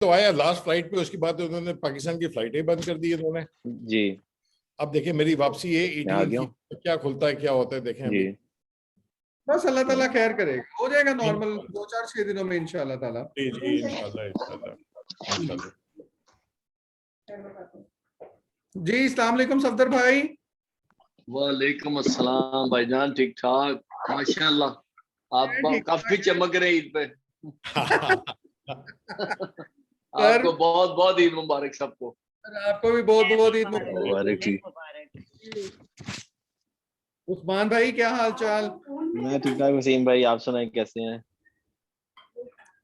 तो आया last flight पे, उसके बाद उन्होंने पाकिस्तान की फ्लाइटें बंद कर दी उन्होंने जी। अब देखें मेरी वापसी है मैं 18 की, क्या खुलता है क्या होता है देखें जी। अभी। बस अल्लाह ताला खैर करेगा, हो जाएगा नॉर्मल 2-4-6 दिनों में इंशाल्लाह ताला। जी जी इंशाल्लाह इंशाल्लाह इंशाल्लाह। जी अस्सलाम वालेकुम सफदर भाई। वालेकुम अस्सलाम भाईजान, ठीक ठाक माशाल्लाह। आप काफी चमक रहे ईद पे। आपको बहुत बहुत ईद मुबारक सबको। आपको भी बहुत बहुत ईद मुबारक। उस्मान भाई क्या हाल चाल? मैं ठीक ठाक वसीम भाई, आप सुनाए कैसे हैं?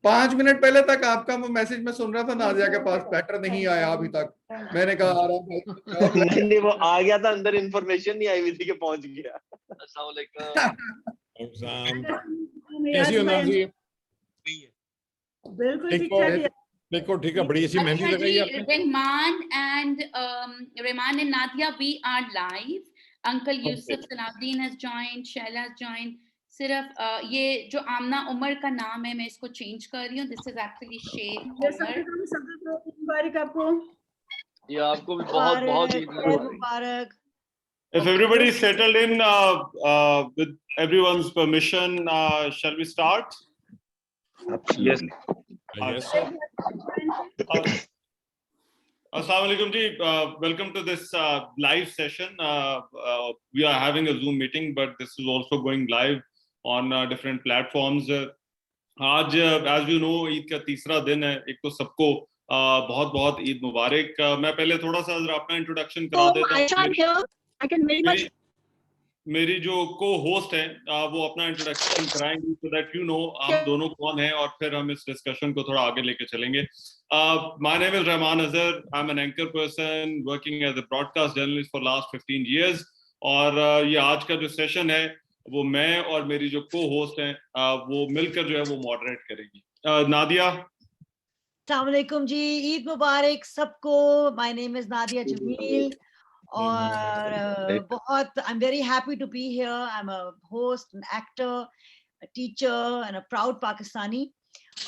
5 मिनट पहले तक आपका वो मैसेज मैं सुन रहा था, नाजिया के पास बैटर नहीं आया अभी तक। मैंने कहा आ रहा भाई। नहीं वो आ गया था, अंदर इंफॉर्मेशन नहीं आई हुई थी कि पहुंच गया। अस्सलाम वालेकुम। कैसी हो नाज़ी? बिल्कुल ठीक ठाक। देखो ठीक है, बड़ी सी मेहंदी लगाई आपने। Rehman and Nadia, we are live. Uncle Yusuf Salahuddin has joined, Shaila has joined. सिर्फ ये जो आमना उमर का नाम है मैं इसको चेंज कर रही हूँ. This is actually Sheikh Umar. मुबारक आपको. ये आपको भी बहुत बहुत ईद मुबारक. If everybody is settled in, with everyone's permission, shall we start? Absolutely. Yes. Assalamu alaikum ji. Welcome to this live session. We are having a Zoom meeting, but this is also going live on different platforms. आज as you know Eid का तीसरा दिन है. एक तो सबको बहुत बहुत ईद मुबारक. मैं पहले थोड़ा सा जरा अपना इंट्रोडक्शन करा देता हूँ. मेरी जो को होस्ट है वो अपना इंट्रोडक्शन कराएंगे so that you know हम दोनों कौन हैं और फिर हम इस डिस्कशन को थोड़ा आगे लेके चलेंगे. My name is Rehman Azhar. I'm an anchor person working as a broadcast journalist for last 15 years. और ये आज का जो सेशन है वो मैं और मेरी जो को होस्ट हैं वो मिलकर जो है वो मॉडरेट करेगी. नादिया. अस्सलाम वालेकुम जी, ईद मुबारक सबको. My name is Nadia Jameel और बहुत I am very happy to be here. I am a host, an actor, a teacher and a proud Pakistani.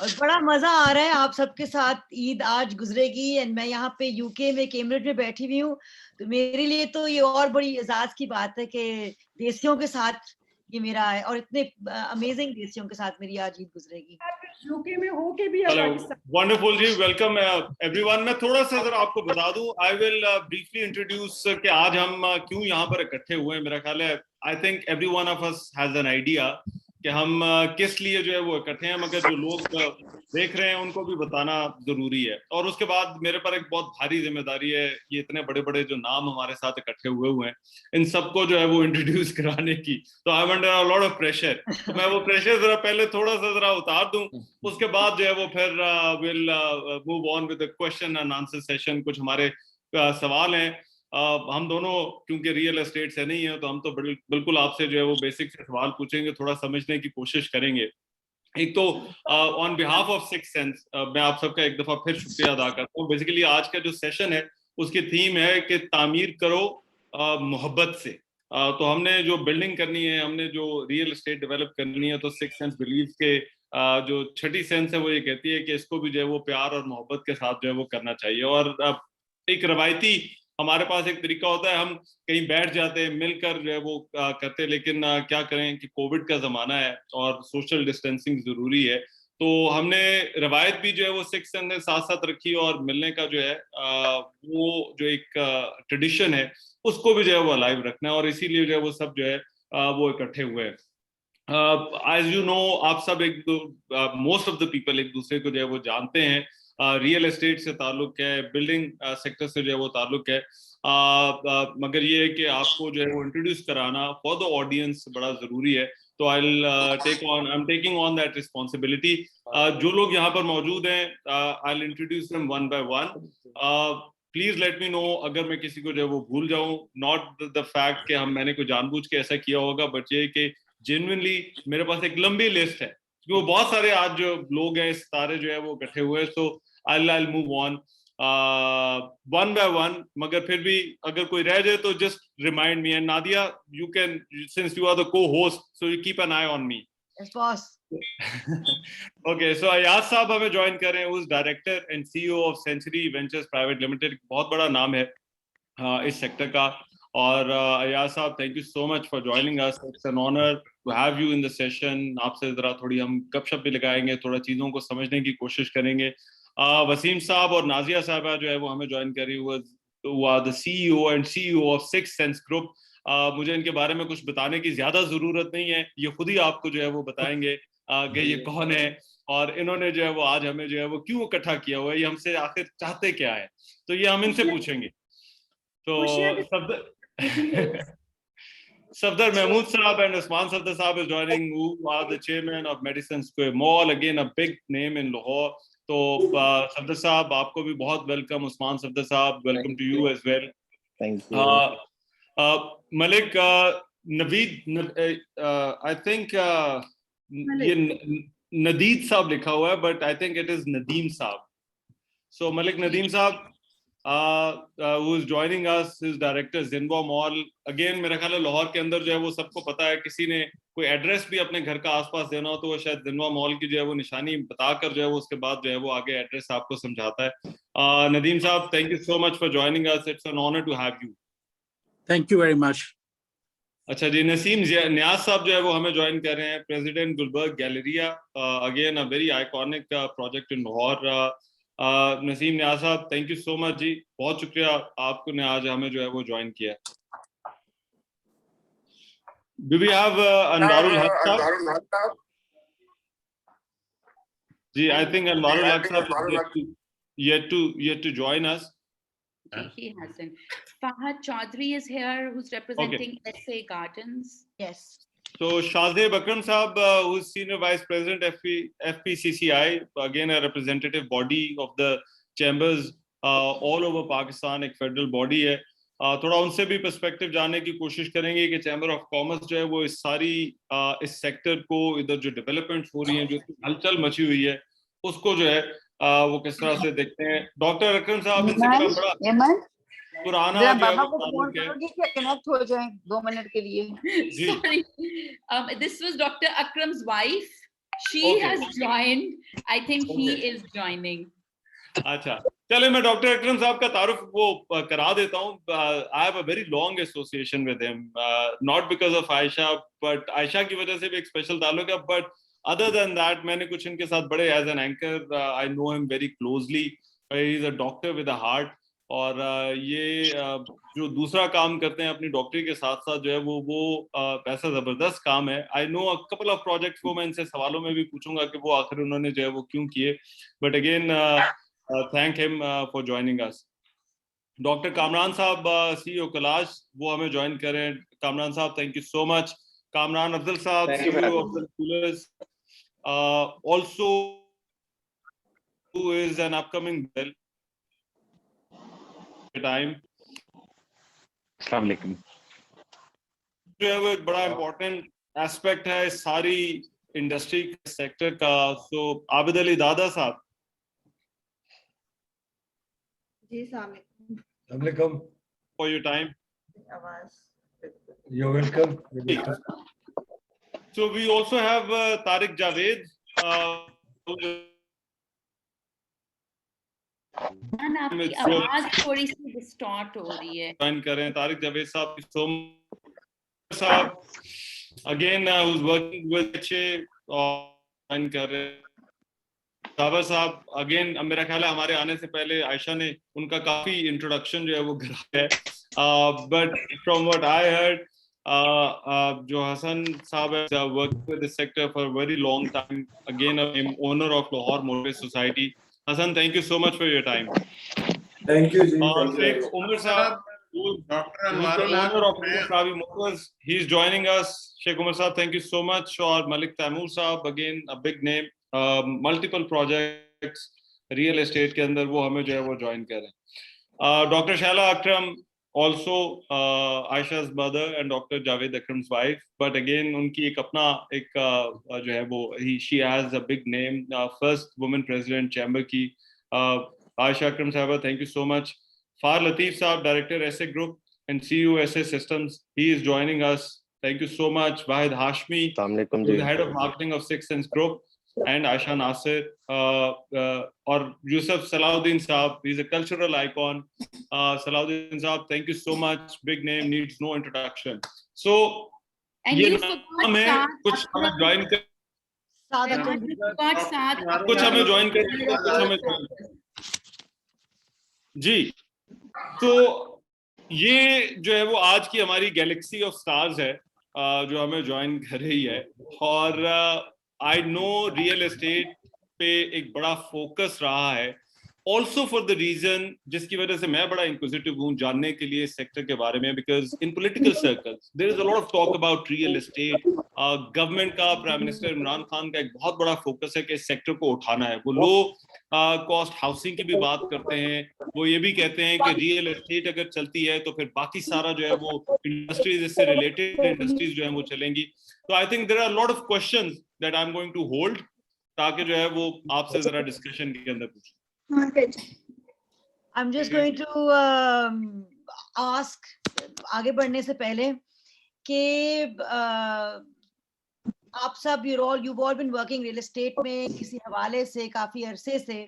और बड़ा मजा आ रहा है आप सबके साथ. ईद आज गुजरेगी एंड मैं यहाँ पे यूके में कैम्ब्रिज में बैठी हुई हूँ. तो मेरे लिए तो ये और बड़ी एजाज की बात है कि देसियों के साथ ये मेरा है और इतने अमेजिंग देसियों के साथ मेरी आज ईद गुजरेगी. यूके में हो के भी वंडरफुल जी. Welcome everyone. मैं थोड़ा सा जरा आपको बता दूं. आई विल ब्रीफली इंट्रोड्यूस कि आज हम क्यों यहाँ पर इकट्ठे हुए हैं. मेरा ख्याल है I think every one of us has an idea कि हम किस लिए जो है वो इकट्ठे हैं, मगर जो लोग देख रहे हैं उनको भी बताना जरूरी है. और उसके बाद मेरे पर एक बहुत भारी जिम्मेदारी है. ये इतने बड़े बड़े जो नाम हमारे साथ इकट्ठे हुए हैं इन सबको जो है वो इंट्रोड्यूस कराने की. तो I am under a lot of pressure. तो मैं वो प्रेशर जरा पहले थोड़ा सा जरा उतार दूं. उसके बाद जो है वो फिर will move on with the question and answer session. कुछ हमारे सवाल हैं. हम दोनों क्योंकि रियल एस्टेट से नहीं है तो हम तो बिल्कुल आपसे जो है वो बेसिक से सवाल पूछेंगे, थोड़ा समझने की कोशिश करेंगे. एक तो on behalf of six sense मैं आप सबका एक दफा फिर शुक्रिया अदा करता हूँ. बेसिकली आज का जो सेशन है उसकी थीम है कि तामीर करो मोहब्बत से. तो हमने जो बिल्डिंग करनी है, हमने जो रियल एस्टेट डेवलप करनी है, तो सिक्स सेंस बिलीव के जो छठी सेंस है वो ये कहती है कि इसको भी जो है वो प्यार और मोहब्बत के साथ जो है वो करना चाहिए. और एक रवायती हमारे पास एक तरीका होता है, हम कहीं बैठ जाते हैं मिलकर जो है वो करते हैं, लेकिन क्या करें कि कोविड का जमाना है और सोशल डिस्टेंसिंग जरूरी है. तो हमने रवायत भी जो है वो सिक्स सेंस के साथ साथ रखी और मिलने का जो है वो जो एक ट्रेडिशन है उसको भी जो है वो लाइव रखना है. और इसीलिए जो है वो सब जो है वो इकट्ठे हुए हैं. एज यू नो आप सब मोस्ट ऑफ द पीपल एक दूसरे को जो है वो जानते हैं. रियल एस्टेट से ताल्लुक है, बिल्डिंग सेक्टर से जो है वो ताल्लुक है. मगर ये है कि आपको जो है वो इंट्रोड्यूस कराना फॉर द ऑडियंस बड़ा जरूरी है. तो I am taking on that responsibility. जो लोग यहाँ पर मौजूद हैं I will introduce them one by one. Please let me know अगर मैं किसी को जो है वो भूल जाऊं. नॉट द फैक्ट कि मैंने कोई जानबूझ के ऐसा किया होगा, बट ये कि जेन्युइनली मेरे पास एक लंबी लिस्ट है क्योंकि वो बहुत सारे आज जो लोग हैं सितारे जो है वो इकट्ठे हुए हैं. So I move on one by one. मगर फिर भी अगर कोई रह जाए तो just remind me. And Nadia, you can, since you are the co host, so you keep an eye on me. Yes boss. Okay, so Ayaz sahab हमें ज्वाइन कर रहे हैं, उस director and CEO of Century Ventures Private Limited, बहुत बड़ा नाम है इस सेक्टर का। और Ayaz sahab, thank you so much for joining us, it's an honour to have you in the session. आपसे जरा थोड़ी हम गपशप भी लगाएंगे, थोड़ा चीजों को समझने की कोशिश करेंगे। वसीम साहब और नाजिया साहबा जो है वो हमें ज्वाइन कर रही हुआ the CEO and CEO of six sense group. मुझे इनके बारे में कुछ बताने की ज्यादा जरूरत नहीं है, ये खुद ही आपको जो है वो बताएंगे कि ये कौन है और इन्होंने जो है वो आज हमें जो है वो क्यों इकट्ठा किया हुआ है, ये हमसे आखिर चाहते क्या है, तो ये हम इनसे पूछेंगे। तो Safdar Mahmood Saab and Usman Safdar Saab is joining, who are the chairman of Madison Square Mall, again a big name in Lahore. तो Safdar Saab, आपको भी बहुत welcome. Usman Safdar Saab, welcome to you as well. Thank you. Malik, Naveed, I think ये Nadeed Saab लिखा हुआ है, but I think it is Nadeem Saab. So Malik Nadeem Saab, who is joining us, his director Zinwa Mall. Again मेरा ख्याल है लाहौर के अंदर जो है वो सबको पता है, किसी ने कोई एड्रेस भी अपने घर का आसपास देना हो तो वो शायद जिनवा मॉल की जो है वो निशानी बताकर जो है वो उसके बाद जो है वो आगे एड्रेस आपको समझाता है। Nadeem sahab, thank you so much for joining us, it's an honour to have you. Thank you very much. अच्छा जी, नसीम न्याज साहब जो है वो हमें ज्वाइन कर रहे हैं, president Gulberg Galleria, again a very iconic project in Lahore. Naseem Niaz sahab, thank you so much ji, बहुत शुक्रिया आपको ने आज हमें जो है वो ज्वाइन किया। Do we have Anwarul Haq साहब? जी, I think Anwarul Haq साहब is yet to join us. He hasn't. Fahad Chaudhary is here, who's representing SA Gardens. Yes. So Shazib Akram Saab, who's Senior Vice President FPCCI, again a representative body of the chambers all over Pakistan, एक federal body है। थोड़ा उनसे भी perspective जानने की कोशिश करेंगे कि चैम्बर ऑफ कॉमर्स जो है वो इस सारी इस सेक्टर को, इधर जो डेवलपमेंट्स हो रही हैं, जो हलचल मची हुई है, उसको जो है वो किस तरह से देखते हैं। डॉक्टर अकरम साहब, इससे बड़ा पुराना जो है वो ताल्लुक है। कनेक्ट हो जाए 2 मिनट के लिए। Sorry, this was Dr. Akram's wife. She has joined. I think he is joining. अच्छा, चले मैं डॉक्टर अकरम साहब का तारुफ वो करा देता हूँ। I have a very long association with him, not because of Ayesha, but Ayesha की वजह से भी एक स्पेशल ताल्लुक है, बट अदर देन दैट मैंने कुछ इनके साथ बड़े as an anchor I know him very closely. He is a doctor with a heart, और ये जो दूसरा काम करते हैं अपनी डॉक्टरी के साथ साथ जो है वो ऐसा जबरदस्त काम है। I know a couple of projects को मैं इनसे सवालों में भी पूछूंगा कि वो आखिर उन्होंने जो है वो क्यों किए, but again thank him for joining us. Dr. Kamran Saab, CEO Kalash, वो हमें join करें। Kamran Saab, thank you so much. Kamran Afzal Saab, CEO of the Coolers, also who is an upcoming bell time. अस्सलाम वालेकुम। जो है वो एक बड़ा important aspect है इस सारी इंडस्ट्री सेक्टर का। So Abid Ali Dada Saheb, Welcome. for your time. You're welcome. So we also have Tariq Javed. आपकी आवाज थोड़ी सी डिस्टॉर्ट हो रही है। ज्वाइन करें तारिक जावेद साहब, साहब again who's working with join कर रहे हैं। साबर साहब अगेन, मेरा ख्याल है हमारे आने से पहले आयशा ने उनका काफी इंट्रोडक्शन जो है वो कराया है, but from what I heard जो हसन साहब है working with this sector for very long time, again owner of Lahore Motors Society. Hassan, thank you so much for your time. Thank you ji. और शेख उमर साहब, owner of Sabi Motors, he's joining us. Sheikh Umar Saab, thank you so much. और Malik Taimur Saab, again a big name, multiple projects real estate के अंदर, वो हमें जो है वो join कर रहे हैं। Dr. Shaila Akram, also Aisha's mother and Dr. Javed Akram's wife, but again उनकी एक अपना एक जो है वो she has a big name, first woman president chamber की। Aisha Akram Sahaba, thank you so much. Far Latif Saab, Director SA Group and CEO SA Systems, he is joining us. Thank you so much, Wahid Hashmi, Assalamualaikum who's ji. the head of marketing of Sixth Sense Group, and Aisha Nasir, or Yusuf Salahuddin Saab. He's a cultural icon. Salahuddin Saab, thank you so much. Big name, needs no introduction. So, And ये you नाम है, कुछ हमें join कर, कुछ हमें join करेंगे, कुछ हमें join जी। तो ये जो है वो आज की हमारी गैलेक्सी ऑफ स्टार्स है, जो हमें ज्वाइन कर रही है। और आई नो रियल एस्टेट पे एक बड़ा फोकस रहा है, ऑल्सो फॉर द रीजन जिसकी वजह से मैं बड़ा इंक्विजिटिव हूँ जानने के लिए इस सेक्टर के बारे में, because in political circles there is a lot of talk about real estate. Government का, प्राइम मिनिस्टर इमरान खान का एक बहुत बड़ा फोकस है कि इस सेक्टर को उठाना है। वो लो कॉस्ट हाउसिंग की भी बात करते हैं, वो ये भी कहते हैं कि रियल एस्टेट अगर चलती है तो फिर बाकी सारा जो है वो इंडस्ट्रीज, इससे रिलेटेड इंडस्ट्रीज जो है वो चलेंगी। तो I think there are lot of questions that I am going to hold, ताकि जो है वो आपसे जरा डिस्कशन के अंदर पूछूं। I'm just going to ask, आगे बढ़ने से पहले कि आप सब you've all been working real estate में किसी हवाले से काफी अरसे से,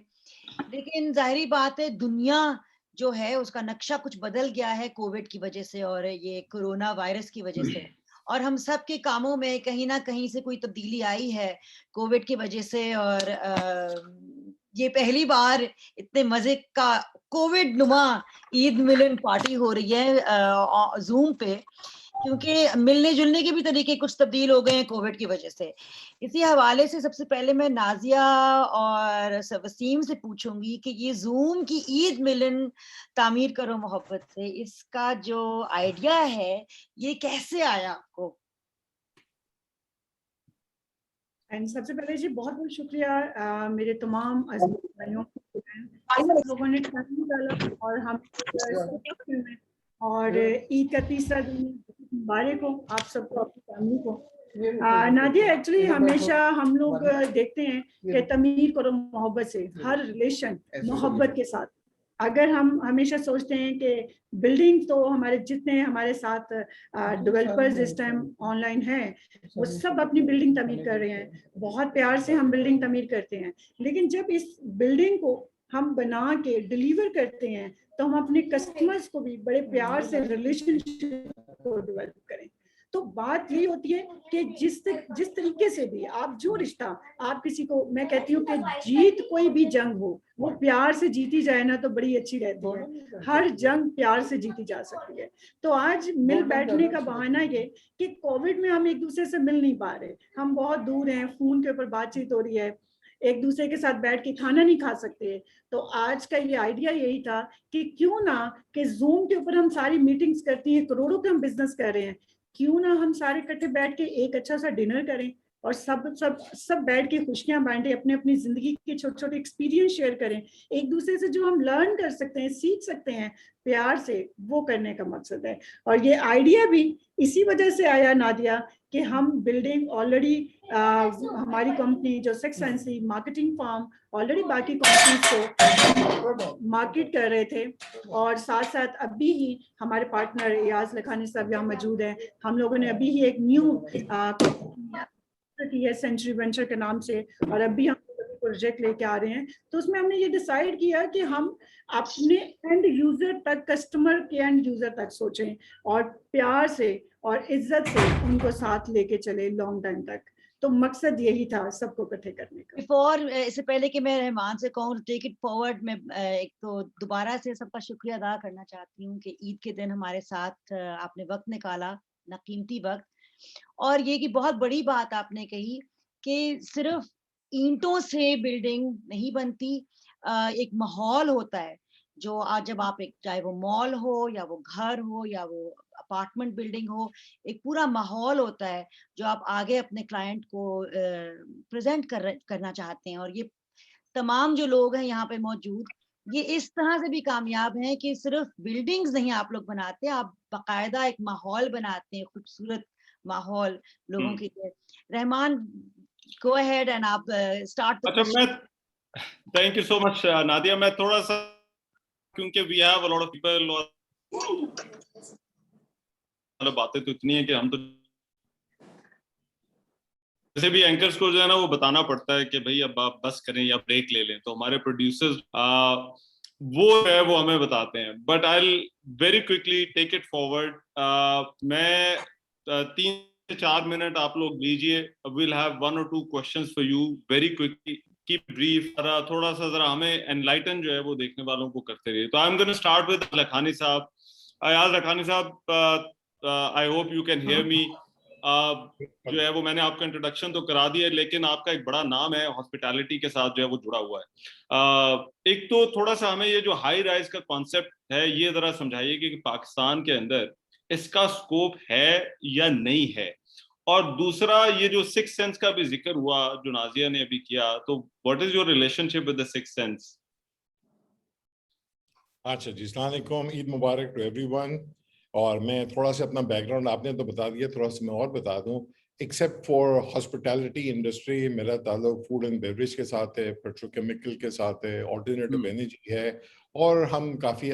लेकिन जाहिरी बात है दुनिया जो है उसका नक्शा कुछ बदल गया है कोविड की वजह से और ये कोरोना वायरस की वजह से, और हम सब के कामों में कहीं ना कहीं से कोई तब्दीली आई है कोविड की वजह से। और ये पहली बार इतने मजे का कोविड नुमा ईद मिलन पार्टी हो रही है जूम पे, क्योंकि मिलने जुलने के भी तरीके कुछ तब्दील हो गए हैं कोविड की वजह से। इसी हवाले से सबसे पहले मैं नाजिया और वसीम से पूछूंगी कि ये जूम की ईद मिलन तामीर करो मोहब्बत से, इसका जो आइडिया है ये कैसे आया आपको? एंड सबसे पहले जी बहुत बहुत शुक्रिया मेरे तमाम भाइयों आप लोगों ने टाइम निकाला और हम और ईद का तीसरा दिन मुबारक हो आप सबको, अपनी फैमिली को। नादिया, एक्चुअली हमेशा हम लोग देखते हैं कि तमीर करो मोहब्बत से, हर रिलेशन मोहब्बत के साथ। अगर हम हमेशा सोचते हैं कि बिल्डिंग तो हमारे जितने हमारे साथ डेवलपर्स इस टाइम ऑनलाइन हैं वो सब अपनी बिल्डिंग तमीर कर रहे हैं, बहुत प्यार से हम बिल्डिंग तमीर करते हैं, लेकिन जब इस बिल्डिंग को हम बना के डिलीवर करते हैं तो हम अपने कस्टमर्स को भी बड़े प्यार से रिलेशनशिप को डेवलप करें। तो बात यही होती है कि जिस तरीके से भी आप जो रिश्ता आप किसी को, मैं कहती हूँ कि जीत कोई भी जंग हो वो प्यार से जीती जाए ना तो बड़ी अच्छी रहती है, हर जंग प्यार से जीती जा सकती है। तो आज मिल बैठने का बहाना ये कि कोविड में हम एक दूसरे से मिल नहीं पा रहे, हम बहुत दूर हैं, फोन के ऊपर बातचीत हो रही है, एक दूसरे के साथ बैठ के खाना नहीं खा सकते। तो आज का ये आइडिया यही था कि क्यों ना कि जूम के ऊपर हम सारी मीटिंग्स करती हैं, करोड़ों का हम बिजनेस कर रहे हैं, क्यों ना हम सारे इकट्ठे बैठ के एक अच्छा सा डिनर करें और सब बैठ के खुशियां बांटें, अपने अपनी जिंदगी के छोटे छोटे एक्सपीरियंस शेयर करें, एक दूसरे से जो हम लर्न कर सकते हैं, सीख सकते हैं प्यार से, वो करने का मकसद है। और ये आइडिया भी इसी वजह से आया नादिया कि हम बिल्डिंग ऑलरेडी हमारी कंपनी जो six sense marketing firm already बाकी कंपनीज को मार्केट कर रहे थे, और साथ साथ अभी ही हमारे पार्टनर रियाज लखानी साहब यहाँ मौजूद हैं, हम लोगों ने अभी ही एक न्यू सेंचुरी वेंचर के नाम से, और अभी हम प्रोजेक्ट लेके आ रहे हैं। तो उसमें हमने ये डिसाइड किया कि हम अपने एंड यूजर तक, कस्टमर के एंड यूजर तक सोचें और प्यार से और इज्जत से उनको साथ लेके चले लॉन्ग टाइम तक। तो मकसद यही था सबको इकट्ठे करने का। बिफोर, इससे पहले कि मैं रहमान से कहूँ टेक इट फॉरवर्ड, मैं एक तो दोबारा से सबका शुक्रिया अदा करना चाहती हूँ कि ईद के दिन हमारे साथ आपने वक्त निकाला, ना कीमती वक्त, और ये कि बहुत बड़ी बात आपने कही कि सिर्फ ईंटों से बिल्डिंग नहीं बनती, एक माहौल होता है जो आज जब आप एक, चाहे वो मॉल हो या वो घर हो या वो अपार्टमेंट बिल्डिंग हो, एक पूरा माहौल होता है जो आप आगे अपने क्लाइंट को प्रेजेंट करना चाहते हैं। और ये तमाम जो लोग हैं यहाँ पे मौजूद, ये इस तरह से भी कामयाब हैं कि सिर्फ बिल्डिंग्स नहीं आप लोग बनाते, आप बाकायदा एक माहौल बनाते हैं, खूबसूरत माहौल लोगों के लिए। रहमान, go ahead and आप start the question. Thank you so much, Nadia. मैं थोड़ा सा, क्योंकि we have a lot of people और बातें तो इतनी है कि हम तो वैसे भी एंकर्स को जो है ना वो बताना पड़ता है कि भाई अब आप बस करें या ब्रेक ले लें, तो हमारे प्रोड्यूसर्स वो है वो हमें बताते हैं। But I very quickly take it forward. मैं 3 से 4 मिनट आप लोग लीजिए, will have 1 or 2 questions for you very quickly, keep brief, थोड़ा सा जरा हमें एनलाइटन जो है वो देखने वालों को करते रहिए। तो I am gonna start with Lakhani साहब। अयाज लखानी साहब, I hope you can hear me. जो है वो मैंने आपका इंट्रोडक्शन तो करा दिया, लेकिन आपका एक बड़ा नाम है हॉस्पिटैलिटी के साथ जो है वो जुड़ा हुआ है। एक तो थोड़ा सा हमें ये जो हाई राइज का कॉन्सेप्ट है ये जरा समझाइए कि पाकिस्तान के अंदर इसका स्कोप है या नहीं है, और दूसरा ये जो सिक्स सेंस का भी जिक्र हुआ जो नाजिया ने अभी किया, तो what is your relationship with the six sense? अच्छा जी, अस्सलाम वालेकुम, ईद मुबारक टू एवरीवन। और मैं थोड़ा सा अपना बैकग्राउंड आपने तो बता दिया, थोड़ा सा मैं और बता दूं। एक्सेप्ट फॉर हॉस्पिटैलिटी इंडस्ट्री, मेरा ताल्लुक फूड एंड बेवरेज के साथ है, पेट्रोकेमिकल के साथ है, ऑल्टरनेटिव एनर्जी है, और हम काफ़ी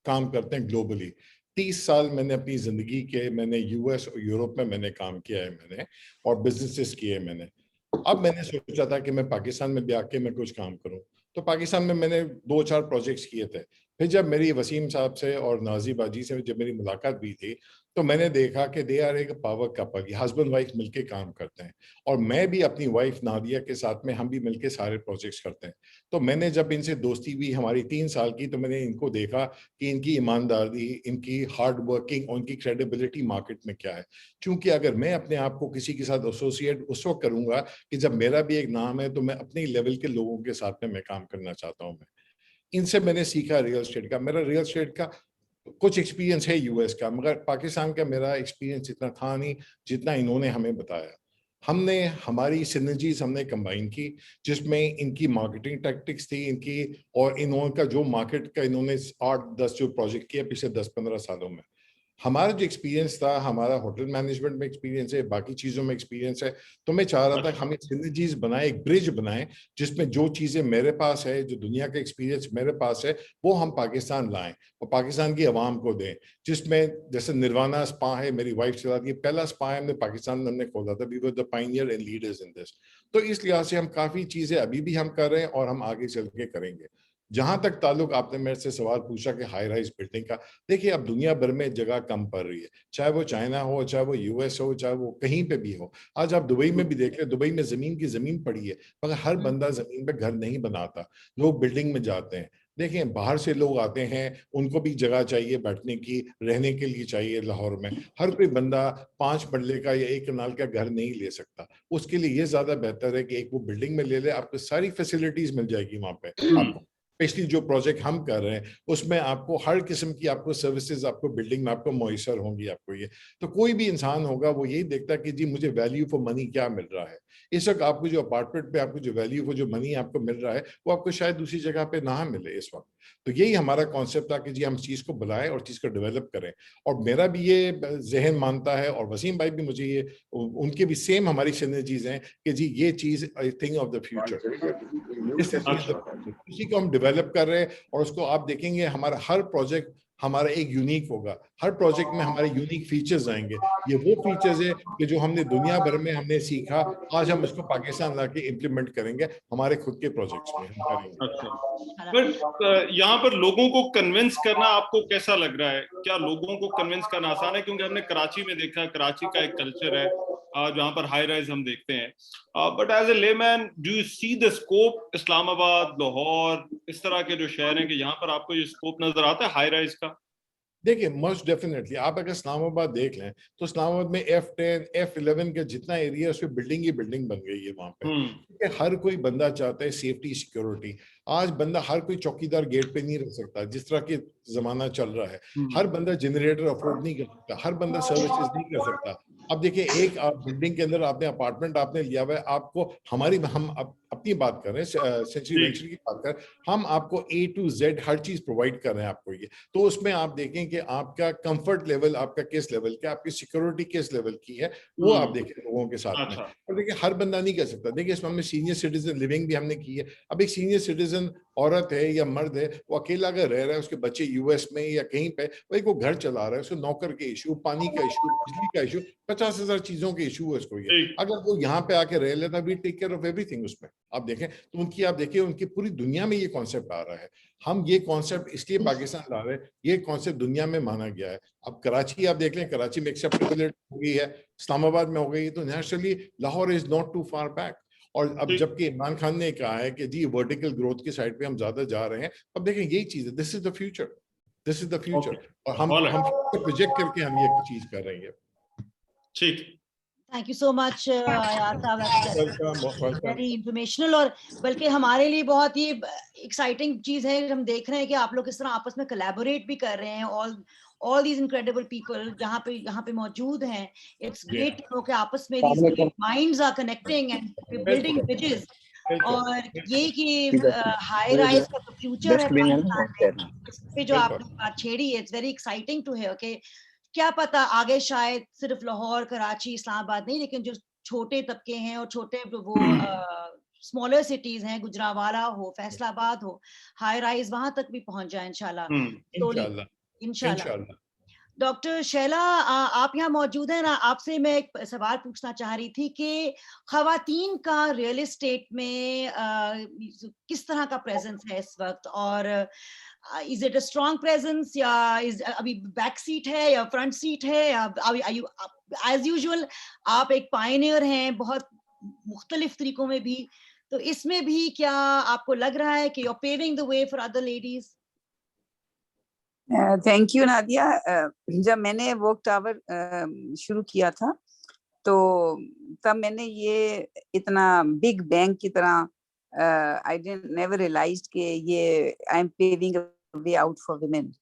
काम करते हैं ग्लोबली। 30 साल मैंने अपनी ज़िंदगी के मैंने यूएस और यूरोप में मैंने काम किया है मैंने, और बिजनेसेस किए हैं मैंने। अब मैंने सोचा था कि मैं पाकिस्तान में भी आके मैं कुछ काम करूं, तो पाकिस्तान में मैंने 2-4 प्रोजेक्ट्स किए थे। फिर जब मेरी वसीम साहब से और नाजी बाजी से जब मेरी मुलाकात भी थी, तो मैंने देखा कि दे आर एक पावर कपल, हस्बैंड वाइफ मिलके काम करते हैं, और मैं भी अपनी वाइफ नादिया के साथ में हम भी मिलके सारे प्रोजेक्ट्स करते हैं। तो मैंने जब इनसे दोस्ती हुई हमारी 3 साल की, तो मैंने इनको देखा कि इनकी ईमानदारी, इनकी हार्ड वर्किंग और इनकी क्रेडिबिलिटी मार्केट में क्या है। क्योंकि अगर मैं अपने आप को किसी के साथ एसोसिएट उस वक्त करूंगा कि जब मेरा भी एक नाम है, तो मैं अपने लेवल के लोगों के साथ में मैं काम करना चाहता हूँ। मैं इनसे मैंने सीखा रियल एस्टेट का। मेरा रियल एस्टेट का कुछ एक्सपीरियंस है यूएस का, मगर पाकिस्तान का मेरा एक्सपीरियंस इतना था नहीं जितना इन्होंने हमें बताया। हमने हमारी सिनर्जीज हमने कंबाइन की, जिसमें इनकी मार्केटिंग टैक्टिक्स थी इनकी, और इन्होंने जो मार्केट का इन्होंने 8-10 जो प्रोजेक्ट किया पिछले 10-15 सालों में। हमारा जो एक्सपीरियंस था, हमारा होटल मैनेजमेंट में एक्सपीरियंस है, बाकी चीज़ों में एक्सपीरियंस है। तो मैं चाह रहा था कि हम एक सिनर्जीज बनाए, एक ब्रिज बनाएं, जिसमें जो चीज़ें मेरे पास है, जो दुनिया का एक्सपीरियंस मेरे पास है, वो हम पाकिस्तान लाएं और पाकिस्तान की आवाम को दें। जिसमें जैसे निर्वाणा स्पा है, मेरी वाइफ चलाती है, पहला स्पा है हमने पाकिस्तान में हमने खोला था। We were the pioneer and leaders in this. तो इस लिहाज से हम काफ़ी चीज़ें अभी भी हम कर रहे हैं और हम आगे चल के करेंगे। जहां तक ताल्लुक आपने मेरे से सवाल पूछा कि हाई राइज बिल्डिंग का, देखिए अब दुनिया भर में जगह कम पड़ रही है, चाहे वो चाइना हो, चाहे वो यूएस हो, चाहे वो कहीं पे भी हो। आज आप दुबई में भी देख लें, दुबई में जमीन की जमीन पड़ी है, मगर हर बंदा जमीन पे घर नहीं बनाता, लोग बिल्डिंग में जाते हैं। देखिए बाहर से लोग आते हैं, उनको भी जगह चाहिए बैठने की, रहने के लिए चाहिए। लाहौर में हर कोई बंदा 5 मंजिले का या 1 कनाल का घर नहीं ले सकता। उसके लिए ये ज्यादा बेहतर है कि एक वो बिल्डिंग में ले ले, आपको सारी फैसिलिटीज मिल जाएगी वहां पे। आपको स्पेशली जो प्रोजेक्ट हम कर रहे हैं उसमें आपको हर किस्म की आपको सर्विसेज आपको बिल्डिंग में आपको मयसर होंगी। आपको ये तो कोई भी इंसान होगा वो यही देखता है कि जी मुझे वैल्यू फॉर मनी क्या मिल रहा है। इस वक्त आपको जो अपार्टमेंट पे आपको जो वैल्यू फॉर जो मनी आपको मिल रहा है वो आपको शायद दूसरी जगह पे ना मिले इस वक्त। तो यही हमारा कॉन्सेप्ट था कि जी हम चीज़ को बुलाएं और चीज़ को डेवलप करें। और मेरा भी ये जहन मानता है, और वसीम भाई भी मुझे ये, उनके भी सेम हमारी सिनर्जीज हैं कि जी ये चीज़ I think of the future, इसी को हम डेवलप कर रहे हैं। और उसको आप देखेंगे हमारा हर प्रोजेक्ट हमारा एक यूनिक होगा, हर प्रोजेक्ट में हमारे यूनिक फीचर्स आएंगे। ये वो फीचर्स है कि जो हमने दुनिया भर में हमने सीखा, आज हम उसको पाकिस्तान लाके इम्प्लीमेंट करेंगे हमारे खुद के प्रोजेक्ट्स में हम करेंगे। अच्छा, बट यहाँ पर लोगों को कन्विंस करना आपको कैसा लग रहा है? क्या लोगों को कन्विंस करना आसान है? क्योंकि हमने कराची में देखा, कराची का एक कल्चर है जहाँ पर हाई राइज हम देखते हैं, but as a layman do you see the scope Islamabad, Lahore, इस तरह के जो शहर हैं कि यहाँ पर आपको ये स्कोप नजर आता है हाई राइज का? देखिए मोस्ट डेफिनेटली आप अगर इस्लामाबाद देख लें तो इस्लामाबाद में F10, F11 का जितना एरिया है उसमें बिल्डिंग ही बिल्डिंग बन गई है वहां पे। हर कोई बंदा चाहता है सेफ्टी सिक्योरिटी। आज बंदा हर कोई चौकीदार गेट पे नहीं रह सकता, जिस तरह के जमाना चल रहा है। हर बंदा जनरेटर अफोर्ड नहीं कर सकता, हर बंदा सर्विसेज नहीं कर सकता। अब देखिए एक बिल्डिंग के अंदर आपने अपार्टमेंट आपने लिया हुआ है, आपको हम अपनी बात कर रहे हैं, सेंचुरी वेंचर की बात कर रहे हैं, हम आपको A to Z हर चीज प्रोवाइड कर रहे हैं आपको ये। तो उसमें आप देखें कि आपका कंफर्ट लेवल आपका किस लेवल का, आपकी सिक्योरिटी किस लेवल की है, वो आप देखें लोगों के साथ में। और देखिए हर बंदा नहीं कर सकता। देखिए इसमें हमने सीनियर सिटीजन लिविंग भी हमने की है। अब एक सीनियर सिटीजन औरत है या मर्द है, वो अकेला अगर रह रहा है, उसके बच्चे US में या कहीं पे, वही को घर चला रहा है, उसको नौकर के इशू, पानी का इशू, बिजली का इशू, 50,000 चीजों के इशू है उसको ये। अगर वो यहाँ पे आके रह लेता, we take care of everything उसमें। आप देखें तो उनकी, आप देखिए उनकी पूरी दुनिया में ये कॉन्सेप्ट आ रहा है। हम ये कॉन्सेप्ट इसलिए पाकिस्तान ला रहे हैं, ये कॉन्सेप्ट दुनिया में माना गया है। अब कराची आप देख लें, कराची में एक्सेप्टेबल हो गई है, इस्लामाबाद में हो गई है, तो naturally Lahore is not too far back. और अब जबकि इमरान खान ने कहा है कि जी वर्टिकल ग्रोथ की साइड पे हम ज्यादा जा रहे हैं, अब देखें यही चीज है, this is the future, this is the future. और हम प्रोजेक्ट करके हम ये चीज कर रहे हैं। ठीक, thank you so much very informational. और बल्कि हमारे लिए बहुत ही एक्साइटिंग चीज है, हम देख रहे हैं कि आप लोग किस तरह आपस में कोलैबोरेट भी कर रहे हैं। all these incredible people यहाँ पे मौजूद हैं। It's great to know कि आपस में these great minds are connecting and we're building bridges। और ये कि हाई राइज का तो फ्यूचर है पाकिस्तान में, इस पे जो आपने बात छेड़ी है, it's very exciting to hear कि क्या पता आगे शायद सिर्फ लाहौर, कराची, इस्लामाबाद नहीं, लेकिन जो छोटे तबके हैं और छोटे वो स्मॉलर सिटीज हैं, गुजरावाला हो, फैसलाबाद हो, हाई राइज वहां तक भी पहुंच जाए इंशाल्लाह। इंशाल्लाह। डॉक्टर शैला, आप यहाँ मौजूद हैं ना, आपसे मैं एक सवाल पूछना चाह रही थी कि खवातीन का रियल एस्टेट में किस तरह का प्रेजेंस है इस वक्त, और is it a strong presence या अभी बैक सीट है या फ्रंट सीट है, एज यूजुअल आप एक पायनियर हैं बहुत मुख्तलिफ तरीकों में भी, तो इसमें भी क्या आपको लग रहा है कि you are paving the way for other ladies? Thank you Nadia. जब मैंने वर्क टावर शुरू किया था तो तब मैंने ये इतना बिग बैंग की तरह आई डिडंट नेवर रियलाइज्ड कि ये I am paving a way out for women.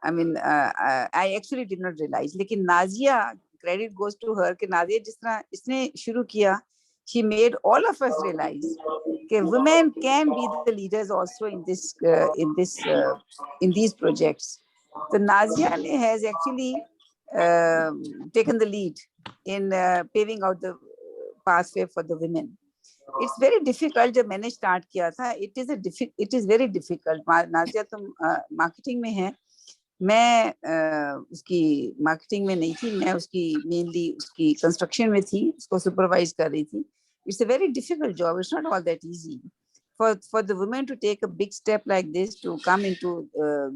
I mean I actually did not realize. लेकिन Nazia, credit goes to her, कि नाजिया जिस तरह इसने शुरू किया, she made all of us realize that women can be the leaders also in these projects. So Nazia has actually taken the lead in paving out the pathway for the women. It's very difficult. जब मैंने start किया था, it is very difficult. Nazia तुम marketing में है, मैं उसकी marketing में नहीं थी, मैं उसकी mainly उसकी construction में थी, उसको supervise कर रही थी। It's a very difficult job. It's not all that easy for the women to take a big step like this, to come into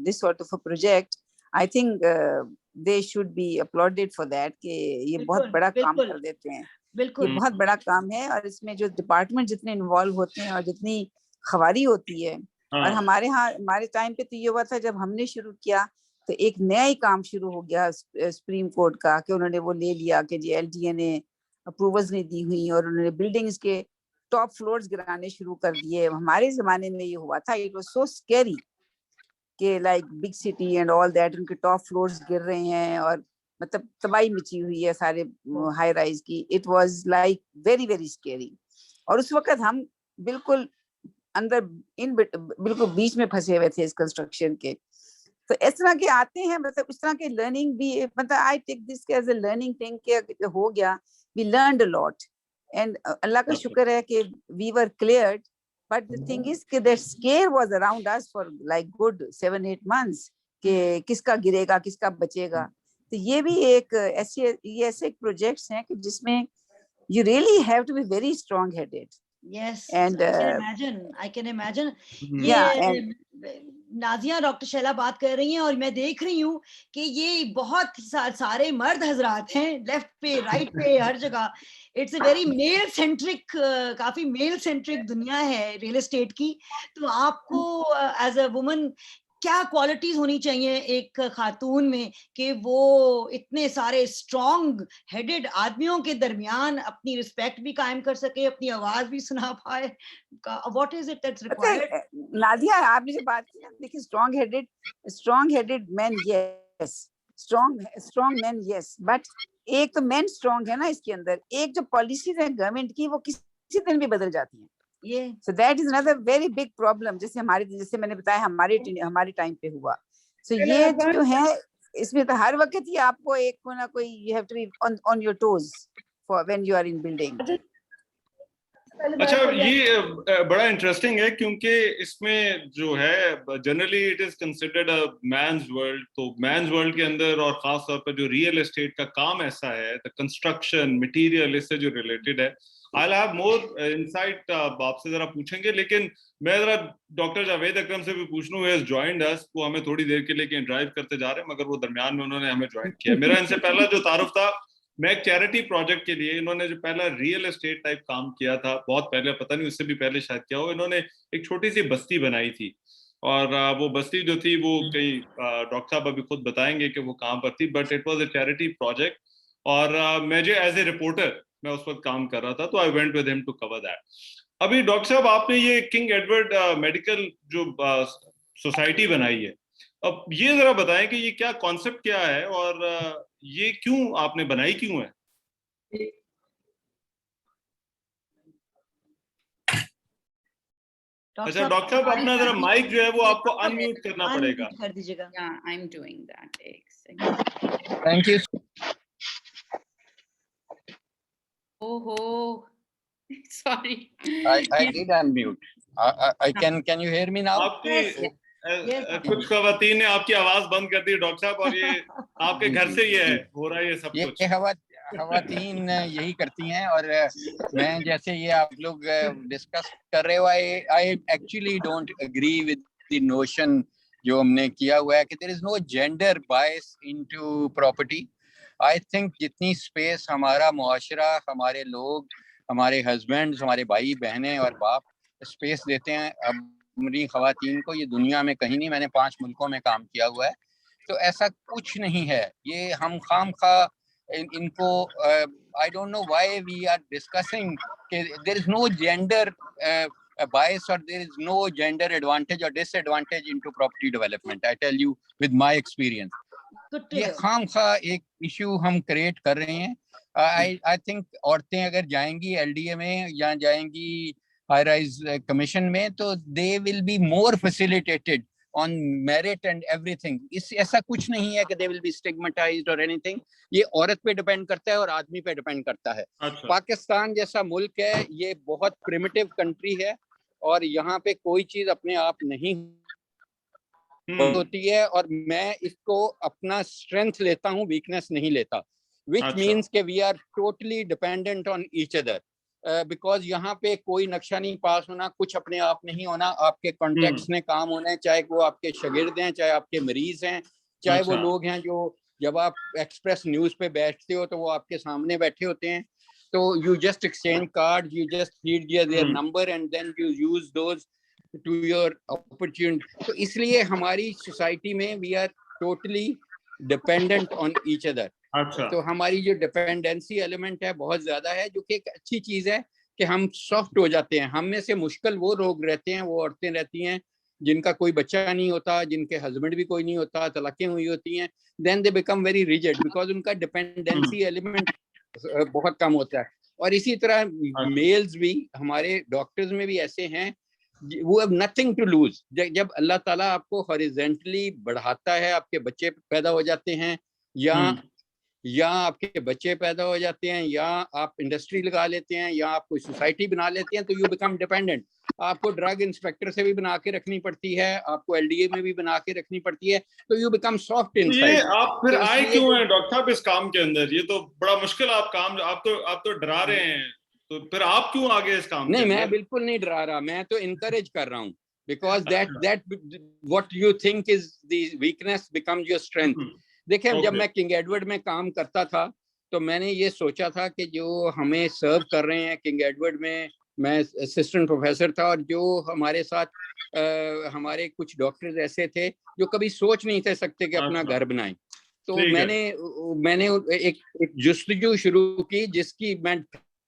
this sort of a project. I think they should be applauded for that. कि ये बहुत बड़ा काम कर देते हैं, ये बहुत बड़ा काम है। और इसमें जो डिपार्टमेंट जितने इन्वॉल्व होते हैं और जितनी खवारी होती है, और हमारे टाइम पे तो ये हुआ था, जब हमने शुरू किया तो एक नया ही काम शुरू हो गया सुप्रीम कोर्ट का, कि उन्होंने वो ले लिया कि जी LDA ने अप्रूवल्स नहीं दी हुई और उन्होंने बिल्डिंग्स के टॉप फ्लोर्स गिराने शुरू कर दिए। हमारे जमाने में ये हुआ था, इट वाज सो स्कैरी कि like big city and all that, उनके टॉप फ्लोर्स गिर रहे हैं और मतलब तबाही मची हुई है सारे हाई राइज की। It was like very very scary. और उस वक्त हम बिल्कुल अंदर बिल्कुल बीच में फंसे हुए थे इस कंस्ट्रक्शन के। तो इस तरह के आते हैं, मतलब इस तरह के लर्निंग भी, मतलब I take this as a learning thing कि हो गया, we learned a lot and Allah का शुक्र है कि we were cleared. But the thing is that that scare was around us for like good 7-8 months कि किसका गिरेगा, किसका बचेगा। तो ये भी एक ऐसे प्रोजेक्ट्स हैं कि जिसमें you really have to be very strong headed. Yes, and I can imagine. Nazia, doctor Shaila बात कर रही हैं और मैं देख रही हूँ कि ये बहुत सारे मर्द हजरात हैं, लेफ्ट पे, राइट पे, हर जगह। It's a very male centric, काफी मेल सेंट्रिक दुनिया है रियल एस्टेट की। तो आपको एज अ वुमन क्या क्वालिटीज होनी चाहिए एक खातून में कि वो इतने सारे स्ट्रॉन्ग हेडेड आदमियों के दरमियान अपनी रिस्पेक्ट भी कायम कर सके, अपनी आवाज भी सुना पाए? What is it that's required? Nadia, आपने जो बात की, देखिए strong headed man, yes, strong man, yes, but एक तो मैन स्ट्रॉन्ग है ना इसके अंदर, एक जो पॉलिसीज है गवर्नमेंट की वो किसी दिन भी बदल जाती हैं। ये So that is another very big problem. जैसे मैंने बताया हमारे टाइम पे हुआ. So ये जो है इसमें तो हर वक्त ही आपको एक को ना कोई you have to be on your toes for when you are in building. अच्छा, ये बड़ा इंटरेस्टिंग है क्योंकि इसमें जो है generally it is considered a man's world. तो मैन्स वर्ल्ड के अंदर और खास तौर पर जो रियल एस्टेट का काम ऐसा है, द कंस्ट्रक्शन मटेरियल इससे जो रिलेटेड है, आई हैव मोर इनसाइट आपसे जरा पूछेंगे. लेकिन मैं जरा डॉक्टर जावेद अकरम से भी पूछ लूं, हैज जॉइंड अस. वो हमें थोड़ी देर के लिए ड्राइव करते जा रहे हैं, मगर वो दरमियान में उन्होंने हमें ज्वाइन किया. मेरा इनसे पहला जो तारुफ था, मैं एक चैरिटी प्रोजेक्ट के लिए, इन्होंने जो पहला रियल एस्टेट टाइप काम किया था, बहुत पहले, पता नहीं उससे भी पहले शायद किया हो, इन्होंने एक छोटी सी बस्ती बनाई थी. और वो बस्ती जो थी वो कहीं डॉक्टर साहब अभी खुद बताएंगे कि वो कहाँ पर थी, but it was a charity project. और मैं जो एज ए रिपोर्टर मैं उस वक्त काम कर रहा था, तो I went with him to cover that. अभी डॉक्टर साहब, आपने ये किंग एडवर्ड मेडिकल जो सोसाइटी बनाई है, अब ये जरा बताएं कि ये क्या कॉन्सेप्ट क्या है और ये क्यों आपने बनाई क्यों है? अच्छा डॉक्टर साहब, अपना जरा माइक जो है वो आपको अनम्यूट करना पड़ेगा. कर दीजिएगा. Yeah, I'm doing that. एक second. Thank you. Oh, sorry. I did unmute. Can you hear me now? आपकी कुछ खवातीन ने आपकी आवाज बंद कर दी डॉक्टर साहब, और ये आपके घर से ये हो रहा है ये सब कुछ. ये खवातीन यही करती हैं. और मैं जैसे ये आप लोग डिस्कस कर रहे हो, I actually don't agree with the notion जो हमने किया हुआ है कि there is no gender bias into property. I think जितनी स्पेस हमारा मुआशरा, हमारे लोग, हमारे हस्बैंड्स, हमारे भाई बहनें और बाप स्पेस देते हैं अमरी खवातीन को, ये दुनिया में कहीं नहीं. मैंने 5 मुल्कों में काम किया हुआ है, तो ऐसा कुछ नहीं है. ये हम खामखा इनको I don't know why we are discussing कि there is no gender bias or there is no gender advantage or disadvantage into property development. I tell you with my experience. ये खामखा एक इशू हम क्रिएट कर रहे हैं. I think औरतें अगर जाएंगी LDA में या जाएंगी हाई राइज कमीशन में, तो they will be more facilitated on merit and everything. इस ऐसा कुछ नहीं है कि दे विल बी स्टिग्मेटाइज्ड और एनीथिंग. ये औरत पे डिपेंड करता है और आदमी पे डिपेंड करता है. अच्छा. पाकिस्तान जैसा मुल्क है, ये बहुत प्रिमिटिव कंट्री है और यहाँ पे कोई चीज अपने आप नहीं होती है. और मैं इसको अपना स्ट्रेंथ लेता हूँ, वीकनेस नहीं लेता. which means कि we are totally dependent on each other. Because यहाँ पे कोई नक्शा नहीं पास होना, कुछ अपने आप नहीं होना. आपके कॉन्टेक्ट्स में काम होना है, चाहे वो आपके शागिर्द हैं, चाहे आपके मरीज हैं, चाहे वो लोग हैं जो जब आप एक्सप्रेस न्यूज पे बैठते हो तो वो आपके सामने बैठे होते हैं. तो you just exchange card, you just feed their number and then you use those to your opportunity. तो इसलिए हमारी सोसाइटी में we are totally dependent on each other. अच्छा. तो हमारी जो डिपेंडेंसी एलिमेंट है बहुत ज्यादा है, जो कि एक अच्छी चीज है कि हम सॉफ्ट हो जाते हैं. हम में से मुश्किल वो लोग रहते हैं, वो औरतें रहती हैं जिनका कोई बच्चा नहीं होता, जिनके हस्बैंड भी कोई नहीं होता, तलाकें हुई होती हैं. Then they become very rigid because उनका डिपेंडेंसी एलिमेंट बहुत कम होता है. और इसी तरह मेल्स भी, हमारे डॉक्टर्स में भी ऐसे हैं, वो हैव नथिंग टू लूज. जब अल्लाह ताला आपको हॉरिजॉन्टली बढ़ाता है, आपके बच्चे पैदा हो जाते हैं या आपके बच्चे पैदा हो जाते हैं, या आप इंडस्ट्री लगा लेते हैं, या आप कोई सोसाइटी बना लेते हैं, तो यू बिकम डिपेंडेंट. आपको ड्रग इंस्पेक्टर से भी बना के रखनी पड़ती है, आपको LDA में भी बना के रखनी पड़ती है. तो यू बिकम सॉफ्ट इनसाइड. ये आप फिर आए क्यों हैं डॉक्टर साहब इस काम के अंदर? ये तो बड़ा मुश्किल आप काम, आप तो डरा रहे हैं, तो फिर आप क्यों आगे इस काम? नहीं, मैं बिल्कुल नहीं डरा रहा, मैं तो इनकरेज कर रहा हूँ. Because that what you think is the weakness becomes your strength. देखिए, जब मैं किंग एडवर्ड में काम करता था तो मैंने ये सोचा था कि जो हमें सर्व कर रहे हैं किंग एडवर्ड में, मैं असिस्टेंट प्रोफेसर था, और जो हमारे साथ हमारे कुछ डॉक्टर्स ऐसे थे जो कभी सोच नहीं थे सकते कि अपना घर बनाएं. तो मैंने एक जुस्तजू शुरू की, जिसकी मैं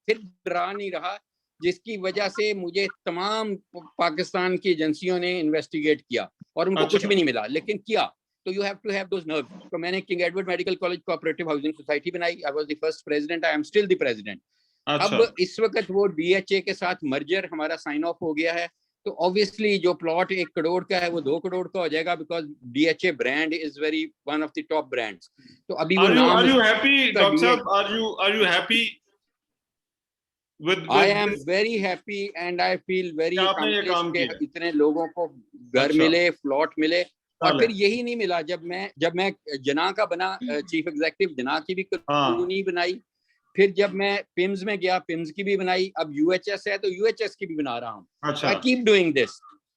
फिर डरा नहीं रहा, जिसकी वजह से मुझे तमाम पाकिस्तान की एजेंसियों ने इन्वेस्टिगेट किया और उनको कुछ भी नहीं मिला, लेकिन किया. तो you have to have those nerves. तो मैंने King Edward Medical College cooperative housing society बनाई. I was the first president, I am still the president. अच्छा, अब इस वक्त वो DHA के साथ मर्जर हमारा साइन ऑफ हो गया है, तो ऑब्वियसली जो प्लॉट 1 करोड़ का है वो 2 करोड़ का हो जाएगा, because DHA brand is very one of the top brands. तो अभी वो नाम are you happy, Dr. Saab? Are you happy with I am this? very happy and I feel very क्या आपने ये accomplished काम कि किया? इतने लोगों को घर अच्छा। मिले, प्लॉट मिले। और चले। फिर यही नहीं मिला, जब मैं जना का बना चीफ एग्जीक्यूटिव, जना की भी कॉलोनी बनाई, फिर जब मैं पिम्स में गया, पिम्स की भी बनाई, अब UHS है तो UHS की भी बना रहा हूँ। अच्छा। I keep doing this.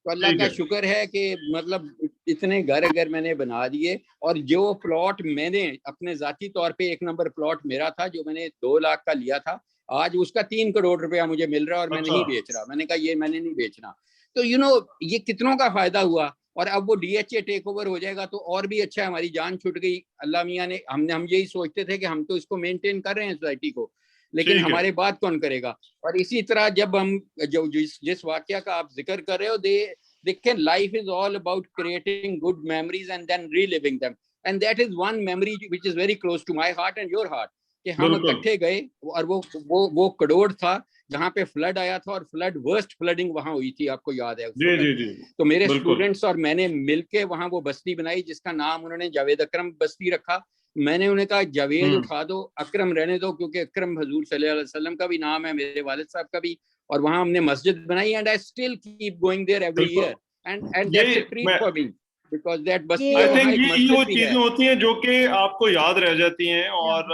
तो अल्लाह ठीक का है। शुक्र है कि मतलब इतने घर अगर मैंने बना दिए, और जो प्लॉट मैंने अपने जाती तौर पे 1 नंबर प्लॉट मेरा था जो मैंने 2 लाख का लिया था, आज उसका 3 करोड़ रुपया मुझे मिल रहा है और मैं नहीं बेच रहा। मैंने कहा ये मैंने नहीं बेचना। तो ये कितनों का फायदा हुआ। और अब वो DHA टेक ओवर हो जाएगा तो और भी अच्छा है, हमारी जान छूट गई। अल्लाह मियाँ ने, हम यही सोचते थे कि हम तो इसको मेंटेन कर रहे हैं सोसाइटी को, लेकिन हमारे बात कौन करेगा। और इसी तरह जब हम जिस वाकया का आप जिक्र कर रहे हो, they life is all about creating good memories and then reliving them, and that is one memory which is very close to my heart and your heart, कि हम इकट्ठे गए और वो करोड़ था जहाँ पे फ्लड आया था, और फ्लड वर्स्ट फ्लडिंग वहां हुई थी, आपको याद है? जी। तो मेरे स्टूडेंट्स और मैंने मिलके वहां वो बस्ती बनाई जिसका नाम उन्होंने जावेद अकरम बस्ती रखा। मैंने उन्हें कहा जावेद उठा दो, अकरम रहने दो, क्योंकि अकरम हजूर सल्लल्लाहु अलैहि वसल्लम का भी नाम है, मेरे वालिद साहब का भी। और वहां हमने मस्जिद बनाई, and I still keep going there every year, and that's a treat for me, because that बस्ती I think ये वो चीजें होती हैं जो कि आपको याद रह जाती हैं, और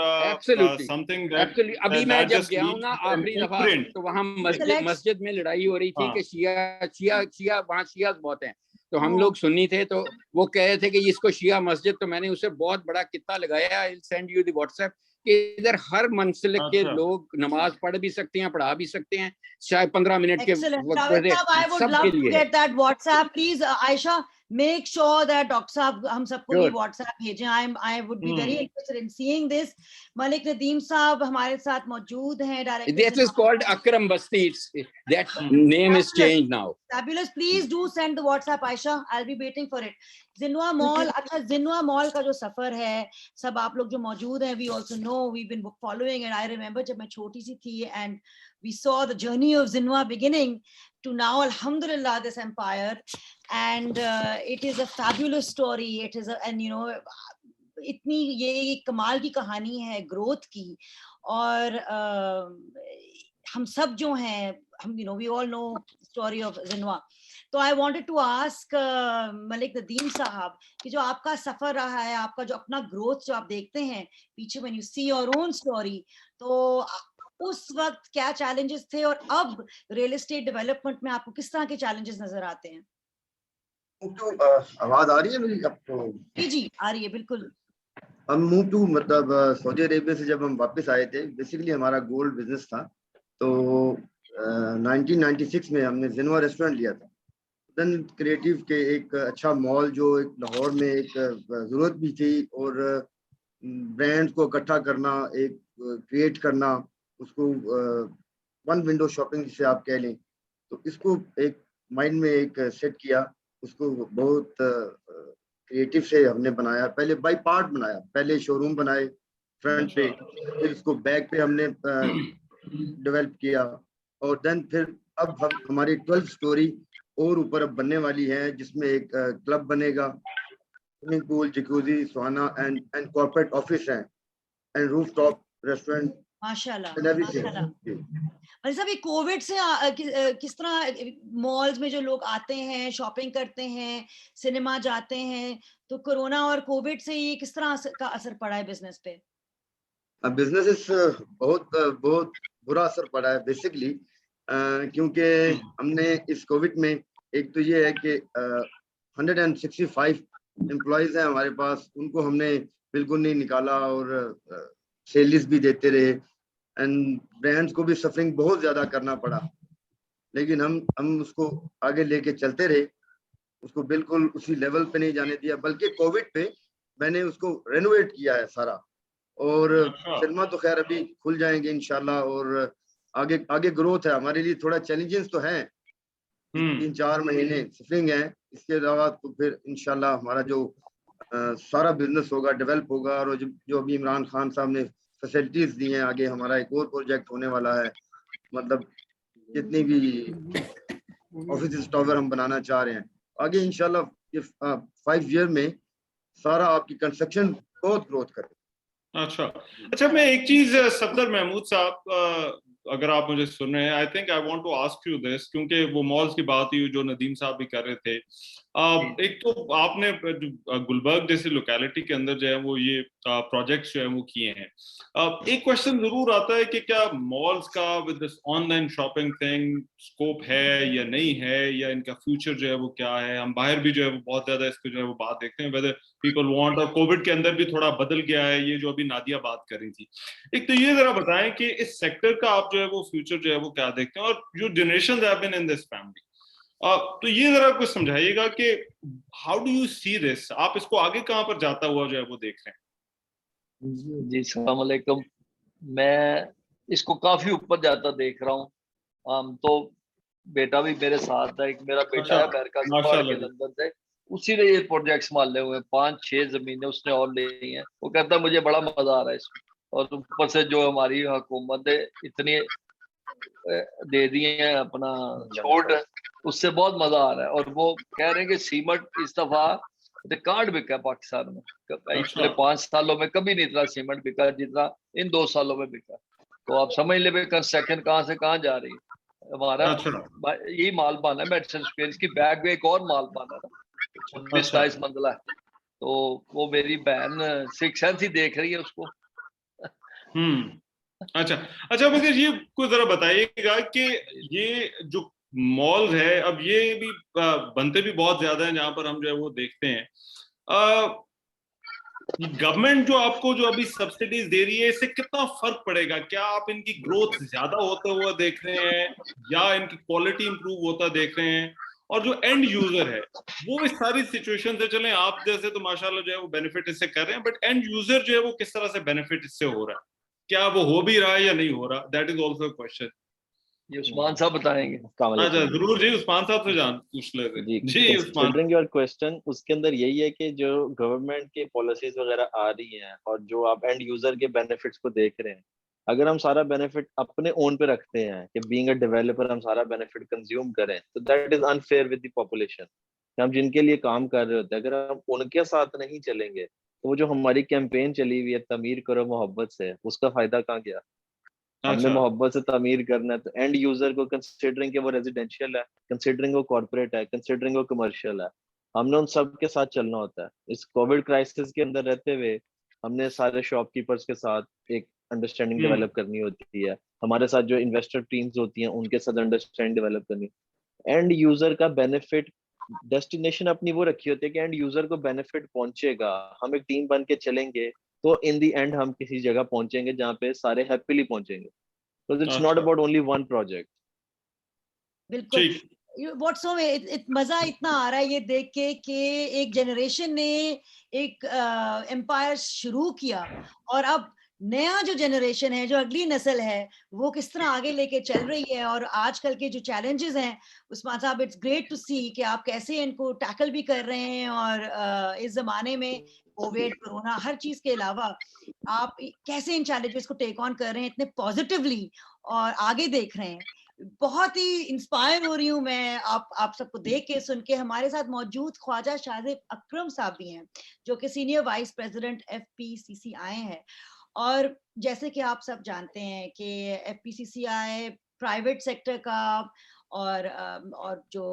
something that अभी मैं जब गया हूँ ना आखिरी दफा, imprint. तो वहाँ मस्जिद में लड़ाई हो रही थी कि शिया वहाँ शिया बहुत हैं, तो हम लोग सुन्नी थे, तो वो कह रहे थे कि इसको शिया मस्जिद। तो मैंने उसे बहुत बड़ा कित्ता लगाया, I will send you the WhatsApp, कि इधर हर मंसलिक के लोग नमाज पढ़ भी सकते हैं, पढ़ा भी सकते हैं, शायद 15 मिनट के सबके लिए। Get that WhatsApp, please, Aisha. Make sure that Dr. साहब हम सबको ये WhatsApp भेजें. I would be very interested in seeing this. Malik Nadeem साहब हमारे साथ मौजूद हैं. This is called Akram Basti. That name is changed now. Fabulous. Please do send the WhatsApp, Aisha. I'll be waiting for it. Zinwa Mall, अच्छा Zinwa Mall का जो सफर है, सब आप लोग जो मौजूद हैं, we also know, we've been following, and I remember जब मैं छोटी सी थी, and we saw the journey of Zinwa beginning to now, alhamdulillah, this empire, and it is a fabulous story. It is and इतनी ये कमाल की कहानी है ग्रोथ की, और हम सब जो हैं, हम we all know story of Zinwa. तो I wanted to ask Malik Nadeem साहब कि जो आपका सफर रहा है, आपका जो अपना ग्रोथ जो आप देखते हैं पीछे, when you see your own story, तो उस वक्त क्या चैलेंजेस थे, और अब रियल एस्टेट डेवलपमेंट में आपको किस तरह के चैलेंजेस नजर आते हैं? तो आवाज आ रही है मेरी आपको? जी आ रही है, बिल्कुल। हम मूव टू मतलब सऊदी अरेबिया से जब हम वापस आए थे, बेसिकली हमारा गोल्ड बिजनेस था, तो 1996 में हमने जिनवा रेस्टोरेंट लिया था। देन क्रिएटिव के एक अच्छा मॉल जो एक लाहौर में एक ज़रूरत भी थी, और ब्रांड्स को इकट्ठा करना, एक क्रिएट करना, उसको वन विंडो शॉपिंग जिसे आप कह लें, तो इसको एक माइंड में एक सेट किया, उसको बहुत क्रिएटिव से हमने बनाया। पहले बाई पार्ट बनाया, पहले शोरूम बनाए फ्रंट पे, फिर उसको बैक पे हमने डेवलप किया, और देन फिर अब हम हमारी 12 स्टोरी और ऊपर अब बनने वाली है, जिसमें एक क्लब बनेगा, swimming pool, jacuzzi, Suhana and corporate office है, एंड रूफटॉप रेस्टोरेंट। माशाल्लाह, माशाल्लाह। भाई साहब, ये कोविड से किस तरह मॉल्स में जो लोग आते हैं, शॉपिंग करते हैं, सिनेमा जाते हैं, तो कोरोना और कोविड से ये किस तरह का असर पड़ा है बिजनेस पे? बिजनेस बहुत बुरा असर पड़ा है बेसिकली, क्योंकि हमने इस कोविड में, एक तो ये है कि 165 एम्प्लॉयज हैं हमारे पास, उनको हमने बिल्कुल नहीं निकाला, और सैलरीज भी देते रहे, एंड ब्रांड्स को भी सफरिंग बहुत ज़्यादा करना पड़ा, लेकिन हम उसको आगे लेके चलते रहे, उसको बिल्कुल उसी लेवल पे नहीं जाने दिया, बल्कि कोविड पे मैंने उसको रेनोवेट किया है सारा। और सिनेमा तो खैर अभी खुल जाएंगे इंशाल्लाह, और आगे ग्रोथ है। हमारे लिए थोड़ा चैलेंजेस तो हैं, 3-4 महीने सफरिंग है, इसके अलावा तो फिर इंशाल्लाह हमारा जो सारा बिजनेस होगा, डेवलप होगा, और जो अभी इमरान खान साहब ने फैसिलिटीज दी हैं। आगे हमारा एक और प्रोजेक्ट होने वाला है, मतलब जितनी भी ऑफिस टावर हम बनाना चाह रहे हैं आगे इंशाल्लाह 5 ईयर में सारा आपकी कंस्ट्रक्शन बहुत ग्रोथ करे। अच्छा, मैं एक चीज सफदर महमूद साहब, अगर आप मुझे सुन रहे हैं, I think I want to ask you this, क्योंकि वो मॉल्स की बात हुई जो नदीम साहब भी कर रहे थे। एक तो आपने गुलबर्ग जैसी लोकेलिटी के अंदर जो है वो ये प्रोजेक्ट्स जो है वो किए हैं। एक क्वेश्चन जरूर आता है कि क्या मॉल्स का with this online shopping thing scope है या नहीं है, या इनका फ्यूचर जो है वो क्या है। हम बाहर भी जो है वो बहुत ज्यादा इसको जो है वो बात देखते हैं, वेदर पीपल वांट, और कोविड के अंदर भी थोड़ा बदल गया है ये जो अभी नादिया बात कर रही थी। एक तो ये जरा बताएं कि इस सेक्टर का आप जो है वो फ्यूचर जो है वो क्या देखते हैं, और जो generations have been in this family, तो ये जरा कुछ समझाइएगा कि how do you see this, आप इसको आगे कहाँ पर जाता हुआ जो है वो देख रहे हैं। जी अस्सलाम वालेकुम। मैं इसको काफी ऊपर जाता देख रहा हूँ। तो बेटा भी मेरे साथ है, एक मेरा बेटा है अमेरिका से पढ़ के लंदन से, उसी ने ये प्रोजेक्ट संभाले हुए 5-6 जमीनें उसने और ली हैं। वो कहता है मुझे बड़ा मजा आ रहा है इसमें, और ऊपर से जो हमारी हुकूमत है इतनी दे दिए हैं अपना छूट, उससे बहुत मजा आ रहा है। और वो कह रहे हैं कि सीमेंट इस दफा रिकॉर्ड बिका पाकिस्तान में, पिछले 5 सालों में कभी नहीं इतना सीमेंट बिका जितना इन 2 सालों में बिका। तो आप समझ ले कंस्ट्रक्शन कहाँ से कहाँ जा रही है। हमारा यही माल पाना है मेडिसन स्क्वायर, इसकी बैग में एक और माल पाना था 26-27 मंजिला है। तो वो मेरी बहन 6 सेंस ही देख रही है उसको। अच्छा, मगर ये कुछ जरा बताइएगा कि ये जो मॉल है अब ये भी बनते भी बहुत ज्यादा हैं जहां पर हम जो है वो देखते हैं, गवर्नमेंट जो आपको जो अभी सब्सिडीज दे रही है इससे कितना फर्क पड़ेगा? क्या आप इनकी ग्रोथ ज्यादा होता हुआ देख रहे हैं या इनकी क्वालिटी इंप्रूव होता देख रहे हैं? और जो एंड यूजर है वो इस सारी सिचुएशन से, चलें आप जैसे तो माशाल्लाह जो है वो बेनिफिट इससे कर रहे हैं, बट एंड यूजर जो है वो किस तरह से बेनिफिट इससे हो रहा है? क्या वो हो भी रहा है या नहीं हो रहा? That is also question. ये उस्मान साहब बताएंगे। अच्छा जरूर जी, उस्मान साहब से जान पूछ लेते जी। उस्मान योर क्वेश्चन, उसके अंदर यही है कि जो गवर्नमेंट के पॉलिसीज वगैरह आ रही हैं और जो आप एंड यूजर के बेनिफिट्स को देख रहे हैं, अगर हम सारा बेनिफिट अपने ओन पे रखते हैं कि बीइंग अ डेवलपर हम सारा बेनिफिट कंज्यूम करें, तो that is unfair with the population. हम जिनके लिए काम कर रहे होते हैं अगर हम उनके साथ नहीं चलेंगे तो वो जो हमारी कैंपेन चली हुई है तमीर करो मोहब्बत से, उसका फायदा कहाँ गया? हमने मोहब्बत से तमीर करना है तो एंड यूजर को कंसिडरिंग कि वो रेजिडेंशियल है, कंसिडरिंग वो कॉर्पोरेट है, कंसिडरिंग वो कमर्शियल है, हमने उन सब के साथ चलना होता है। इस कोविड क्राइसिस के अंदर रहते हुए हमने सारे शॉपकीपर्स के साथ एक अंडरस्टैंडिंग डेवलप करनी होती है, हमारे साथ जो इन्वेस्टर टीम्स होती हैं उनके साथ अंडरस्टैंडिंग डेवलप करनी। एंड यूजर का बेनिफिट, डेस्टिनेशन अपनी वो रखी होती है कि एंड यूजर को बेनिफिट पहुंचेगा, हम एक टीम बन के चलेंगे तो इन दी एंड हम किसी जगह पहुंचेंगे जहाँ पे सारे हैप्पीली पहुंचेंगे। So it's not about only one project. बिल्कुल। What's so मजा इतना आ रहा है ये देख के कि एक जनरेशन ने एक एम्पायर शुरू किया और अब नया जो जनरेशन है, जो अगली नस्ल है, वो किस तरह आगे लेके चल रही है। और आजकल के जो चैलेंजेस हैं उस्मान साहब, इट्स ग्रेट टू सी कि आप कैसे इनको टैकल भी कर रहे हैं। और इस जमाने में कोविड, कोरोना, हर चीज के अलावा आप कैसे इन चैलेंजेस को टेक ऑन कर रहे हैं इतने पॉजिटिवली और आगे देख रहे हैं। बहुत ही इंस्पायर हो रही हूँ मैं आप सबको देख के, सुन के। हमारे साथ मौजूद ख्वाजा शाहजेब अकरम साहब भी हैं जो कि सीनियर वाइस प्रेसिडेंट FPCCI हैं। और जैसे कि आप सब जानते हैं कि FPCCI प्राइवेट सेक्टर का और जो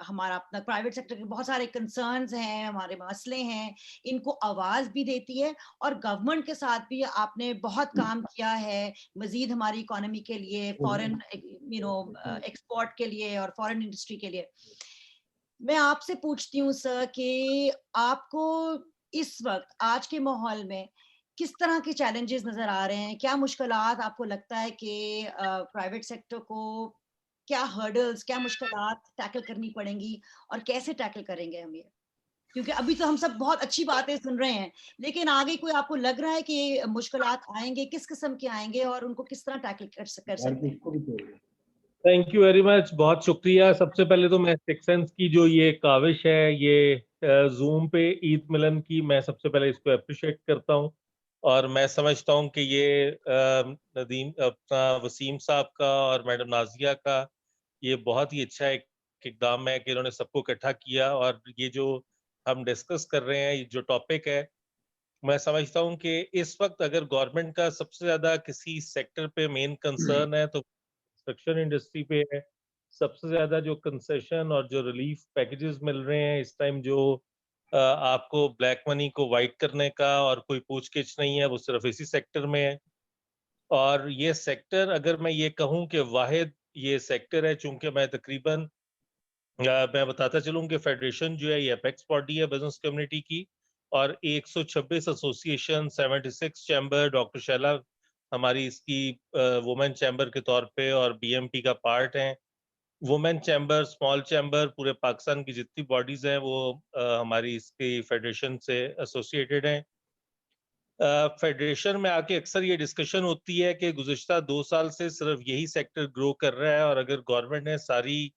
हमारा अपना प्राइवेट सेक्टर के बहुत सारे कंसर्न्स हैं, हमारे मसले हैं, इनको आवाज भी देती है। और गवर्नमेंट के साथ भी आपने बहुत काम किया है मजीद हमारी इकोनॉमी के लिए, फॉरेन एक्सपोर्ट के लिए और फॉरेन इंडस्ट्री के लिए। मैं आपसे पूछती हूँ सर कि आपको इस वक्त आज के माहौल में किस तरह के चैलेंजेस नजर आ रहे हैं? क्या मुश्किलात आपको लगता है कि प्राइवेट सेक्टर को क्या हर्डल्स, क्या मुश्किलात टैकल करनी पड़ेंगी और कैसे टैकल करेंगे हम ये? क्योंकि अभी तो हम सब बहुत अच्छी बातें सुन रहे हैं, लेकिन आगे कोई आपको लग रहा है कि मुश्किलात आएंगे, किस किस्म के आएंगे और उनको किस तरह टैकल कर सकते हैं? थैंक यू वेरी मच, बहुत शुक्रिया। सबसे पहले तो मैं सिक्स सेंस की जो ये काविश है, ये जूम पे ईद मिलन की, मैं सबसे पहले इसको अप्रिशिएट करता हूँ। और मैं समझता हूँ कि ये नदीम अपना वसीम साहब का और मैडम नाजिया का ये बहुत ही अच्छा एक इकदाम है कि इन्होंने सबको इकट्ठा किया, और ये जो हम डिस्कस कर रहे हैं, ये जो टॉपिक है, मैं समझता हूँ कि इस वक्त अगर गवर्नमेंट का सबसे ज्यादा किसी सेक्टर पे मेन कंसर्न है तो कंस्ट्रक्शन इंडस्ट्री पे है। सबसे ज्यादा जो कंसेशन और जो रिलीफ पैकेजेस मिल रहे हैं इस टाइम, जो आपको ब्लैक मनी को वाइट करने का और कोई पूछ-गिछ नहीं है, वो सिर्फ इसी सेक्टर में है। और ये सेक्टर, अगर मैं ये कहूँ कि वाहिद ये सेक्टर है, चूंकि मैं तकरीबन मैं बताता चलूँ कि फेडरेशन जो है ये अपेक्स बॉडी है बिजनेस कम्युनिटी की, और 126 एसोसिएशन, 76 चैम्बर, डॉक्टर शैला हमारी इसकी वुमेन चैम्बर के तौर पे और बीएमपी का पार्ट हैं। वुमेन चैम्बर, स्मॉल चैम्बर, पूरे पाकिस्तान की जितनी बॉडीज हैं वो हमारी इसकी फेडरेशन से एसोसिएटेड हैं। फेडरेशन में आके अक्सर ये डिस्कशन होती है कि गुज़िश्ता 2 साल से सिर्फ यही सेक्टर ग्रो कर रहा है, और अगर गवर्नमेंट ने सारी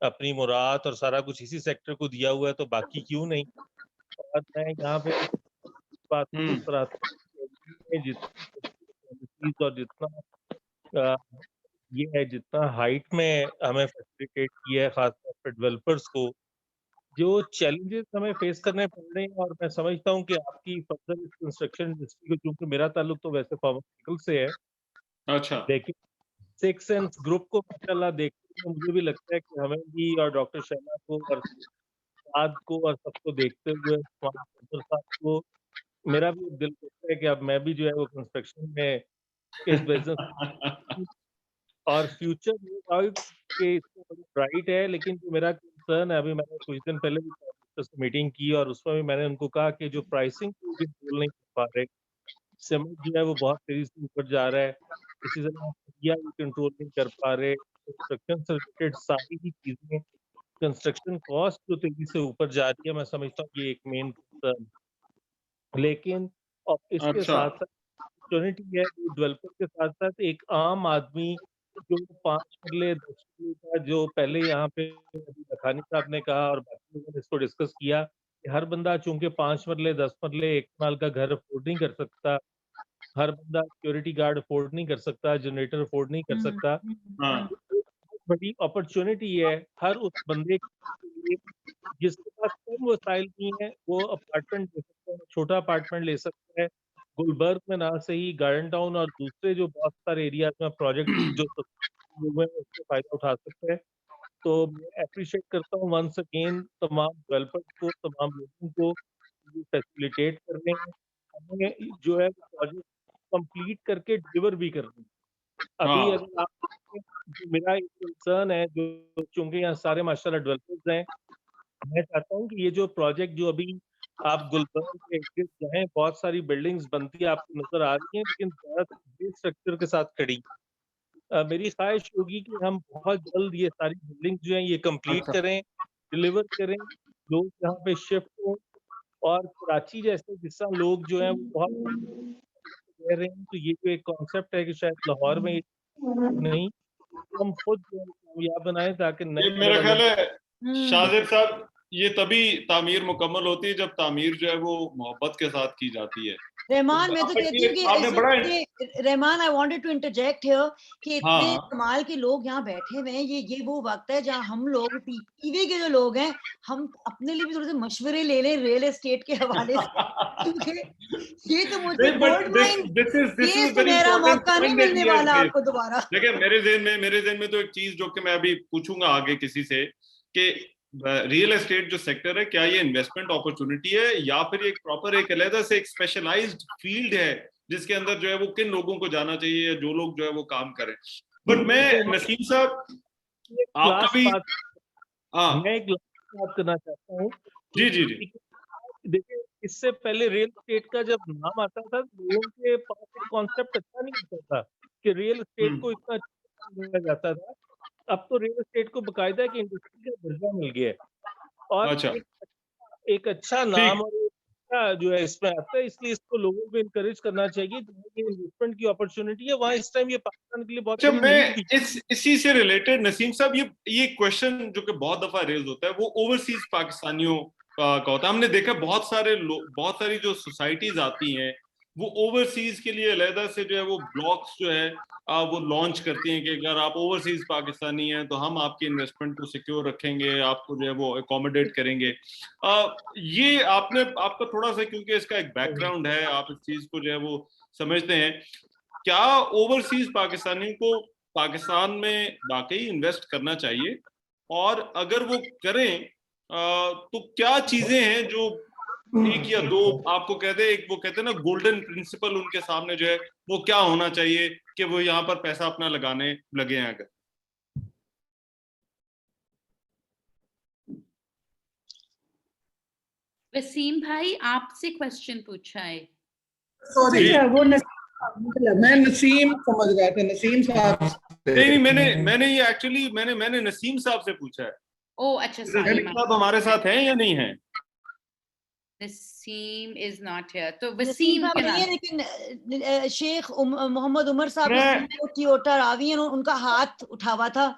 अपनी मुराद और सारा कुछ इसी सेक्टर को दिया हुआ है तो बाकी क्यों नहीं। और मैं यहाँ पे बात और जितना ये है, जितना हाइट में हमें फैसिलिटेट किया है खासतौर पर डेवलपर्स को, जो चैलेंजेस हमें फेस करने पड़ रहे हैं, और मैं समझता हूँ कि आपकी फर्दर इस कंस्ट्रक्शन इंडस्ट्री को, क्योंकि मेरा ताल्लुक तो वैसे फार्मास्यूटिकल से है, अच्छा, लेकिन सिक्स सेंस ग्रुप को माशाल्लाह देखते हुए मुझे भी लगता है कि हमें भी और डॉक्टर शैला को और साद को और सबको देखते हुए साहब को, मेरा भी दिल करता है कि अब मैं भी जो है वो कंस्ट्रक्शन में इस बिजनेस और फ्यूचर के इसमें ब्राइट है। लेकिन जो मेरा कंसर्न है, अभी मैंने कुछ दिन पहले भी मीटिंग की और उसमें भी मैंने उनको कहा कि जो प्राइसिंग कंट्रोल नहीं कर पा रहे, सीमेंट जो है वो बहुत तेजी से ऊपर जा रहा है, इसी तरह कंट्रोल नहीं कर पा रहे, कंस्ट्रक्शन से रिलेटेड सारी ही चीजें, कंस्ट्रक्शन कॉस्ट जो तेजी से ऊपर जा रही है, मैं समझता हूँ ये एक मेन कंसर्न। लेकिन और इसके अच्छा, साथ साथ अपॉर्चुनिटी है डेवलपर के साथ साथ एक आम आदमी जो 5 मरले 10 मरले का, जो पहले यहाँ पे लखानी साहब ने कहा और बाकी लोगों ने इसको डिस्कस किया कि हर बंदा चूंकि 5 मरले 10 मरले एक माल का घर अफोर्ड नहीं कर सकता, हर बंदा सिक्योरिटी गार्ड अफोर्ड नहीं कर सकता, जनरेटर अफोर्ड नहीं कर सकता। हाँ, बहुत बड़ी अपॉर्चुनिटी है हर उस बंदे के लिए जिसके पास कम वसाइल नहीं है, वो अपार्टमेंट ले सकता है, छोटा अपार्टमेंट ले सकता है। गुलबर्ग में ना सही, गार्डन टाउन और दूसरे जो बहुत सारे एरियाज में प्रोजेक्ट जो लोग हैं उससे फायदा उठा सकते हैं। तो मैं एप्रिशिएट करता हूँ वंस अगेन तमाम डेवलपर्स को, तमाम लोगों को जो फैसिलिटेट कर रहे हैं, हमें जो है प्रोजेक्ट कंप्लीट करके डिलीवर भी कर रहे हैं। अभी हाँ, अगर आप, जो मेरा एक कंसर्न है, जो चूंकि यहाँ सारे माशाल्लाह डेवलपर्स हैं, मैं चाहता हूँ कि ये जो प्रोजेक्ट जो अभी आप गुलबर्ग के इर्द जाएं, बहुत सारी बिल्डिंग्स बनती है आपको नजर आ रही हैं, लेकिन ज्यादातर स्ट्रक्चर के साथ खड़ी। मेरी ख्वाहिश होगी कि हम बहुत जल्द ये सारी बिल्डिंग जो हैं ये कंप्लीट अच्छा, करें, डिलीवर करें, लोग यहाँ पे शिफ्ट हों, और कराची जैसे जिस तरह लोग जो हैं वो बहुत रह रहे हैं, तो ये जो एक कॉन्सेप्ट है कि शायद लाहौर में नहीं, हम खुद जो है कामयाब बनाएं ताकि ये नए मेरा ख्याल है हम्म, शाजिद साहब, ये तभी तामीर मुकम्मल होती है जब तामीर जो है वो मोहब्बत के साथ की जाती है। रहमान, मैं तो कहती हूँ कि आपने इस बड़ा वक्त Rahman, I wanted to interject here कि इतने हाँ, कमाल के लोग यहाँ बैठे हुए हैं, ये वो वक्त है जहाँ हम लोग टीवी के जो लोग हैं, हम अपने लिए भी थोड़े से मशवरे ले लें रियल एस्टेट के हवाले से, क्योंकि ये तो मुझे नहीं, but gold mine, this is ये very सुनहरा important मौका नहीं point that मिलने he has वाला made. आपको दोबारा। देखिए मेरे ज़हन में तो एक चीज जो कि मैं अभी पूछूंगा आगे किसी से कि रियल एस्टेट जो सेक्टर है, क्या ये इन्वेस्टमेंट अपॉर्चुनिटी है या फिर एक प्रॉपर एक अलग से एक स्पेशलाइज्ड फील्ड है जिसके अंदर जो है वो किन लोगों को जाना चाहिए या जो लोग जो है वो काम करें। बट मैं नसीम साहब आपका भी मैं एक बात करना चाहता हूँ। जी जी जी देखिए, इससे पहले रियल एस्टेट का जब नाम आता था, लोगों के पास एक कॉन्सेप्ट अच्छा नहीं होता था कि रियल एस्टेट को इतना अच्छा लिया जाता था। अब तो रियल एस्टेट को बाकायदा एक इंडस्ट्री का दर्जा मिल गया है, और अच्छा एक अच्छा नाम और एक अच्छा जो है इसमें आता है, इसलिए इसको लोगों को इनकरेज करना चाहिए। जहाँ ये इन्वेस्टमेंट की अपॉर्चुनिटी है, वहाँ इस टाइम ये पाकिस्तान के लिए बहुत अच्छा, बड़ी मैं नीड भी। इसी से रिलेटेड नसीम साहब, ये क्वेश्चन जो कि बहुत दफा रेज होता है वो ओवरसीज पाकिस्तानियों का होता है। हमने देखा बहुत सारी जो सोसाइटीज आती हैं वो ओवरसीज के लिए अलहदा से जो है वो ब्लॉक्स जो है वो लॉन्च करती हैं कि अगर आप ओवरसीज पाकिस्तानी हैं तो हम आपकी इन्वेस्टमेंट को सिक्योर रखेंगे, आपको जो है वो अकोमोडेट करेंगे। ये आपका थोड़ा सा, क्योंकि इसका एक बैकग्राउंड है, आप इस चीज को जो है वो समझते हैं, क्या ओवरसीज पाकिस्तानी को पाकिस्तान में वाकई इन्वेस्ट करना चाहिए, और अगर वो करें तो क्या चीजें हैं जो एक या दो आपको कहते हैं, एक वो कहते हैं ना गोल्डन प्रिंसिपल, उनके सामने जो है वो क्या होना चाहिए कि वो यहाँ पर पैसा अपना लगाने लगे हैं? अगर वसीम भाई आपसे क्वेश्चन पूछा है। सॉरी वो मैं नसीम समझ गया था, नसीम साहब नहीं, मैंने ये एक्चुअली मैंने नसीम साहब से पूछा है। ओह अच्छा, नसीम साहब हमारे साथ हैं या नहीं है? नसीम इज नॉट हियर, तो वसीम नहीं है, लेकिन शेख मोहम्मद उमर साहब टोयोटा रावी हैं, उनका हाथ उठा हुआ था,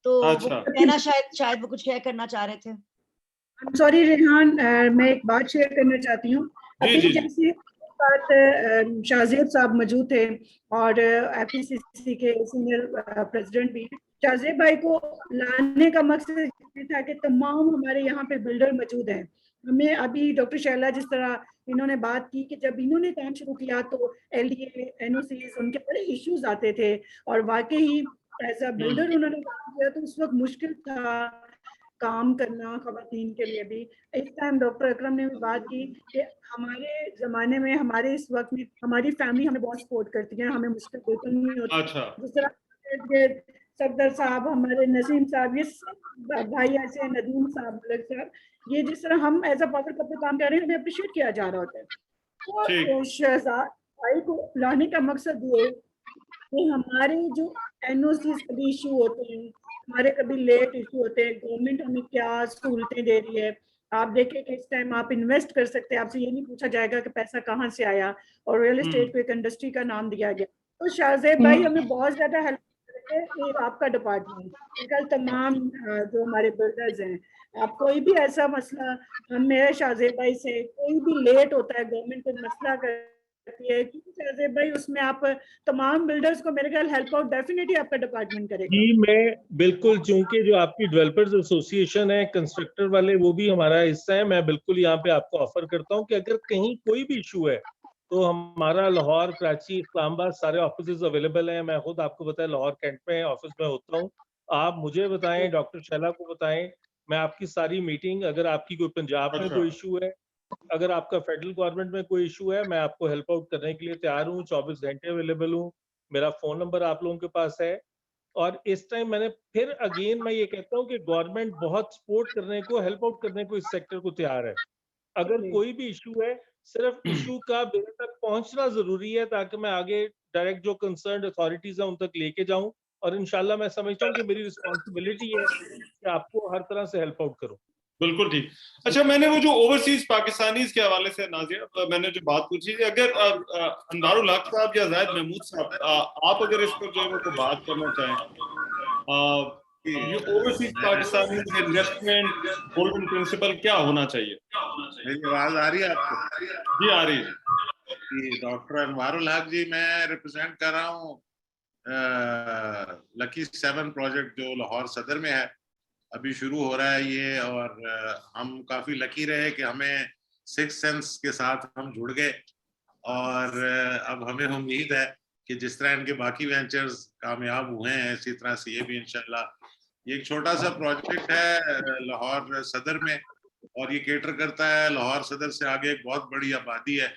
तो अच्छा। वो कहना शायद वो कुछ शेयर करना चाह रहे थे। सॉरी रेहान, मैं एक बात शेयर करना चाहती हूँ। अभी जैसे बात शाहजेब साहब मौजूद थे और एफपीसीसी के सीनियर प्रेसिडेंट भी। शाहजेब भाई को लाने का मकसद ये था कि तमाम हमारे यहाँ पे बिल्डर मौजूद हैं। हमें अभी डॉक्टर शैला जिस तरह इन्होंने बात की कि जब इन्होंने काम शुरू किया तो एलडीए एनओसीज उनके बड़े इश्यूज आते थे, और वाकई एज अ बिल्डर उन्होंने काम किया तो उस वक्त मुश्किल था काम करना खवातीन के लिए भी। इस टाइम डॉक्टर अकरम ने भी बात की कि हमारे जमाने में, हमारे इस वक्त में हमारी फैमिली हमें बहुत सपोर्ट करती है, हमें मुश्किल बिल्कुल नहीं होती। अच्छा। जिस तरह सफदर साहब, हमारे नसीम साहब, ये सब भाई ऐसे, नदीम साहब, मलिक साहब, ये जिस तरह हम एज अ पावर कप पे काम कर रहे हैं, हमें अप्रिशिएट किया जा रहा होता है। तो शहजाद भाई को लाने का मकसद ये कि हमारे जो एनओसीज कभी इशू होते हैं, हमारे कभी लेट इशू होते हैं, गवर्नमेंट हमें क्या सहूलतें दे रही है। आप देखें कि इस टाइम आप इन्वेस्ट कर सकते हैं, आपसे ये नहीं पूछा जाएगा कि पैसा कहाँ से आया, और रियल एस्टेट को एक इंडस्ट्री का नाम दिया गया। तो शाहजेब भाई हमें बहुत ज्यादा हेल्प करते, आपका डिपार्टमेंट, कल तमाम जो हमारे बिल्डर्स हैं, आप कोई भी ऐसा मसला, हम मेरे शाहजेब भाई से कोई भी लेट होता है, गवर्नमेंट को मसला करती है, क्योंकि शाहजेब भाई उसमें आप तमाम बिल्डर्स को मेरे ख्याल हेल्प आउट डेफिनेटली आपका डिपार्टमेंट करेगा। जी मैं बिल्कुल, चूंकि जो आपकी डेवलपर्स एसोसिएशन है, कंस्ट्रक्टर वाले, वो भी हमारा हिस्सा है, मैं बिल्कुल यहाँ पे आपको ऑफर करता हूँ कि अगर कहीं कोई भी इशू है तो हमारा लाहौर, कराची, इस्लामाबाद सारे ऑफिस अवेलेबल हैं। मैं खुद आपको बताया लाहौर कैंट में ऑफिस में होता हूँ, आप मुझे बताएं, डॉक्टर शैला को बताएं, मैं आपकी सारी मीटिंग, अगर आपकी कोई पंजाब में कोई इशू है, अगर आपका फेडरल गवर्नमेंट में कोई इशू है, मैं आपको हेल्प आउट करने के लिए तैयार हूँ, 24 घंटे अवेलेबल हूँ। मेरा फोन नंबर आप लोगों के पास है। और इस टाइम मैंने फिर अगेन मैं ये कहता हूँ कि गवर्नमेंट बहुत सपोर्ट करने को, हेल्प आउट करने को इस सेक्टर को तैयार है। अगर कोई भी इशू है, सिर्फ इशू का मेरे तक पहुंचना जरूरी है, ताकि मैं आगे डायरेक्ट जो कंसर्न अथॉरिटीज है उन तक लेके जाऊं, और इंशाल्लाह मैं समझता हूँ कि मेरी रिस्पॉन्सिबिलिटी है कि आपको हर तरह से हेल्प आउट करूं। बिल्कुल ठीक। अच्छा, मैंने वो जो ओवरसीज पाकिस्तानीज के हवाले से नाजिया मैंने जो बात पूछी, अगर अंदारुल हक साहब या जायद महमूद साहब, आप अगर इस पर जो है वो बात करना चाहें, ये overseas Pakistani investment golden principle क्या होना चाहिए? मेरी आवाज आ रही है आपको? जी आ रही है। डॉक्टर अनवारुल हक जी, मैं रिप्रेजेंट कर रहा हूँ लकी 7 प्रोजेक्ट जो लाहौर सदर में है, अभी शुरू हो रहा है ये, और हम काफी लकी रहे कि हमें 6 सेंस के साथ हम जुड़ गए, और अब हमें उम्मीद है कि जिस तरह इनके बाकी वेंचर्स कामयाब हुए हैं, इसी तरह से ये भी इंशाल्लाह। ये एक छोटा सा प्रोजेक्ट है लाहौर सदर में, और ये केटर करता है लाहौर सदर से आगे एक बहुत बड़ी आबादी है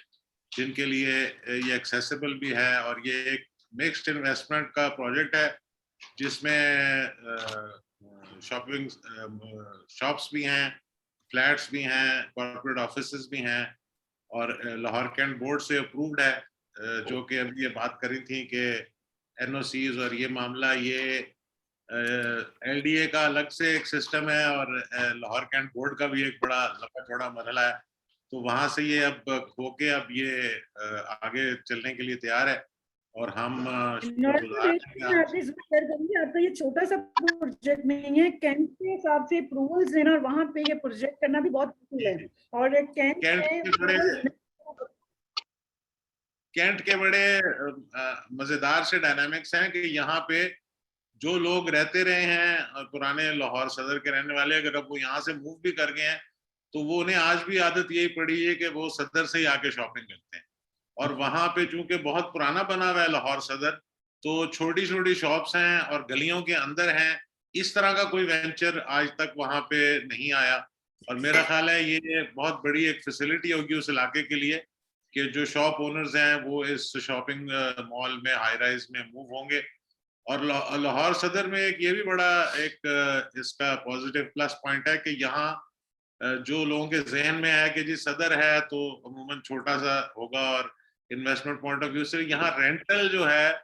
जिनके लिए ये एक्सेसिबल भी है, और ये एक मिक्स्ड इन्वेस्टमेंट का प्रोजेक्ट है जिसमें शॉपिंग शॉप्स भी हैं, फ्लैट्स भी हैं, कॉर्पोरेट ऑफिसेज भी हैं, और लाहौर कैंट बोर्ड से अप्रूव्ड है, जो कि अभी ये बात करी थी कि एनओसीज और ये मामला, ये एलडीए का अलग से एक सिस्टम है, और लाहौर कैंट बोर्ड का भी एक बड़ा लंबा चौड़ा मरहला है। तो वहां से ये अब होके अब ये आगे चलने के लिए तैयार है, और हम आपका ये छोटा सा प्रोजेक्ट नहीं है, कैंट के हिसाब से अप्रूवल्स लेना और वहां पे ये प्रोजेक्ट करना भी बहुत मुश्किल है, और कैंट कैंट के बड़े मजेदार से डायनामिक्स हैं कि यहाँ पे जो लोग रहते रहे हैं पुराने लाहौर सदर के रहने वाले, अगर अब वो यहाँ से मूव भी कर गए हैं तो वो उन्हें आज भी आदत यही पड़ी है कि वो सदर से ही आके शॉपिंग करते हैं। और वहां पे चूंकि बहुत पुराना बना हुआ है लाहौर सदर, तो छोटी छोटी शॉप्स हैं और गलियों के अंदर हैं, इस तरह का कोई वेंचर आज तक वहां पे नहीं आया। और मेरा ख्याल है ये बहुत बड़ी एक फैसिलिटी होगी उस इलाके के लिए कि जो शॉप ओनर्स हैं वो इस शॉपिंग मॉल में, हाई राइज में मूव होंगे। और लाहौर सदर में एक ये भी बड़ा एक इसका पॉजिटिव प्लस पॉइंट है कि यहाँ जो लोगों के जहन में है कि जी सदर है तो अमूमन छोटा सा होगा, और इन्वेस्टमेंट पॉइंट ऑफ व्यू से यहाँ रेंटल जो है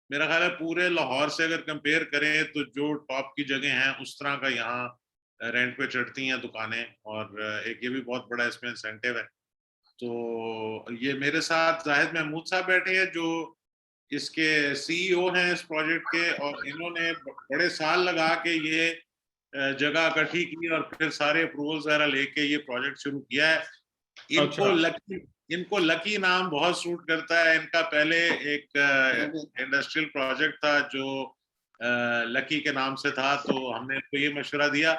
मेरा ख्याल है पूरे लाहौर से अगर कंपेयर करें तो जो टॉप की जगह हैं उस तरह का यहाँ रेंट पे चढ़ती हैं दुकानें। और एक ये भी बहुत बड़ा इसमें इंसेंटिव है। तो ये मेरे साथ जाहिद महमूद साहब बैठे हैं जो इसके सीईओ हैं इस प्रोजेक्ट के, और इन्होंने बड़े साल लगा के ये जगह इकट्ठी की और फिर सारे अप्रूवल्स वगैरह लेके ये प्रोजेक्ट शुरू किया है। इनको लकी नाम बहुत सूट करता है। इनका पहले एक इंडस्ट्रियल प्रोजेक्ट था जो लकी के नाम से था, तो हमने इनको ये मशवरा दिया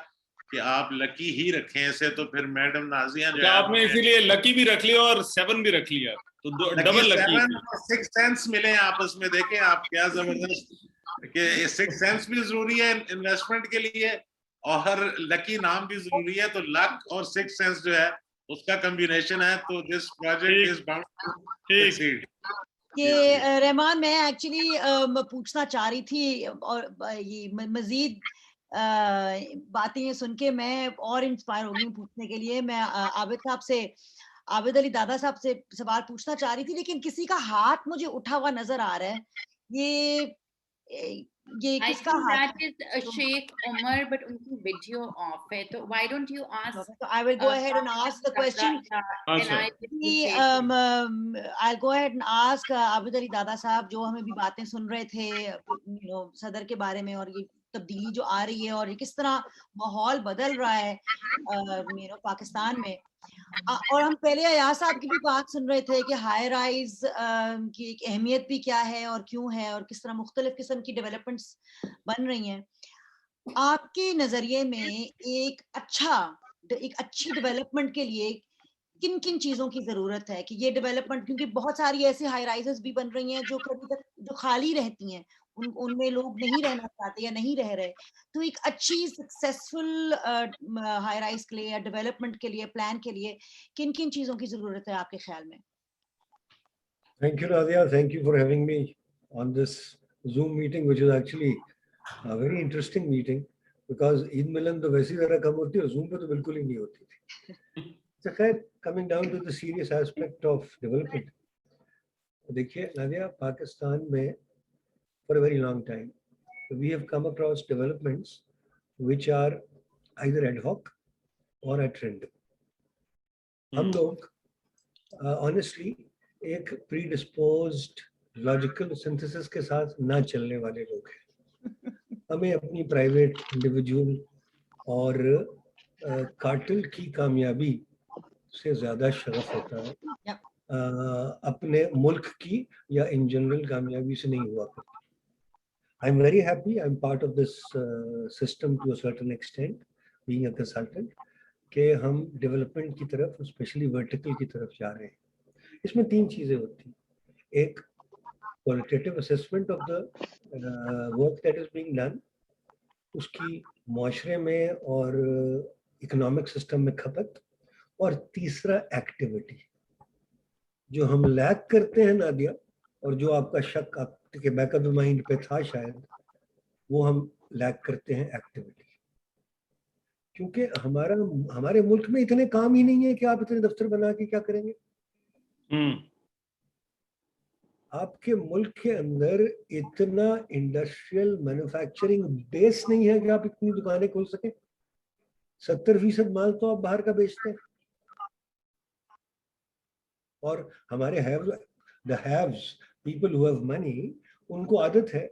कि आप लकी ही रखें इसे। तो फिर मैडम नाजिया जो आपने इसीलिए लकी भी रख लिया और 7 भी रख लिया, तो डबल लकी। 6 सेंस मिले आपस में, देखें आप क्या जबरदस्त कि 6 सेंस भी जरूरी है इन्वेस्टमेंट के लिए और लकी नाम भी जरूरी है। तो लक और 6 सेंस जो है उसका कॉम्बिनेशन है। तो this project is bound to succeed. ये रहमान, मैं एक्चुअली पूछना चाह रही थी और ये मजीद बातें ये सुन के मैं और इंस्पायर हो गई हूँ पूछने के लिए। मैं आबिद अली दादा साहब से सवाल पूछना चाह रही थी, लेकिन किसी का हाथ मुझे उठा हुआ नजर आ रहा है। ये किसका हाथ है? शेख उमर, बट उनकी वीडियो ऑफ है, तो why don't you ask? So I will go ahead and ask the question. I'll go ahead and ask Abid Ali Dada Saheb, जो हमें भी बातें सुन रहे थे सदर के बारे में और ये तब्दीली जो आ रही है और ये किस तरह माहौल बदल रहा है पाकिस्तान में। और हम पहले अयाज साहब की भी बात सुन रहे थे कि हाई राइज की एक अहमियत भी क्या है और क्यों है और किस तरह मुख्तलिफ किस्म की डेवलपमेंट्स बन रही हैं। आपके नजरिए में एक अच्छी डेवलपमेंट के लिए किन किन चीजों की जरूरत है कि ये डेवलपमेंट, क्योंकि बहुत सारी ऐसी हाई राइजेस भी बन रही हैं जो कभी तक जो खाली रहती हैं, उनमें लोग नहीं रहना चाहते या नहीं रह रहे, तो एक अच्छी सक्सेसफुल हाई राइज के लिए या डेवलपमेंट के लिए प्लान के लिए किन किन चीजों की जरूरत है आपके ख्याल में? Thank you, Nadia. Thank you for having me on this Zoom meeting, which is actually a very interesting meeting because Eid Milan तो वैसी तरह कम होती है और Zoom पे तो बिल्कुल ही नहीं होती थी। तो खैर, coming down to the serious aspect of development, देखिए नादिया, पाकिस्तान में for a very long time we have come across developments which are either ad hoc or a trend. हम लोग honestly एक predisposed logical synthesis के साथ ना चलने वाले लोग हैं। हमें अपनी प्राइवेट इंडिविजुअल और कार्टेल की कामयाबी से ज्यादा शरफ होता है अपने मुल्क की या इन जनरल कामयाबी से नहीं हुआ करती। I'm very happy I'm part of this system to a certain extent being a consultant कि हम डेवलपमेंट की तरफ स्पेशली वर्टिकल की तरफ जा रहे हैं। इसमें 3 चीजें होती हैं। एक qualitative assessment of the work that is being done, उसकी मुआशरे में और इकोनॉमिक सिस्टम में खपत, और तीसरा एक्टिविटी। जो हम लैक करते हैं नादिया, और जो आपका शक आपके बैक ऑफ द माइंड पे था शायद, वो हम लैक करते हैं एक्टिविटी। क्योंकि हमारे मुल्क में इतने काम ही नहीं है कि आप इतने दफ्तर बना के क्या करेंगे। आपके मुल्क के अंदर इतना इंडस्ट्रियल मैन्युफैक्चरिंग बेस नहीं है कि आप इतनी दुकानें खोल सकें। 70% माल तो आप बाहर का बेचते हैं। और हमारे the haves, people who have money, उनको आदत है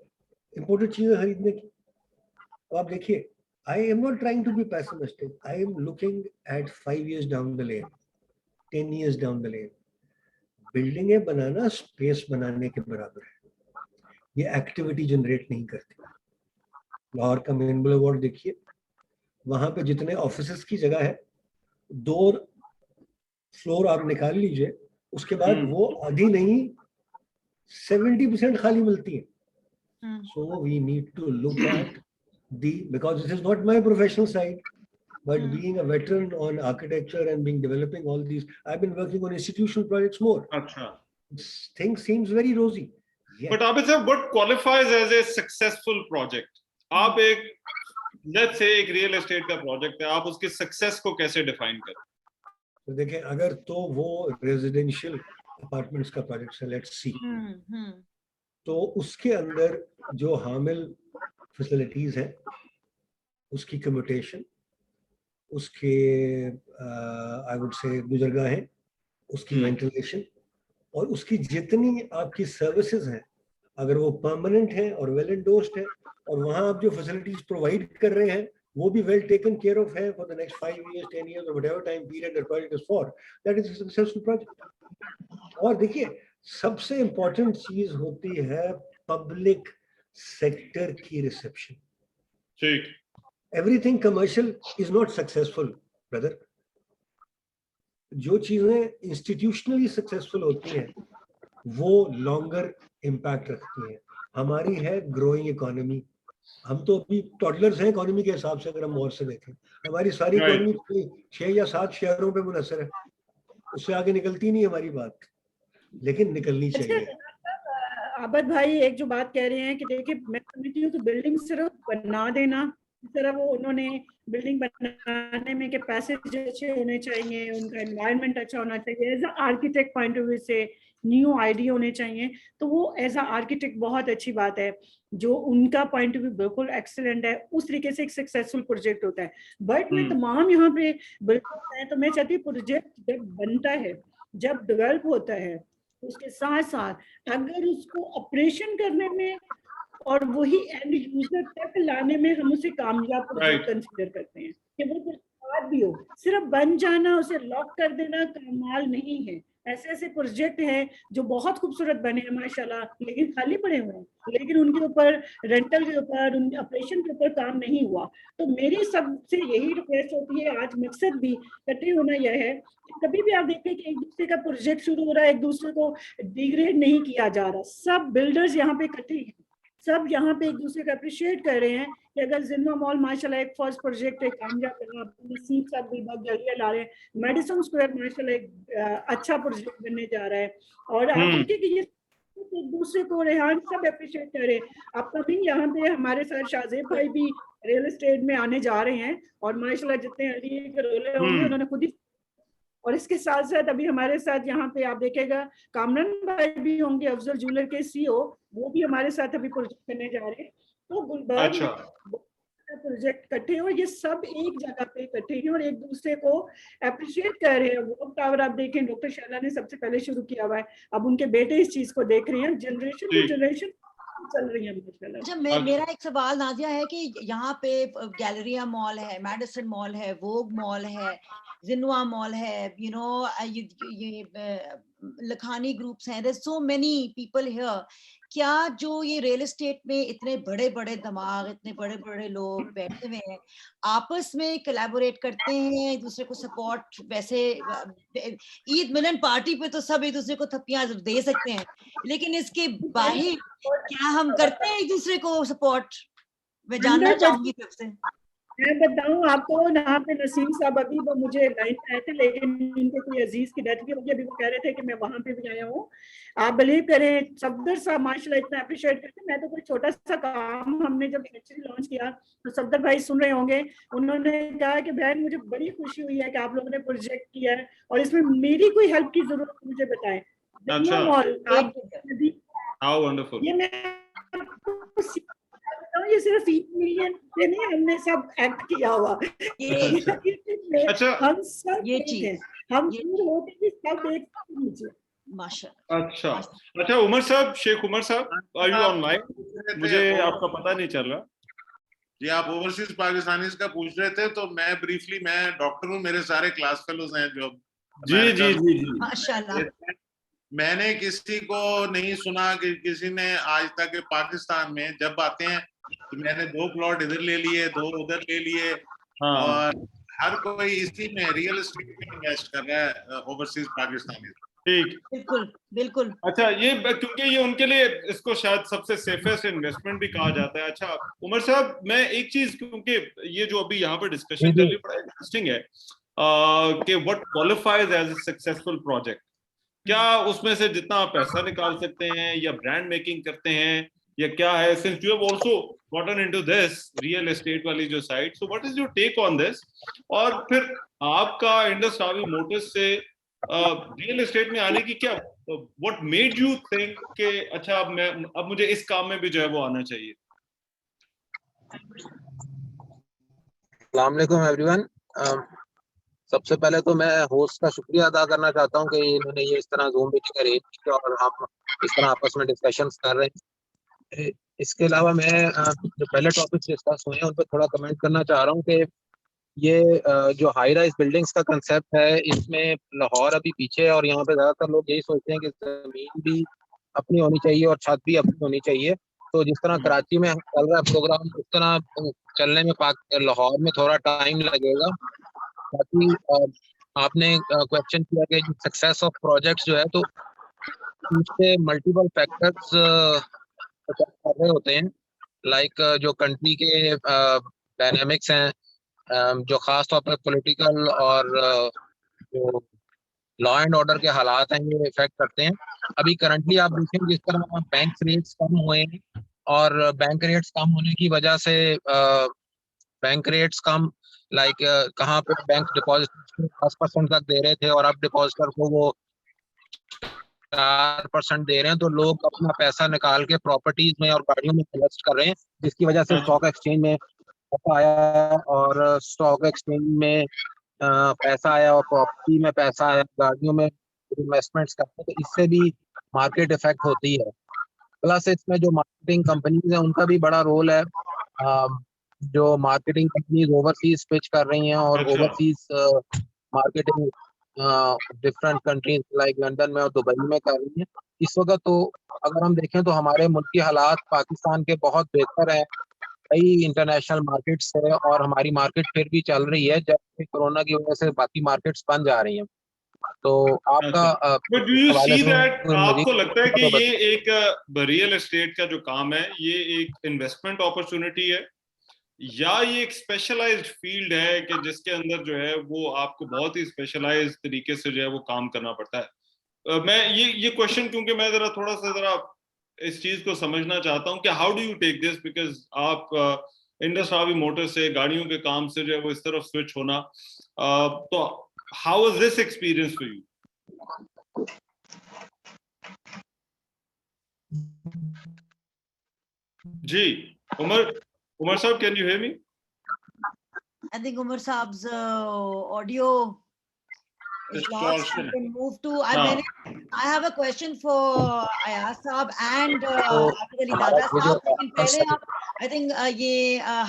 इंपोर्टेड चीजें खरीदने की। तो आप देखिए, I am not trying to be pessimistic. I am looking at 5 years down the lane, 10 years down the lane. बिल्डिंगें बनाना स्पेस बनाने के बराबर है, ये एक्टिविटी जनरेट नहीं करती। लाहौर का मेन बुलेवार्ड देखिए, वहां पे जितने ऑफिसेस की जगह है 2 फ्लोर आप निकाल लीजिए, उसके बाद वो आधी नहीं 70% खाली मिलती है। So we need to look at because this is not my professional side, but being a veteran on architecture and being developing all these, I've been working on institutional projects more. अच्छा. Things seems very rosy. Yeah. But Abid sir, what qualifies as a successful project? आप एक let's say एक real estate का project है, आप उसकी success को कैसे define करें? तो देखिए, अगर तो वो रेजिडेंशियल अपार्टमेंट्स का प्रोजेक्ट है, लेट्स सी, तो उसके अंदर जो हामिल फैसिलिटीज हैं, उसकी कम्यूटेशन, उसके आई वुड से गुजरगाहें, उसकी वेंटिलेशन और उसकी जितनी आपकी सर्विसेज हैं, अगर वो परमानेंट है और वेल एंडोर्स्ड है और वहाँ आप जो फैसिलिटीज प्रोवाइड कर रहे हैं वो भी वेल टेकन केयर ऑफ है for the next 5 years 10 years or whatever time period the project is for, that is a successful project. और देखिए, सबसे इंपॉर्टेंट चीज होती है पब्लिक सेक्टर की रिसेप्शन। ठीक। Everything commercial is not successful brother. जो चीजें इंस्टीट्यूशनली सक्सेसफुल होती हैं वो लॉन्गर इम्पैक्ट रखती हैं। हमारी है ग्रोइंग इकोनॉमी, हम तो अभी टॉडलर्स हैं इकोनॉमी के हिसाब से, अगर हम और से देखें हमारी सारी इकोनॉमी 6 या 7 शहरों पे मुनहसर है, उससे आगे निकलती नहीं हमारी बात, लेकिन निकलनी चाहिए। आबद भाई एक जो बात कह रहे हैं कि देखिए, मैं समझती हूँ कि बिल्डिंग सिर्फ बना देना, इस तरह वो उन्होंने बिल्डिंग बनाने में के पैसे अच्छे होने चाहिए, उनका एनवायरनमेंट अच्छा होना चाहिए, as a architect point of view से न्यू आइडिया होने चाहिए, तो वो एज अ आर्किटेक्ट बहुत अच्छी बात है, जो उनका पॉइंट ऑफ व्यू बिल्कुल एक्सीलेंट है, उस तरीके से एक सक्सेसफुल प्रोजेक्ट होता है। बट मैं तमाम यहाँ पे बिल्कुल है, तो मैं चाहती हूँ प्रोजेक्ट जब बनता है, जब डेवलप होता है, उसके साथ साथ अगर उसको ऑपरेशन करने में और वही एंड यूजर तक लाने में हम उसे कामयाब प्रोजेक्ट कंसीडर करते हैं कि वो कुछ भी हो, सिर्फ बन जाना, उसे लॉक कर देना कमाल नहीं है। ऐसे ऐसे प्रोजेक्ट हैं जो बहुत खूबसूरत बने हैं माशाल्लाह, लेकिन खाली पड़े हुए हैं, लेकिन उनके ऊपर रेंटल के ऊपर, उन ऑपरेशन के ऊपर काम नहीं हुआ। तो मेरी सबसे यही रिक्वेस्ट होती है, आज मकसद भी इकट्ठे होना यह है, कभी भी आप देखें कि एक दूसरे का प्रोजेक्ट शुरू हो रहा है, एक दूसरे को डिग्रेड नहीं किया जा रहा, सब बिल्डर्स यहाँ पे इकट्ठे हैं, सब यहाँ पे एक दूसरे को अप्रिशिएट कर रहे हैं कि अगर जिन्ना मॉल माशाल्लाह एक फर्स्ट प्रोजेक्ट है, कामयाब लगा, नसीब साहब भी बहुत जल्दी ला रहे हैं, मेडिसन स्क्वायर माशाल्लाह एक अच्छा प्रोजेक्ट बनने जा रहा है, और आप देखिए कि ये एक दूसरे को रेहान सब अप्रिशिएट कर रहे हैं। अपकमिंग यहाँ पे हमारे साथ शाहजेब भाई भी रियल एस्टेट में आने जा रहे हैं और माशाल्लाह जितने अली के रोले होंगे उन्होंने खुद ही, और इसके साथ साथ अभी हमारे साथ यहाँ पे आप देखेगा कामरान भाई भी होंगे, अफजल ज्वेलर के सीईओ, वो भी हमारे साथ अभी प्रोजेक्ट करने जा रहे हैं। तो गुलबर्ग प्रोजेक्ट इकट्ठे हो, ये सब एक जगह पे इकट्ठे हैं और एक दूसरे को अप्रिशिएट कर रहे हैं। वो टावर आप देखें, डॉक्टर शैला ने सबसे पहले शुरू किया हुआ है, अब उनके बेटे इस चीज को देख रहे हैं, जनरेशन टू जनरेशन चल रही है। अच्छा, मेरा एक सवाल नाजिया है कि यहाँ पे गैलरिया मॉल है, मेडिसन मॉल है, वोग मॉल है, जिन्वा मॉल है, यू नो ये लखानी ग्रुप्स हैं, there's so many people here। क्या जो ये रियल एस्टेट में इतने बड़े बड़े दिमाग, इतने बड़े बड़े लोग बैठे हुए हैं, आपस में कोलैबोरेट करते हैं, एक दूसरे को सपोर्ट? वैसे ईद मिलन पार्टी पे तो सब एक दूसरे को थप्पियां दे सकते हैं, लेकिन इसके बाहर क्या हम करते हैं एक दूसरे को सपोर्ट? मैं जानना चाहूंगी सबसे। मैं बताऊं आपको, यहाँ पे नसीम साहब अभी वो मुझे लाइन पे आए थे, लेकिन इनके कोई अजीज की डेथ भी होगी, अभी वो कह रहे थे कि मैं वहां पे भी आया हूँ। आप बिलीव करें, सफदर साहब माशाल्लाह इतना अप्रिशिएट करते हैं। मैं तो कोई छोटा सा काम हमने जब एक्चुअली लॉन्च किया तो सफदर भाई सुन रहे होंगे, उन्होंने कहा कि बहन मुझे बड़ी खुशी हुई है कि आप लोगों ने प्रोजेक्ट किया है और इसमें मेरी कोई हेल्प की जरूरत मुझे बताएं। ये मैं ये सिर्फ मिलियन पे नहीं, हमने सब एक्ट किया हुआ। अच्छा, हम सब ये चीज हम होते भी सब एक नीचे माशाल्लाह। अच्छा उमर साहब, शेख उमर साहब, आर यू ऑनलाइन? मुझे आपका पता नहीं चल रहा जी। आप ओवरसीज पाकिस्तानीज का पूछ रहे थे, तो मैं ब्रीफली, मैं डॉक्टर हूँ, मेरे सारे क्लास फेलोज हैं जो जी माशाल्लाह। मैंने किसी को नहीं सुना कि किसी ने आज तक पाकिस्तान में जब आते हैं कि मैंने 2 प्लॉट इधर ले लिए, 2 उधर ले लिए, और हर कोई इसी में रियल एस्टेट में इन्वेस्ट कर रहा है ओवरसीज पाकिस्तानी। ठीक, बिल्कुल बिल्कुल। अच्छा, ये क्योंकि ये उनके लिए इसको शायद सबसे सेफेस्ट इन्वेस्टमेंट भी कहा जाता है। अच्छा उमर साहब, मैं एक चीज, क्योंकि ये जो अभी यहाँ पर डिस्कशन चल रही है बड़ा इंटरेस्टिंग है कि what qualifies as a successful project. क्या उसमें से जितना आप पैसा निकाल सकते हैं या ब्रांड मेकिंग करते हैं या क्या है, since you have also gotten into this real estate वाली जो side, so what is your take on this? और फिर आपका इंडस रावी मोटर्स से रियल एस्टेट में आने की क्या, व्हाट मेड यू थिंक कि अच्छा अब मुझे इस काम में भी जो है वो आना चाहिए? अस्सलाम वालेकुम एवरीवन। सबसे पहले तो मैं होस्ट का शुक्रिया अदा करना चाहता हूँ कि इन्होंने ये इस तरह जूम मीटिंग अरेंज की और हम इस तरह आपस में डिस्कशंस कर रहे हैं। इसके अलावा मैं जो पहले टॉपिक्स डिस्कस हुए हैं उन पर थोड़ा कमेंट करना चाह रहा हूँ कि ये जो हाई राइज बिल्डिंग्स का कंसेप्ट है, इसमें लाहौर अभी पीछे है और यहाँ पे ज़्यादातर लोग यही सोचते हैं कि ज़मीन भी अपनी होनी चाहिए और छत भी अपनी होनी चाहिए। तो जिस तरह कराची में चल रहा है प्रोग्राम, उस तरह चलने में लाहौर में थोड़ा टाइम लगेगा। बाकी आपने क्वेश्चन किया कि सक्सेस ऑफ प्रोजेक्ट्स जो है, तो उससे मल्टीपल फैक्टर्स कर रहे होते हैं, लाइक जो कंट्री के डायनामिक्स हैं, जो खास तौर पर पॉलिटिकल और जो लॉ एंड ऑर्डर के हालात हैं, ये इफेक्ट करते हैं। अभी करंटली आप देखें जिस तरह बैंक रेट्स कम हुए हैं और बैंक रेट्स कम होने की वजह से बैंक रेट्स कम, लाइक कहाँ पे बैंक डिपॉजिट 10% तक दे रहे थे और अब डिपॉजिटर को वो 4% दे रहे हैं, तो लोग अपना पैसा निकाल के प्रॉपर्टीज में और गाड़ियों में इन्वेस्ट कर रहे हैं, जिसकी वजह से स्टॉक एक्सचेंज में पैसा आया और स्टॉक एक्सचेंज में पैसा आया और प्रॉपर्टी में पैसा आया, गाड़ियों में इन्वेस्टमेंट्स करते हैं, तो इससे भी मार्केट इफेक्ट होती है। प्लस इसमें जो मार्केटिंग कंपनीज हैं उनका भी बड़ा रोल है। जो मार्केटिंग कंपनीज ओवरसीज पिच कर रही हैं और overseas marketing different countries like London में और दुबई में कर रही हैं इस वक्त। तो अगर हम देखें तो हमारे मुल्क के हालात पाकिस्तान के बहुत बेहतर हैं, कई इंटरनेशनल मार्केट्स है और हमारी मार्केट फिर भी चल रही है, जबकि कोरोना की वजह से बाकी मार्केट्स बंद जा रही हैं। तो आपका but do you see that, आपको लगता है कि ये एक रियल एस्टेट का जो काम है ये एक इन्वेस्टमेंट अपॉर्चुनिटी है या ये एक स्पेशलाइज्ड फील्ड है कि जिसके अंदर जो है वो आपको बहुत ही स्पेशलाइज्ड तरीके से जो है वो काम करना पड़ता है? मैं ये क्वेश्चन, क्योंकि मैं जरा इस चीज को समझना चाहता हूँ कि how do you take this, because आप इंडस रावी मोटर से गाड़ियों के काम से जो है वो इस तरफ स्विच होना, तो how was this experience for you? जी Umar Saab, can you hear me? I think Umar Saab's audio is lost. You can move to. I have a question for Ayaz Saab and Abid Ali Dada Saab. Pehle I think ye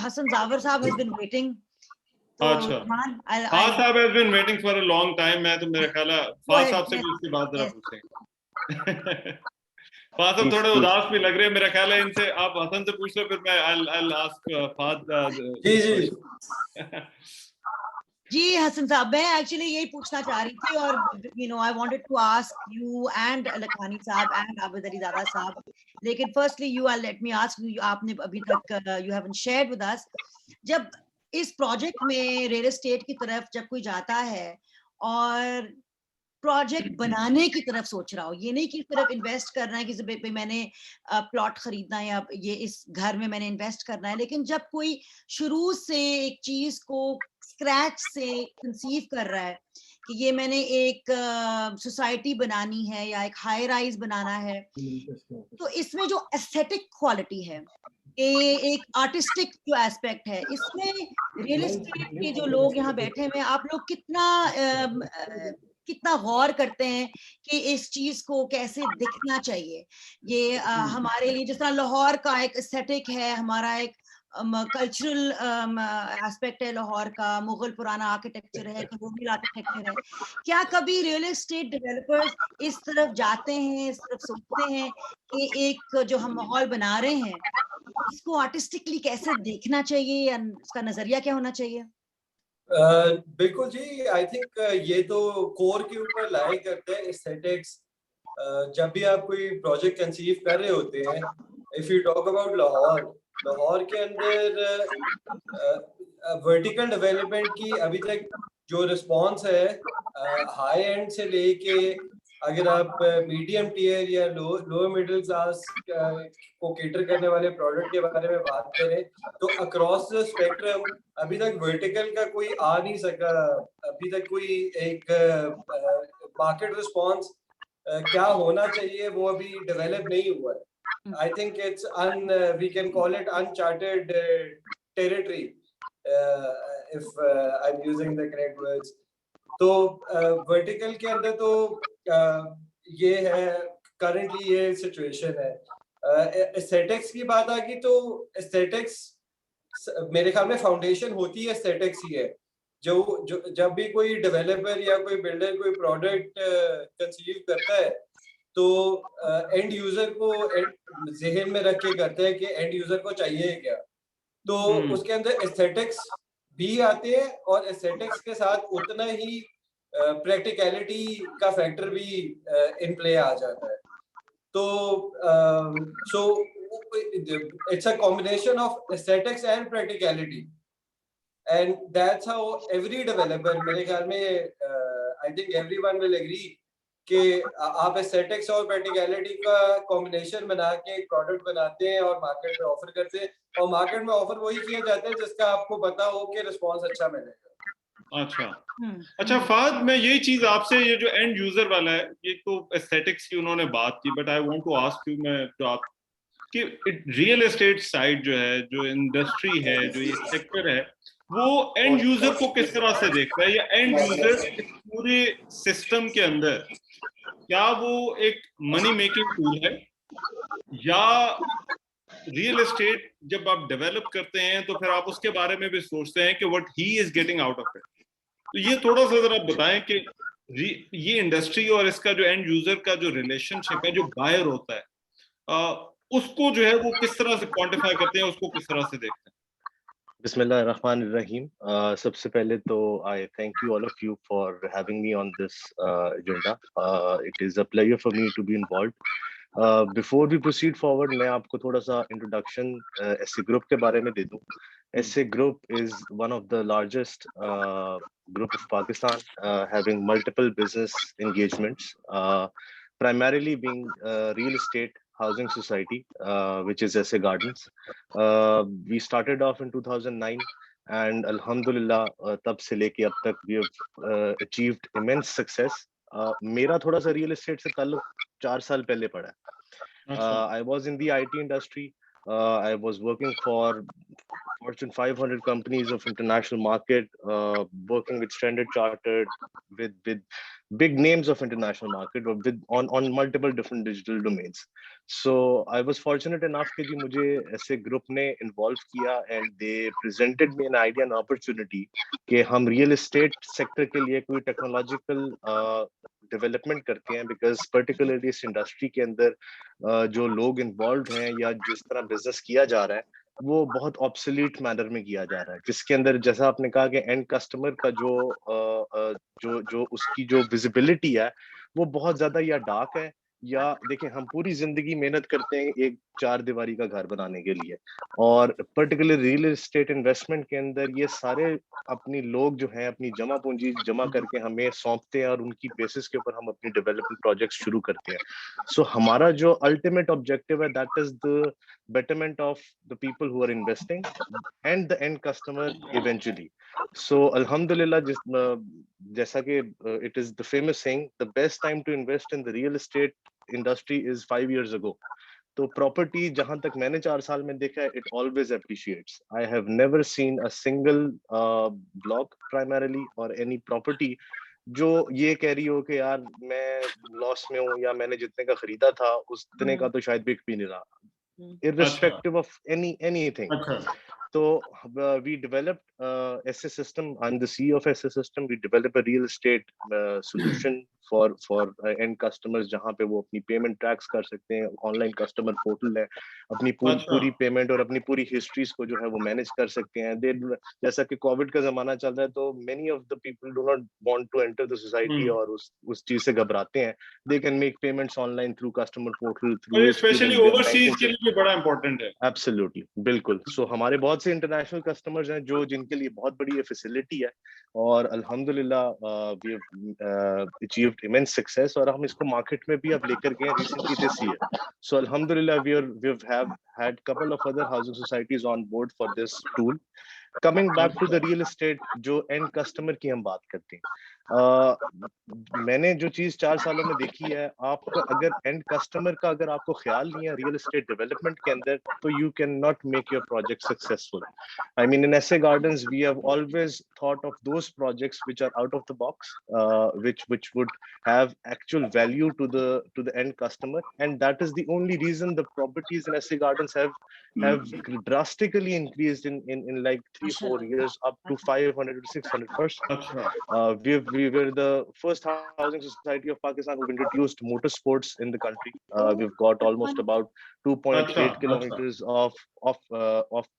Hassan Zawar Saab has been waiting. अच्छा, Fahd Saab has been waiting for a long time. मैं तो मेरे ख्याल है Fahd Saab से भी उसकी बात जरा पूछेंगे। फहद साहब थोड़े उदास भी लग रहे हैं, मेरा ख्याल है इनसे आप हसन से पूछ लो, फिर मैं I'll ask फहद। जी हसन साहब, मैं एक्चुअली यही पूछना चाह रही थी और I wanted to ask you and Lakhani साहब and आबिद अली दादा साहब, लेकिन firstly let me ask you, आपने अभी तक you haven't shared with us, जब इस प्रोजेक्ट में रियल एस्टेट की तरफ जब कोई जाता है और प्रोजेक्ट बनाने की तरफ सोच रहा हो, ये नहीं कि सिर्फ इन्वेस्ट करना है कि मैंने प्लॉट खरीदना है या ये इस घर में मैंने इन्वेस्ट करना है, लेकिन जब कोई शुरू से एक चीज को स्क्रैच से कंसीव कर रहा है कि ये मैंने एक सोसाइटी बनानी है या एक हाई राइज बनाना है, तो इसमें जो एस्थेटिक क्वालिटी है, एक आर्टिस्टिक जो एस्पेक्ट है, इसमें रियल एस्टेट के जो लोग यहाँ बैठे हुए, आप लोग कितना गौर करते हैं कि इस चीज को कैसे दिखना चाहिए? ये हमारे लिए जिस तरह लाहौर का एक एस्थेटिक है, हमारा एक कल्चरल एस्पेक्ट है लाहौर का, मुगल पुराना आर्किटेक्चर है, कलोनियल आर्किटेक्चर है, क्या कभी रियल एस्टेट डेवलपर्स इस तरफ जाते हैं, इस तरफ सोचते हैं कि एक जो हम माहौल बना रहे हैं इसको आर्टिस्टिकली कैसे देखना चाहिए या इसका नजरिया क्या होना चाहिए? बिल्कुल जी, आई थिंक ये तो कोर के ऊपर लाई करते हैं एस्थेटिक्स। जब भी आप कोई प्रोजेक्ट कंसीव कर रहे होते हैं, if you talk about Lahore, Lahore के अंदर वर्टिकल डेवलपमेंट की अभी तक जो रिस्पांस है हाई एंड से लेके अगर आप मीडियम टियर या लोअर मिडिल क्लास को केटर करने वाले प्रोडक्ट के बारे में बात करें तो अक्रॉस द स्पेक्ट्रम अभी तक वर्टिकल का कोई आ नहीं सका। अभी तक कोई एक मार्केट रिस्पांस क्या होना चाहिए वो अभी डेवलप नहीं हुआ है। I think it's we can call it uncharted territory if I am using the correct words. तो वर्टिकल के अंदर तो ये है करंटली ये सिचुएशन है। एस्थेटिक्स की बात आ गई तो एस्थेटिक्स मेरे ख्याल में फाउंडेशन होती है एस्थेटिक्स ही है। जो जब भी कोई डेवलपर या कोई बिल्डर कोई प्रोडक्ट कंसीव करता है तो एंड यूजर को ज़हन में रख के करता है कि एंड यूजर को चाहिए क्या, तो उसके अंदर एस्थेटिक्स भी आते हैं और एस्थेटिक्स के साथ उतना ही प्रैक्टिकलिटी का फैक्टर भी इन प्ले आ जाता है। तो so it's a combination of aesthetics and practicality and that's how every developer, मेरे ख्याल में I think everyone will agree कि आप एस्थेटिक्स और प्रैक्टिकलिटी का कॉम्बिनेशन बना के एक प्रोडक्ट बनाते हैं और मार्केट में ऑफर करते हैं, और मार्केट में ऑफर वही किया जाता है जिसका आपको पता हो कि रिस्पांस अच्छा मिलेगा। अच्छा फहद, मैं यही चीज आपसे, ये जो एंड यूजर वाला है, ये तो एस्थेटिक्स की उन्होंने बात की, but I want to ask you, मैं तो आप कि रियल एस्टेट साइड जो है, जो इंडस्ट्री है, जो ये सेक्टर है, वो एंड यूजर को किस तरह से देखता है, या एंड यूजर पूरे सिस्टम के अंदर क्या वो एक मनी मेकिंग टूल है, या रियल एस्टेट जब आप डेवलप करते हैं तो फिर आप उसके बारे में भी सोचते हैं कि what he is getting out of it. तो ये थोड़ा सा जरा बताएं कि ये इंडस्ट्री और इसका जो एंड यूजर का जो रिलेशनशिप है, जो बायर होता है, उसको जो है वो किस तरह से क्वांटिफाई करते हैं, उसको किस तरह से देखते हैं? बिस्मिल्लाहिर्रहमानिर्रहीम। सबसे पहले तो I thank you all of you for having me on this agenda. It is a pleasure for me to be involved. Before we proceed forward, मैं आपको थोड़ा सा इंट्रोडक्शन एसए ग्रुप के बारे में दे दूं। SA group is one of the largest group of Pakistan, having multiple business engagements, primarily being real estate housing society, which is SA Gardens. We started off in 2009 and alhamdulillah tab se leke ab tak we have achieved immense success. Mera thoda sa real estate se ताल्लुक 4 साल पहले पड़ा है। I was in the IT industry. I was working for Fortune 500 companies of international market, working with Standard Chartered, with big names of international market, or with on multiple different digital domains. So I was fortunate enough कि जी मुझे ऐसे group ने involve किया and they presented me an idea and opportunity कि हम real estate sector के लिए कोई technological डेवलपमेंट करते हैं, बिकॉज पर्टिकुलरली इस इंडस्ट्री के अंदर जो लोग इन्वॉल्व हैं या जिस तरह बिजनेस किया जा रहा है वो बहुत ऑब्सोलीट मैनर में किया जा रहा है, जिसके अंदर जैसा आपने कहा कि एंड कस्टमर का जो उसकी जो विजिबिलिटी है वो बहुत ज्यादा या डार्क है, या देखिए हम पूरी जिंदगी मेहनत करते हैं एक 4 दीवारी का घर बनाने के लिए, और पर्टिकुलर रियल एस्टेट इन्वेस्टमेंट के अंदर ये सारे अपनी लोग जो हैं अपनी जमा पूंजी जमा करके हमें सौंपते हैं और उनकी बेसिस के ऊपर हम अपनी डेवलपमेंट प्रोजेक्ट्स शुरू करते हैं। सो हमारा जो अल्टीमेट ऑब्जेक्टिव है that is the betterment of the people who are investing and the end customer eventually. So alhamdulillah, jaisa ki it is the famous saying, the best time to invest in the real estate industry is 5 years ago. तो property जहां तक मैंने 4 साल में देखा है, it always appreciates. I have never seen a single block primarily और any property जो ये कह रही हो कि यार मैं लॉस में हूँ या मैंने जितने का खरीदा था उतने का तो शायद बिक भी नहीं रहा, irrespective of anything. So we developed SA System. I'm the CEO of SA System. We develop a real estate solution for end customers जहाँ पे वो अपनी पेमेंट ट्रैक्स कर सकते हैं. ऑनलाइन कस्टमर पोर्टल है, अपनी पूरी पेमेंट और अपनी पूरी हिस्ट्रीज को जो है वो मैनेज कर सकते हैं. जैसा कि कोविड का जमाना चल रहा है, तो many of the people do not want to enter the society और उस चीज से घबराते हैं. They can make payments online through customer portal, through specially overseas के लिए बड़ा इंपॉर्टेंट है. एब्सोल्युटली, बिल्कुल. सो हमारे बहुत से इंटरनेशनल कस्टमर्स हैं जो जिनके लिए बहुत बड़ी ये फैसिलिटी है, और अल्हम्दुलिल्लाह we have achieved immense success, और हम इसको मार्केट में भी अब लेकर गए रिसेंटली दिस ईयर. सो अल्हम्दुलिल्लाह we have had couple of other housing societies on board for this tool. Coming back to the real estate, जो end customer की हम बात करते हैं, मैंने जो चीज 4 सालों में देखी है, आपका अगर एंड कस्टमर का अगर आपको ख्याल नहीं है रियल एस्टेट डेवलपमेंट के अंदर, तो you can not make your project successful. I mean in SA Gardens we have always thought of those projects which are out of the box, which would have actual value to the end customer, and that is the only reason the properties in SA Gardens have drastically increased in like 3-4 years, up to 500 to 600%. We were the first housing society of Pakistan who introduced motorsports in the country. We've got almost about 2.8 kilometers of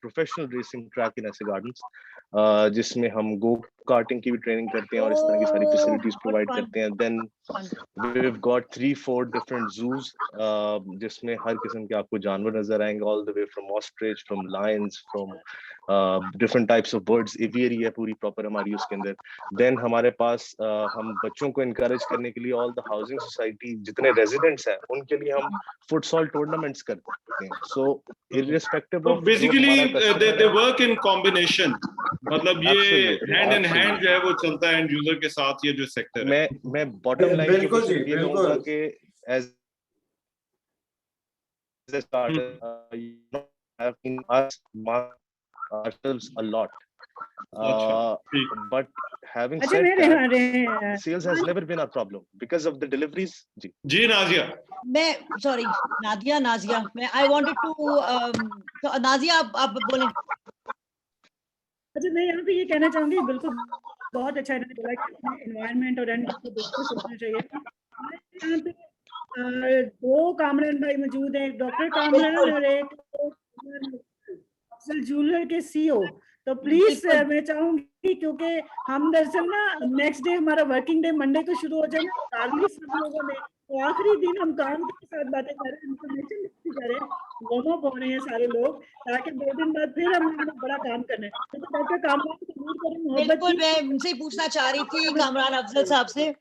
professional racing track in SA Gardens, जिसमें हम go karting की भी training करते हैं और इस तरह की सारी फैसिलिटीज प्रोवाइड करते हैं. Then we've got 3-4 different zoos, जिसमें हर किस्म के आपको जानवर नजर आएंगे, all the way from ostrich, from lions, from different types of birds. Aviary है पूरी प्रॉपर हमारी उसके अंदर. Then हमारे पास हम बच्चों को encourage करने के लिए all the housing society जितने residents हैं उनके लिए हम futsal tournaments करते हैं. So irrespective of basically they work in combination, मतलब ये hand in hand जो है वो चलता है end user के साथ, ये जो सेक्टर है. मैं bottom line के ऊपर ये कहूँगा कि as a starter have been us ourselves a lot, but having said that, sales has never been a problem because of the deliveries. जी नाजिया, मैं सॉरी नादिया मैं I wanted to नाजिया आप बोलें. अच्छा, मैं यहाँ पे ये कहना चाहूंगी, बिल्कुल बहुत अच्छा इन्होंने बोला कि एनवायरनमेंट और एनवायरनमेंट को बिल्कुल सोचना चाहिए. यहाँ पे 2 कामरान भाई मौजूद हैं, डॉक्टर कामरान और एक जूलर के CEO. तो प्लीज मैं चाहूंगी, क्योंकि हम दरअसल ना नेक्स्ट डे हमारा वर्किंग डे मंडे को शुरू हो जाएगा, सब लोगों ने तो आखिरी दिन हम काम के साथ बातें कर रहे हैं, इन्फॉर्मेशन कर रहे हैं, वार्म अप हो रहे हैं सारे लोग, ताकि 2 दिन बाद फिर हम बड़ा काम करना है. तो डॉक्टर कामरान बिल्कुल, मैं उनसे पूछना चाह रही थी कामरान अफजल साहब से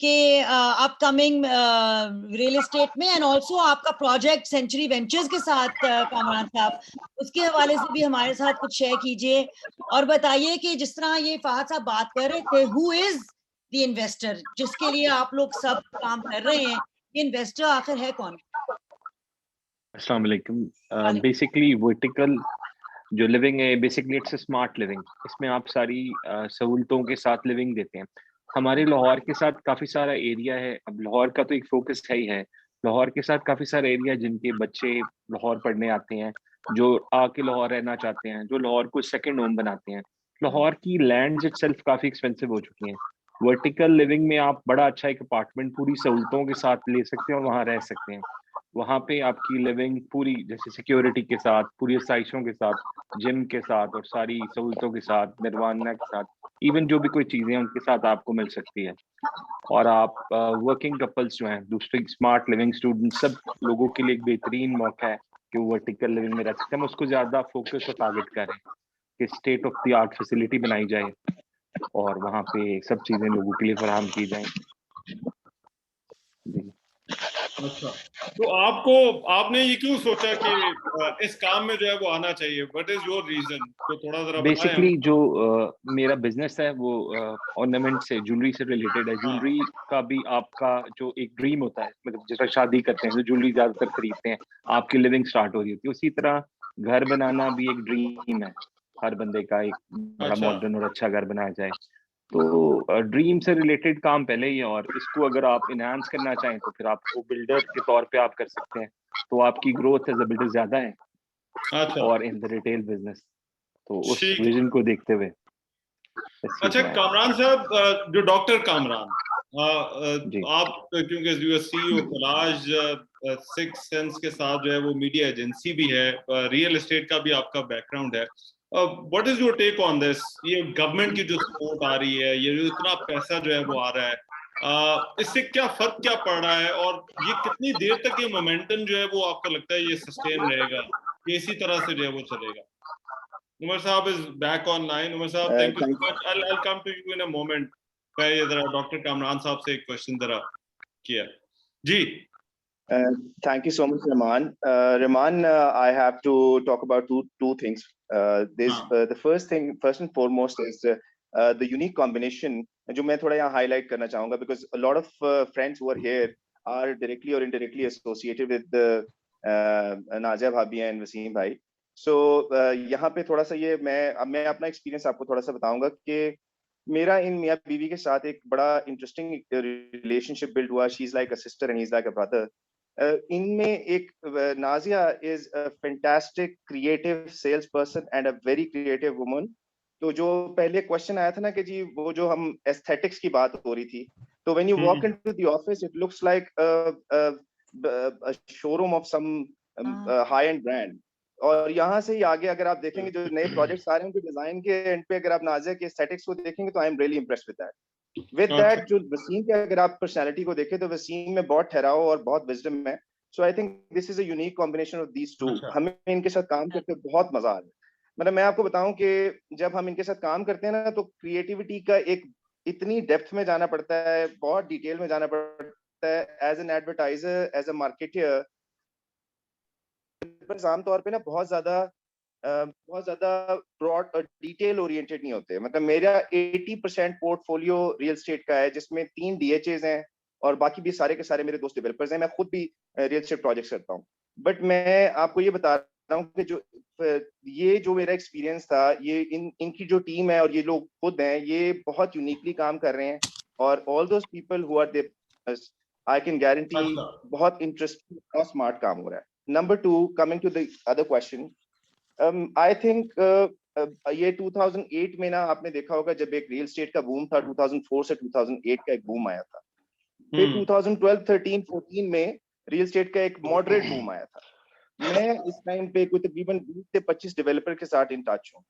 कि अपकमिंग रियल एस्टेट में एंड ऑल्सो आपका प्रोजेक्ट सेंचुरी वेंचर्स के साथ कामरान साहब, उसके हवाले से भी हमारे साथ कुछ शेयर कीजिए और बताइए कि जिस तरह ये फहद साहब बात कर रहे थे, हु इज द इन्वेस्टर जिसके लिए आप लोग सब काम कर रहे हैं, ये इन्वेस्टर आखिर है कौन? अस्सलाम वालेकुम. बेसिकली वर्टिकल जो लिविंग है, basically it's a smart living. इसमें आप सारी सहूलतों के साथ लिविंग देते हैं. हमारे लाहौर के साथ काफ़ी सारा एरिया है. अब लाहौर का तो एक फोकस है ही है. लाहौर के साथ काफ़ी सारा एरिया जिनके बच्चे लाहौर पढ़ने आते हैं, जो आके लाहौर रहना चाहते हैं, जो लाहौर को सेकंड होम बनाते हैं. लाहौर की लैंड्स इटसेल्फ काफ़ी एक्सपेंसिव हो चुकी हैं. वर्टिकल लिविंग में आप बड़ा अच्छा एक अपार्टमेंट पूरी सहूलतों के साथ ले सकते हैं और वहाँ रह सकते हैं. वहाँ पे आपकी लिविंग पूरी जैसे सिक्योरिटी के साथ, पूरी आसाइशों के साथ, जिम के साथ और सारी सहूलतों के साथ, निर्वाणा के साथ, इवन जो भी कोई चीज़ें हैं उनके साथ आपको मिल सकती है. और आप वर्किंग कपल्स जो हैं, दूसरे स्मार्ट लिविंग स्टूडेंट, सब लोगों के लिए एक बेहतरीन मौका है कि वो वर्टिकल लिविंग में रह सकते हैं. हम उसको ज़्यादा फोकस और टारगेट करें कि state of the art facility बनाई जाए और वहाँ पे सब चीज़ें लोगों के लिए फराहम की जाएं. अच्छा, तो आपने ये क्यों सोचा कि इस काम में जो है वो आना चाहिए? What is your reason? तो थोड़ा जरा बेसिकली जो मेरा बिजनेस है वो ऑर्नामेंट से, ज्वेलरी से रिलेटेड है. ज्वेलरी का भी आपका जो एक ड्रीम होता है, मतलब जिस तरह शादी करते हैं तो ज्वेलरी ज्यादातर खरीदते हैं, आपकी लिविंग स्टार्ट हो रही होती है. उसी तरह घर बनाना भी एक ड्रीम है हर बंदे का, एक बड़ा मॉडर्न और अच्छा घर बनाया जाए. तो ड्रीम से रिलेटेड काम पहले ही है, और इसको अगर आप इनहांस करना चाहें तो फिर आपको बिल्डर के तौर पे आप कर सकते हैं. तो आपकी ग्रोथ एज अ बिल्डर ज्यादा है और इन द रिटेल बिजनेस. तो उस विजन को देखते हुए। अच्छा कामरान साहब, जो डॉक्टर कामरान, आप क्योंकि you CEO collage, six sense के साथ जो है वो मीडिया एजेंसी भी है, रियल एस्टेट का भी आपका बैकग्राउंड है, what is your take on this? ये गवर्नमेंट की जो सपोर्ट आ रही है, ये जो इतना पैसा जो है वो आ रहा है, इससे क्या फर्क क्या पड़ रहा है, और ये कितनी देर तक ये मोमेंटम जो है वो आपको लगता है ये सस्टेन रहेगा, ये इसी तरह से जो है वो चलेगा? Umar Saab is back online. Umar Saab, thank you so much. I'll come to you in a moment. मैं ये जरा डॉक्टर कामरान साहब से एक क्वेश्चन जरा किया जी। Thank you so much, Rahman. Rahman, I have to talk about two things. The first and foremost is the unique combination जो मैं थोड़ा यहाँ highlight करना चाहूँगा, because a lot of friends who are here are directly or indirectly associated with Nazia Bhabhi and Wasim bhai. So यहाँ पे थोड़ा सा ये मैं अपना एक्सपीरियंस आपको थोड़ा सा बताऊंगा कि मेरा इन मियाँ बीवी के साथ एक बड़ा इंटरेस्टिंग रिलेशनशिप बिल्ड हुआ. She is like a sister and he is like a brother. इनमें एक Nazia is a fantastic creative sales person and a very creative woman. तो जो पहले क्वेश्चन आया था ना कि जी वो जो हम एस्थेटिक्स की बात हो रही थी, तो when you walk into the office it looks like a showroom of some high end brand. और यहाँ से ही आगे अगर आप देखेंगे जो नए प्रोजेक्ट्स आ रहे हैं उनके डिजाइन के एंड पे अगर आप नाजिया के एस्थेटिक्स को देखेंगे तो I am really impressed with that. जो वसीम के अगर आप पर्सनालिटी को देखें तो वसीम में बहुत ठहराव और बहुत विजडम है. So I think this is a unique combination of these two. हमें इनके साथ काम करते बहुत मजा आ रहा है. मतलब मैं आपको बताऊं कि जब हम इनके साथ काम करते हैं ना तो क्रिएटिविटी का एक इतनी डेप्थ में जाना पड़ता है, बहुत डिटेल में जाना पड़ता है. As an advertiser, as a marketer, आमतौर पे ना बहुत ज्यादा ब्रॉड और डिटेल ओरिएंटेड नहीं होते. मतलब मेरा 80% पोर्टफोलियो रियल एस्टेट का है, जिसमें 3 DHAs हैं और बाकी भी सारे के सारे मेरे दोस्त डेवलपर्स हैं. मैं खुद भी रियल एस्टेट प्रोजेक्ट्स करता हूँ. बट मैं आपको ये बता रहा हूँ कि जो मेरा एक्सपीरियंस था, ये इनकी जो टीम है और ये लोग खुद हैं, ये बहुत यूनिकली काम कर रहे हैं. और all those people who are there, I can guarantee बहुत इंटरेस्टिंग और स्मार्ट काम हो रहा है. Number 2, coming to the other question, I think ये 2008 में ना आपने देखा होगा जब एक रियल एस्टेट का बूम था. 2004 से 2008 का एक बूम आया था. फिर 2012, 13, 14 में रियल एस्टेट का एक मॉडरेट बूम आया था. मैं इस टाइम पे कोई तकरीबन 20 से 25 डेवलपर के साथ इन टच हूँ.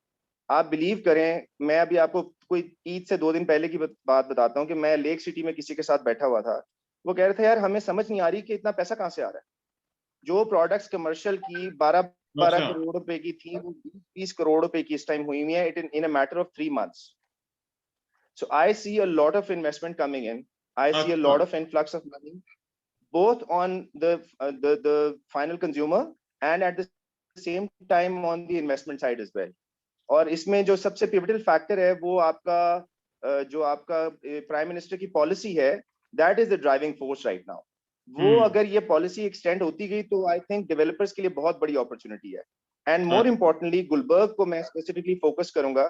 आप बिलीव करें, मैं अभी आपको कोई ईद से 2 दिन पहले की बात बताता हूँ कि मैं लेक सिटी में किसी के साथ बैठा हुआ था. वो कह रहे थे यार हमें समझ नहीं आ रही कि इतना पैसा कहाँ से आ रहा है. जो प्रोडक्ट्स कमर्शियल की 12 करोड़ रुपए की थी, वो 20 करोड़ रुपए की इस टाइम हुई हुई है in a matter of 3 months. So I see a lot of investment coming in. I see a lot of influx of money, both on the final consumer and at the same time on the investment side as well. और इसमें जो सबसे pivotal factor है वो आपका जो आपका prime minister की पॉलिसी है, that is the driving force right now. वो अगर ये पॉलिसी एक्सटेंड होती गई तो आई थिंक डेवलपर्स के लिए बहुत बड़ी अपॉर्चुनिटी है. एंड मोर इम्पोर्टेंटली गुलबर्ग को मैं स्पेसिफिकली फोकस करूंगा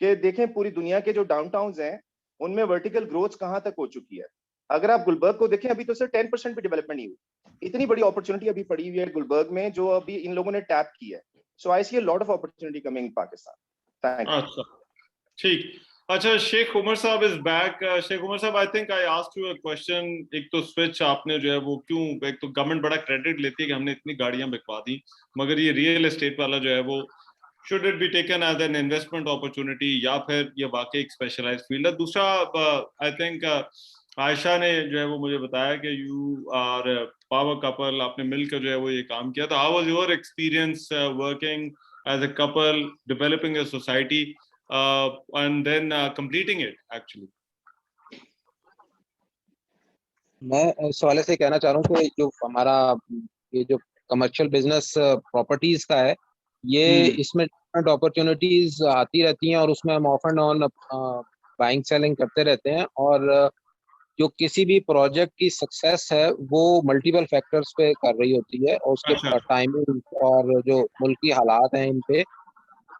कि देखें पूरी दुनिया के जो डाउनटाउन्स हैं उनमें वर्टिकल ग्रोथ कहां तक हो चुकी है. अगर आप गुलबर्ग को देखें अभी तो सिर्फ 10% भी डेवलपमेंट नहीं हुई. इतनी बड़ी अपॉर्चुनिटी अभी पड़ी हुई है गुलबर्ग में जो अभी इन लोगों ने टैप की है. So I see a lot of opportunity coming in Pakistan. Thank you. ठीक. अच्छा, शेख उमर साहब इज बैक. शेख उमर साहब, आई think I asked you a question. एक तो स्विच आपने जो है वो क्यों, एक तो गवर्नमेंट बड़ा क्रेडिट लेती है कि हमने इतनी गाड़ियां बिकवा दी, मगर ये रियल एस्टेट वाला जो है वो should it be taken as an investment opportunity या फिर ये वाकई एक स्पेशलाइज्ड फील्ड है? दूसरा, आई थिंक आयशा ने जो है वो मुझे बताया कि यू आर पावर कपल, आपने मिलकर जो है वो ये काम किया. तो how was your experience working as a couple, developing a society and then completing it actually? मैं इस हवाले से कहना चाह रहा हूँ कि जो हमारा ये जो कमर्शियल बिजनेस प्रॉपर्टीज का है, ये इसमें डिफरेंट अपॉर्चुनिटीज आती रहती हैं और उसमें हम of and on buying selling करते रहते हैं. और जो किसी भी प्रोजेक्ट की सक्सेस है वो मल्टीपल फैक्टर्स पे कर रही होती है और उसके टाइमिंग और जो मुल्क की हालात हैं इन पे.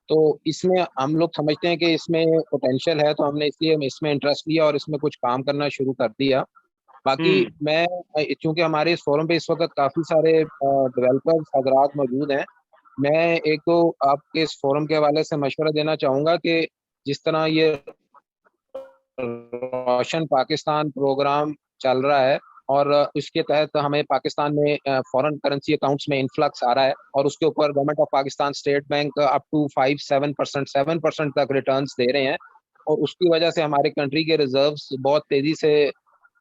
तो इसमें हम लोग समझते हैं कि इसमें पोटेंशियल है, तो हमने इसलिए इसमें इंटरेस्ट लिया और इसमें कुछ काम करना शुरू कर दिया. बाकी मैं, चूंकि हमारे इस फोरम पे इस वक्त काफी सारे डेवलपर्स हजरात मौजूद हैं, मैं एक तो आपके इस फोरम के हवाले से मशवरा देना चाहूँगा कि जिस तरह ये रोशन पाकिस्तान प्रोग्राम चल रहा है और उसके तहत हमें पाकिस्तान में फॉरेन करेंसी अकाउंट्स में इन्फ्लक्स आ रहा है और उसके ऊपर government of Pakistan state bank up to 7% तक रिटर्न्स दे रहे हैं और उसकी वजह से हमारे कंट्री के रिजर्व्स बहुत तेजी से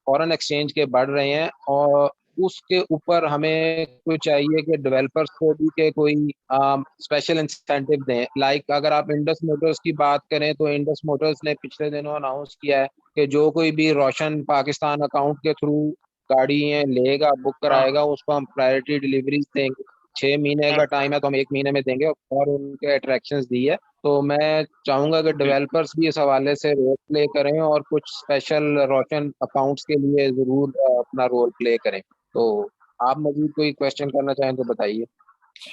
फॉरेन एक्सचेंज के बढ़ रहे हैं और उसके ऊपर हमें कुछ चाहिए कि डेवलपर्स को भी के कोई स्पेशल इंसेंटिव दें। लाइक अगर आप इंडस मोटर्स की बात करें तो इंडस मोटर्स ने पिछले दिनों अनाउंस किया है कि जो कोई भी रोशन पाकिस्तान अकाउंट के थ्रू गाड़ी लेगा बुक कराएगा उसको हम प्रायोरिटी डिलीवरीज देंगे। 6 महीने का टाइम है तो हम 1 महीने में देंगे और उनके अट्रैक्शंस दी है। तो मैं चाहूंगा कि डेवलपर्स भी इस हवाले से रोल प्ले करें और कुछ स्पेशल रोशन अकाउंट्स के लिए जरूर अपना रोल प्ले करें। तो आप मजीद कोई क्वेश्चन करना चाहें तो बताइए।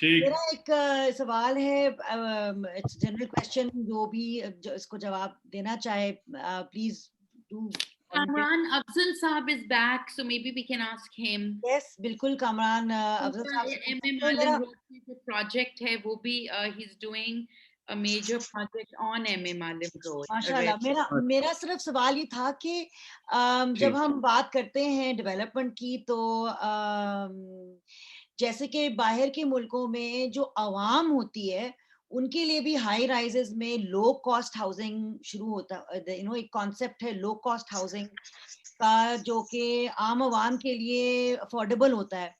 मेरा एक सवाल है, इट्स जनरल क्वेश्चन, जो भी इसको जवाब देना चाहे please do. Kamran Afzal Saab is back, so maybe we can ask him. Yes, बिल्कुल कामरान अफजल साहब MM Alam Road पे जो project है वो भी he's doing a major project on MM Alam Road. माशाल्लाह। मेरा सिर्फ सवाल ये था कि जब हम बात करते हैं डेवलपमेंट की तो जैसे कि बाहर के मुल्कों में जो आवाम होती है उनके लिए भी हाई राइजेस में लो कॉस्ट हाउसिंग शुरू होता, एक कॉन्सेप्ट है लो कॉस्ट हाउसिंग का जो कि आम आवाम के लिए अफोर्डेबल होता है।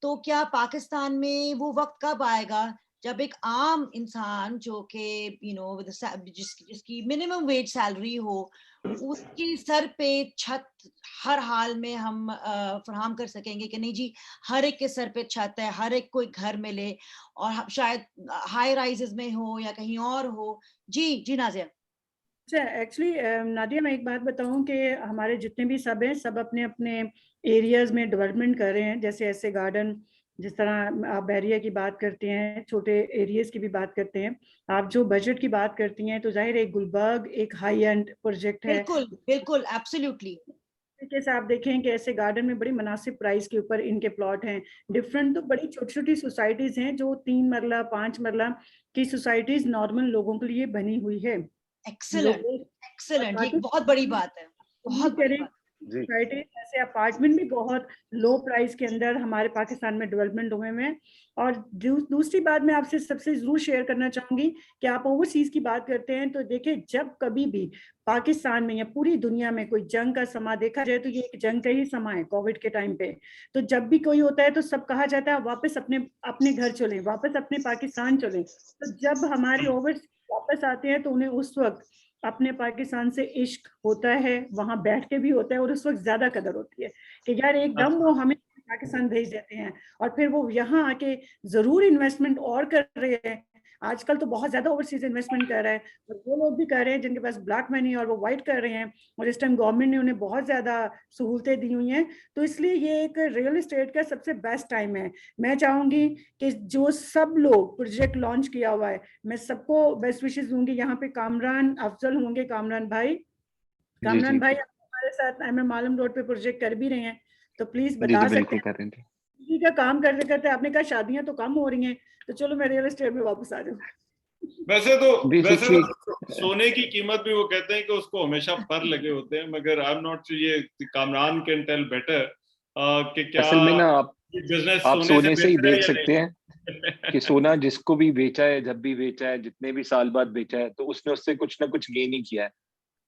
तो क्या पाकिस्तान में वो वक्त कब आएगा जब एक आम इंसान जो कि जिसकी मिनिमम वेज सैलरी हो उसकी सर पे छत हर हाल में हम फराहम कर सकेंगे कि नहीं जी हर एक के सर पे छत है, हर एक को एक घर मिले और शायद हाई राइजेस में हो या कहीं और हो। जी नाजिया। अच्छा, एक्चुअली नादिया मैं एक बात बताऊं कि हमारे जितने भी सब हैं सब अपने अपने एरियाज में डेवलपमेंट कर रहे हैं। जैसे ऐसे गार्डन, जिस तरह आप बैरिया की बात करते हैं, छोटे एरियाज की भी बात करते हैं, आप जो बजट की बात करती हैं तो जाहिर है गुलबर्ग एक हाई एंड प्रोजेक्ट है। बिल्कुल एब्सोल्युटली। तरीके से आप देखें कि ऐसे गार्डन में बड़ी मुनासिब प्राइस के ऊपर इनके प्लॉट हैं। डिफरेंट तो बड़ी छोटी छोटी सोसाइटीज हैं जो 3 मरला 5 मरला की सोसाइटीज नॉर्मल लोगों के लिए बनी हुई है। एक्सीलेंट, ये बहुत बड़ी बात है, बहुत बड़ी बात। सोसाइटी ऐसे अपार्टमेंट भी बहुत लो प्राइस के अंदर हमारे पाकिस्तान में डेवलपमेंट हुए हैं। और दूसरी बात मैं आपसे सबसे जरूर शेयर करना चाहूंगी कि आप ओवरसीज की बात करते हैं तो देखिए जब कभी भी पाकिस्तान में या पूरी दुनिया में कोई जंग का समा देखा जाए तो ये एक जंग का ही समा है कोविड के टाइम पे। तो जब भी कोई होता है तो सब कहा जाता है वापस अपने घर चलें, वापस अपने पाकिस्तान चलें। तो जब हमारे ओवरसीज वापस आते हैं तो उन्हें उस वक्त अपने पाकिस्तान से इश्क होता है, वहां बैठ के भी होता है और उस वक्त ज्यादा कदर होती है कि यार एकदम वो हमें पाकिस्तान भेज देते हैं और फिर वो यहाँ आके जरूर इन्वेस्टमेंट और कर रहे हैं। आजकल तो बहुत ज्यादा ओवरसीज इन्वेस्टमेंट कर रहा है और वो लोग भी कर रहे हैं जिनके पास ब्लैक मनी और वो वाइट कर रहे हैं और इस टाइम गवर्नमेंट ने उन्हें बहुत ज्यादा सहूलतें दी हुई हैं। तो इसलिए ये एक रियल एस्टेट का सबसे बेस्ट टाइम है। मैं चाहूंगी कि जो सब लोग प्रोजेक्ट लॉन्च किया हुआ है मैं सबको बेस्ट विशेस दूंगी। यहाँ पे कामरान अफजल होंगे, कामरान भाई हमारे साथ MM आलम रोड पे प्रोजेक्ट कर भी रहे हैं तो प्लीज बता सकते हैं किसी का काम करते करते आपने कहा शादियां तो कम हो रही हैं तो चलो मैं रियल एस्टेट में वापस आ जाऊँ। वैसे तो सोने की कीमत भी वो कहते हैं कि उसको हमेशा पर लगे होते हैं, मगर आई एम नॉट श्योर, ये कामरान कैन टेल बेटर कि क्या असल में ना बिजनेस आप सोने से ही देख सकते नहीं? हैं कि सोना जिसको भी बेचा है, जब भी बेचा है, जितने भी साल बाद बेचा है, तो उसने उससे कुछ ना कुछ गेन ही किया है,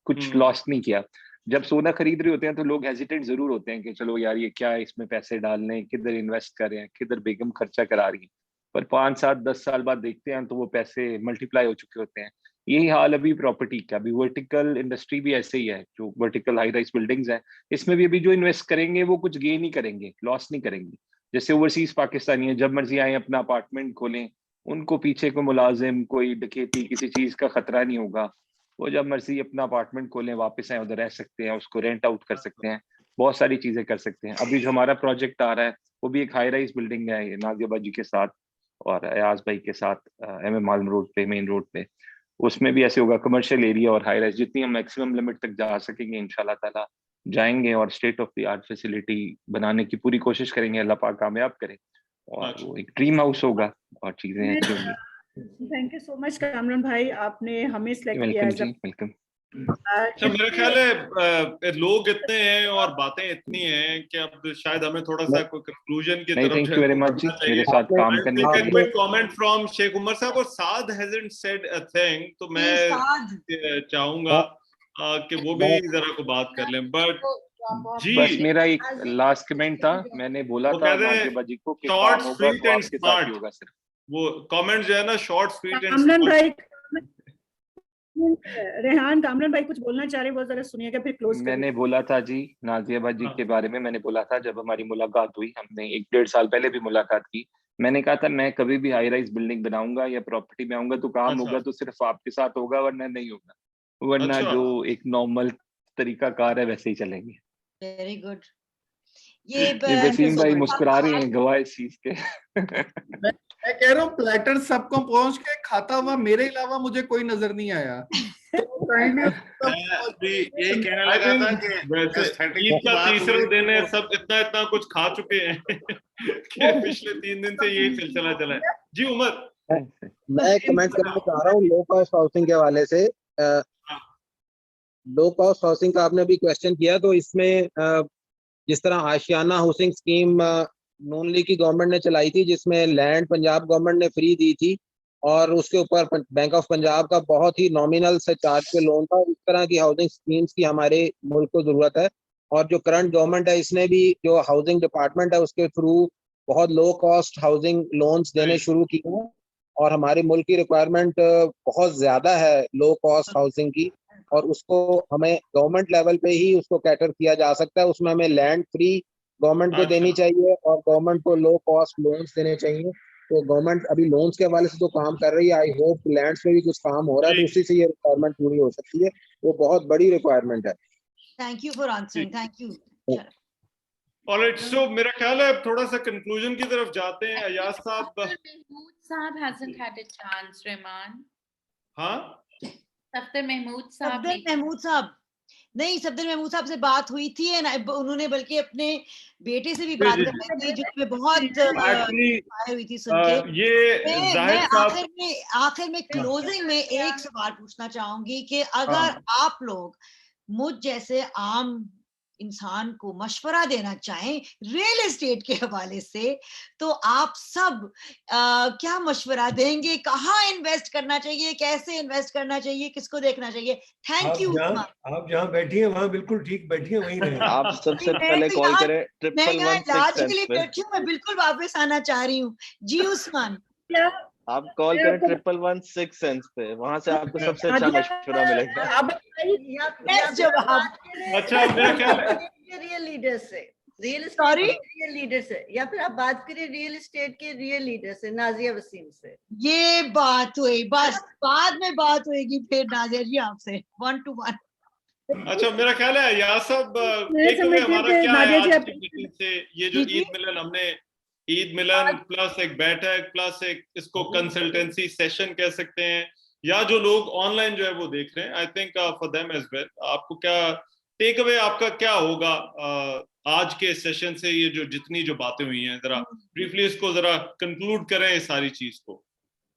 कुछ लॉस नहीं किया। जब सोना खरीद रहे होते हैं तो लोग हेजिटेंट जरूर होते हैं कि चलो यार ये क्या है, इसमें पैसे डालने, किधर इन्वेस्ट कर रहे हैं, किधर बेगम खर्चा करा रही है। पर 5, 7, 10 साल बाद देखते हैं तो वो पैसे मल्टीप्लाई हो चुके होते हैं। यही हाल अभी प्रॉपर्टी का, अभी वर्टिकल इंडस्ट्री भी ऐसे ही है। जो वर्टिकल हाई राइज बिल्डिंग्स है, इसमें भी अभी जो इन्वेस्ट करेंगे वो कुछ गेन ही करेंगे, लॉस नहीं करेंगे। जैसे ओवरसीज पाकिस्तानी है, जब मर्जी आए अपना अपार्टमेंट खोलें, उनको पीछे कोई मुलाजिम, कोई डकैती, किसी चीज का खतरा नहीं होगा। वो जब मर्जी अपना अपार्टमेंट खोलें, वापस आए, उधर रह सकते हैं, उसको रेंट आउट कर सकते हैं, बहुत सारी चीजें कर सकते हैं। अभी जो हमारा प्रोजेक्ट आ रहा है वो भी एक हाई राइज बिल्डिंग है नाजिया बाजी के साथ और अयाज भाई के साथ MM आलम रोड पे, मेन रोड पे। उसमें भी ऐसे होगा, कमर्शियल एरिया और हाई राइज जितनी हम मैक्सिमम लिमिट तक जा सकेंगे इंशाल्लाह ताला जाएंगे और state of the art facility बनाने की पूरी कोशिश करेंगे, अल्लाह पाक कामयाब करे। और वो एक ड्रीम हाउस होगा और चीजें अच्छी होंगी। Thank you so much Kamran भाई, आपने हमें सिलेक्ट किया वेलकम है। जी, वेलकम। अच्छा, मेरा ख्याल है लोग इतने हैं और बातें इतनी हैं कि अब शायद हमें थोड़ा सा कोई कंक्लूजन की नहीं, तरफ थैंक यू वेरी मच जी, मेरे साथ काम करने के लिए। Quick comment from Sheikh Umar साहब, और Saad hasn't said a thing, तो मैं चाहूंगा कि वो भी जरा को बात कर लें। बट जी बस मेरा एक लास्ट कमेंट था, मैंने बोला था नाजिया जी को कि शॉर्ट काम होगा स्वीट तो एंड आपके साथ ही स्मार्ट, होगा सिर्फ। वो कमेंट जो है ना शॉर्ट स्वीट एंड कामरान भाई, स्मार्ट। रेहान, कामरान भाई कुछ बोलना चाह रहे, वो जरा सुनिएगा फिर क्लोज कर। मैंने बोला था जी नाजिया भाजी के बारे में, मैंने बोला था जब हमारी मुलाकात हुई, हमने 1-1.5 साल पहले भी मुलाकात की, मैंने कहा था मैं कभी भी हाई राइज बिल्डिंग बनाऊंगा या प्रॉपर्टी में आऊंगा तो काम होगा तो सिर्फ आपके साथ होगा, वरना नहीं होगा, वरना जो एक नॉर्मल तरीका कार है वैसे ही चलेंगे। Very good. ये वसीम भाई मुस्कुरा रहे हैं गवाह इस चीज के। मैं कह रहा हूँ प्लेटर सबको पहुंच के खाता हुआ मेरे अलावा मुझे कोई नजर नहीं आया। तो यही कहने लगा था कि वैसे ईद का तीसरा दिन है, सब इतना कुछ खा चुके हैं कि पिछले 3 दिन से यही सिलसिला चला है। जी उमर, मैं कमेंट करना चाह रहा हूँ लो कॉस्ट हाउसिंग के हवाले से। लो कॉस्ट हाउसिंग का आपने अभी क्वेश्चन किया, तो इसमें जिस तरह आशियाना हाउसिंग स्कीम नून लीग की गवर्नमेंट ने चलाई थी, जिसमें लैंड पंजाब गवर्नमेंट ने फ्री दी थी और उसके ऊपर बैंक ऑफ पंजाब का बहुत ही नॉमिनल से चार्ज पे लोन था। इस तरह की हाउसिंग स्कीम्स की हमारे मुल्क को जरूरत है, और जो करंट गवर्नमेंट है इसने भी जो हाउसिंग डिपार्टमेंट है उसके थ्रू बहुत लो कॉस्ट हाउसिंग लोन्स देने शुरू किए हैं, और हमारे मुल्क की रिक्वायरमेंट बहुत ज्यादा है लो कॉस्ट हाउसिंग की, और उसको हमें गवर्नमेंट लेवल पे ही उसको कैटर किया जा सकता है। उसमें हमें लैंड फ्री गवर्नमेंट को देनी चाहिए और गवर्नमेंट को लो कॉस्ट लोन्स देने चाहिए। तो गवर्नमेंट अभी लोन्स के हवाले से तो काम कर रही है, आई होप लैंड्स पे भी कुछ काम हो रहा है, तो उसी से ये रिक्वायरमेंट पूरी हो सकती है। वो बहुत बड़ी रिक्वायरमेंट है। Thank you for answering, thank you. Alright, so मेरा ख्याल है थोड़ा सा कंक्लूजन की तरफ जाते हैं। अयाज साहब hasn't had a chance, Rahman. हाँ, सफदर महमूद साहब नहीं, सफदर महमूद साहब से बात हुई थी, उन्होंने बल्कि अपने बेटे से भी बात करवाई थी, जिसमें बहुत हुई थी सुन के। मैं आखिर में क्लोजिंग में एक सवाल पूछना चाहूंगी कि अगर आप लोग मुझ जैसे आम इंसान को मशवरा देना चाहें रियल एस्टेट के हवाले से, तो आप सब क्या मशवरा देंगे? कहाँ इन्वेस्ट करना चाहिए, कैसे इन्वेस्ट करना चाहिए, किसको देखना चाहिए? Thank you. आप जहाँ बैठी हैं वहाँ बिल्कुल ठीक बैठी हैं, वहीं रहें। आप सबसे पहले कॉल करें 111 के लिए बैठी हूँ, मैं बिल्कुल वापस आना चाह रही हूँ। जी उस्मान, आप कॉल करें 111 सेंस पे, वहां से आपको सबसे अच्छा मशवरा मिलेगा। अच्छा, मेरा ख्याल है रियल लीडर से, रियल लीडर से, या फिर आप बात करिए रियल एस्टेट के रियल लीडर से, नाजिया वसीम से। ये बात हुई, बस बाद में बात होगी फिर नाजिया जी आपसे 1 to 1। अच्छा, मेरा ख्याल है यार सब हमारा क्या है आज की मीटिंग से, ये जो ईद मिलन, हमने ईद मिलन प्लस एक बैठक प्लस एक इसको कंसल्टेंसी सेशन कह सकते हैं, या जो लोग ऑनलाइन जो है वो देख रहे हैं, I think for them as well, आपको क्या टेक अवे आपका क्या होगा आज के सेशन से? ये जो जितनी जो बातें हुई हैं, जरा ब्रीफली इसको जरा कंक्लूड करें इस सारी चीज को।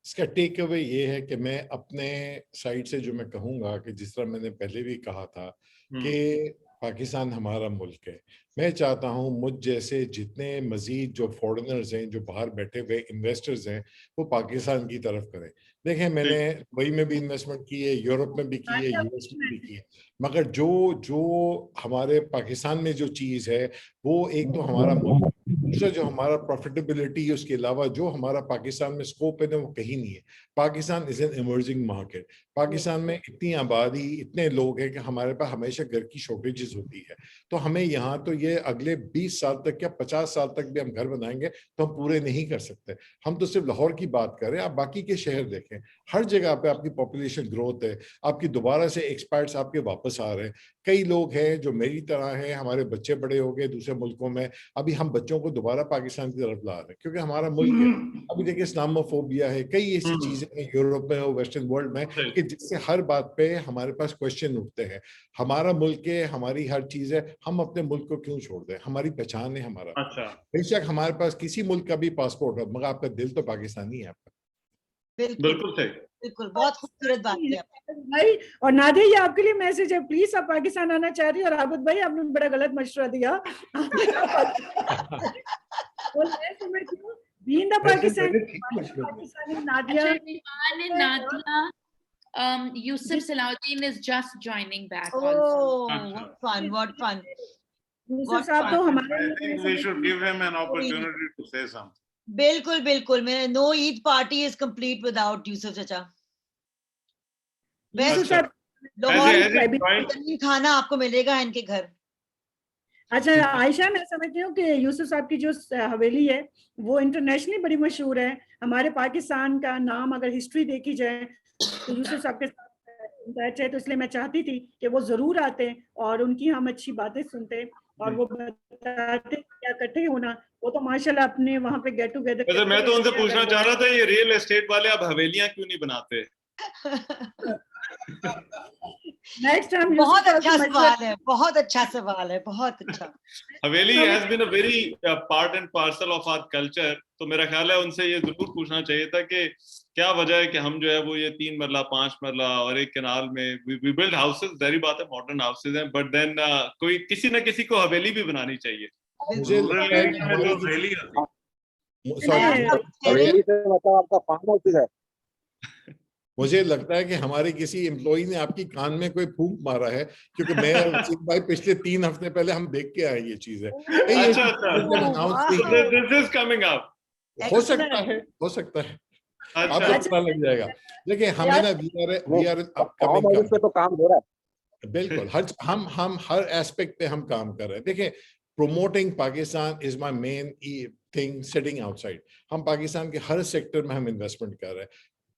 इसका टेक अवे ये है कि मैं अपने साइड से जो मैं कहूँगा कि जिस तरह मैंने पहले भी कहा था कि पाकिस्तान हमारा मुल्क है, मैं चाहता हूँ मुझ जैसे जितने मजीद जो फॉरेनर्स हैं, जो बाहर बैठे हुए इन्वेस्टर्स हैं, वो पाकिस्तान की तरफ करें। देखें, मैंने दुबई में भी इन्वेस्टमेंट की है, यूरोप में भी की है, यूएस में भी की है, मगर जो हमारे पाकिस्तान में जो चीज़ है वो एक तो हमारा मुल्क, दूसरा जो हमारा प्रॉफिटेबिलिटी है, उसके अलावा जो हमारा पाकिस्तान में स्कोप है ना, वो कहीं नहीं है। Pakistan is an emerging market. Pakistan में इतनी आबादी, इतने लोग हैं कि हमारे पास हमेशा घर की शॉर्टेजेस होती है। तो हमें यहाँ तो ये अगले 20 साल तक या 50 साल तक भी हम घर बनाएंगे तो हम पूरे नहीं कर सकते। हम तो सिर्फ लाहौर की बात करें, आप बाकी के शहर देखें, हर जगह पे आपकी पॉपुलेशन ग्रोथ है, आपकी दोबारा से एक्सपर्ट्स आपके वापस आ रहे हैं। कई लोग हैं जो मेरी तरह हैं, हमारे बच्चे बड़े हो गए दूसरे मुल्कों में, अभी हम बच्चों को दोबारा पाकिस्तान की तरफ ला रहे हैं क्योंकि हमारा मुल्क है। अभी देखिए इस्लामोफोबिया है, कई ऐसी चीजें हैं यूरोप में और वेस्टर्न वर्ल्ड में कि जिससे हर बात पे हमारे पास क्वेश्चन उठते हैं। हमारा मुल्क है, हमारी हर चीज है, हम अपने मुल्क को क्यों क्यों छोड़ दें? हमारी पहचान है हमारा। अच्छा, बेशक हमारे पास किसी मुल्क का भी पासपोर्ट हो, मगर आपका दिल तो पाकिस्तानी है आपका। बिल्कुल सही। बिल्कुल, बहुत खूबसूरत बात की आपने। भाई और नादिया, ये आपके लिए मैसेज है, प्लीज आप पाकिस्तान आना चाह रही है। और आबद भाई, आपने बड़ा गलत मशवरा दिया। वो मैं समझती हूँ being the Pakistani Nadia. Yusuf Salahuddin is just joining back Oh, also. what fun, what fun. Yusuf साहब तो हमारे I think we should give him an opportunity to say something. बिल्कुल बिल्कुल, मैं no Eid party is complete without Yusuf चाचा। लाहौर खाना आपको मिलेगा इनके घर। अच्छा आयशा, मैं समझती हूँ कि यूसुफ साहब की जो हवेली है वो इंटरनेशनली बड़ी मशहूर है। हमारे पाकिस्तान का नाम अगर हिस्ट्री देखी जाए तो यूसुफ साहब के साथ है, तो इसलिए मैं चाहती थी कि वो जरूर आते और उनकी हम अच्छी बातें सुनते और वो बताते क्या इकट्ठे होना। वो तो माशाल्लाह अपने वहाँ पे गेट टुगेदर। मैं तो उनसे पूछना चाह रहा था, ये रियल एस्टेट वाले अब हवेलियां क्यों नहीं बनाते? Next time. बहुत अच्छा सवाल है, बहुत अच्छा सवाल है, बहुत अच्छा। Haveli has been a very part and parcel of our culture, तो मेरा ख्याल है उनसे ये जरूर पूछना चाहिए था कि क्या वजह है कि हम जो है वो ये 3 मरला 5 मरला और एक कैनाल में वी बिल्ड हाउसेस, जाहिर बात है मॉडर्न हाउसेस हैं, बट देन कोई किसी ना किसी को हवेली भी बनानी चाहिए। हवेली से मतलब आपका फार्म हाउस है। मुझे लगता है कि हमारे किसी एम्प्लॉई ने आपकी कान में कोई फूंक मारा है, क्योंकि मैं भाई पिछले 3 हफ्ते पहले हम देख के आए ये चीज है। हो सकता है, हो सकता है, आपको पता लग जाएगा। देखिए हमें ना वी आर अपकमिंग तो काम हो रहा है। बिल्कुल, हम हर एस्पेक्ट पे हम काम कर रहे हैं। देखिए promoting Pakistan is my main thing sitting outside. हम पाकिस्तान के हर सेक्टर में हम इन्वेस्टमेंट कर रहे हैं,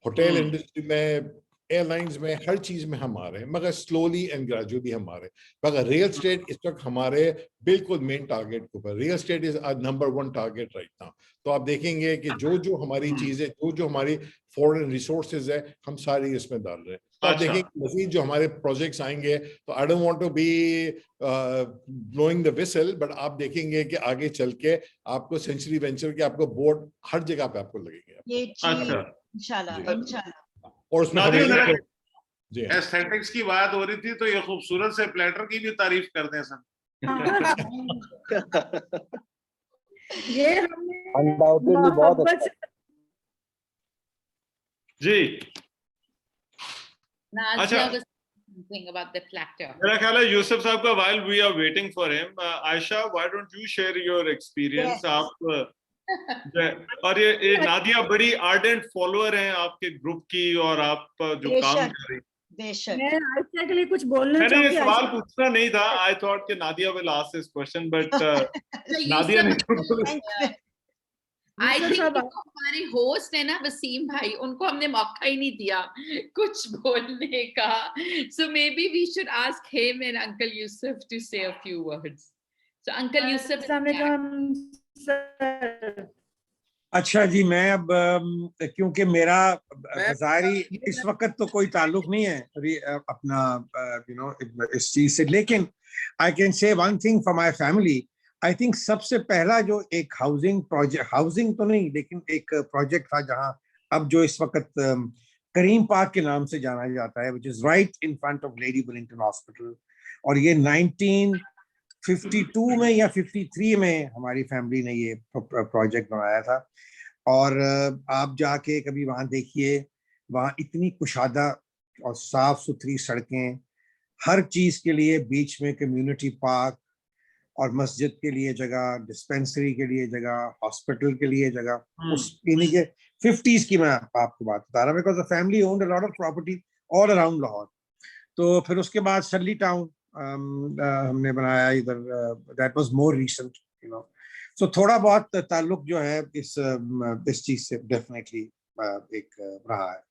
होटल इंडस्ट्री में, एयरलाइंस में, हर चीज में हम आ रहे हैं, मगर स्लोली एंड ग्रेजुअली हम आ रहे हैं। मगर रियल एस्टेट इस वक्त हमारे बिल्कुल मेन टारगेट के ऊपर, real estate is number 1 target right now. तो आप देखेंगे कि जो हमारी चीजें, जो हमारी फॉरेन रिसोर्सेज है, हम सारी इसमें डाल रहे हैं। तो आप देखेंगे मजीद जो हमारे प्रोजेक्ट्स आएंगे, तो I don't want to be blowing the whistle, but आप देखेंगे कि आगे चल के आपको सेंचुरी वेंचर के आपको बोर्ड हर जगह पे आपको लगेंगे। ये इंशाल्लाह इंशाल्लाह। और उसमें एस्थेटिक्स की बात हो रही थी, तो ये खूबसूरत से प्लेटर की भी तारीफ कर दें सर। ये हमने अनडाउटेडली बहुत अच्छा जी। Nazia was something about the platter. मेरा ख्याल है यूसुफ साहब का while we are waiting for him, Ayesha, why don't you share your experience? Yes. आप और ये नादिया बड़ी आर्डेंट फॉलोअर हैं आपके ग्रुप की, और आप जो काम कर रही हैं। बेशक। मैं आयशा के लिए कुछ बोलना मैंने चाहूंगी। ये सवाल पूछना नहीं था, आई थॉट कि Nadia will ask this question, but Nadia ने I think हमारे होस्ट है ना वसीम भाई, उनको हमने मौका ही नहीं दिया कुछ बोलने का, so maybe we should ask him and Uncle Yusuf to say a few words. So Uncle Yusuf. अच्छा जी, मैं अब क्योंकि मेरा बाजारी इस वक्त तो कोई ताल्लुक नहीं है अपना इस चीज से, लेकिन I can say one thing for my family. I think सबसे पहला जो एक हाउसिंग प्रोजेक्ट, हाउसिंग तो नहीं लेकिन एक प्रोजेक्ट था जहां अब जो इस वक्त करीम पार्क के नाम से जाना जाता है, which is right in front of lady Willingdon hospital, और ये 1952 में या 53 में हमारी फैमिली ने ये प्रोजेक्ट बनाया था। और आप जाके कभी वहां देखिए, वहाँ इतनी कुशादा और साफ सुथरी सड़कें, हर चीज के लिए बीच में कम्युनिटी पार्क, और मस्जिद के लिए जगह, डिस्पेंसरी के लिए जगह, हॉस्पिटल के लिए जगह। उस इन्हीं के 50s की मैं आपको बात बता रहा हूँ, because the family owned a lot of property all around Lahore. तो फिर उसके बाद सर्ली टाउन हमने बनाया इधर, that was more recent, you know. So थोड़ा बहुत ताल्लुक जो है इस चीज से डेफिनेटली एक रहा है।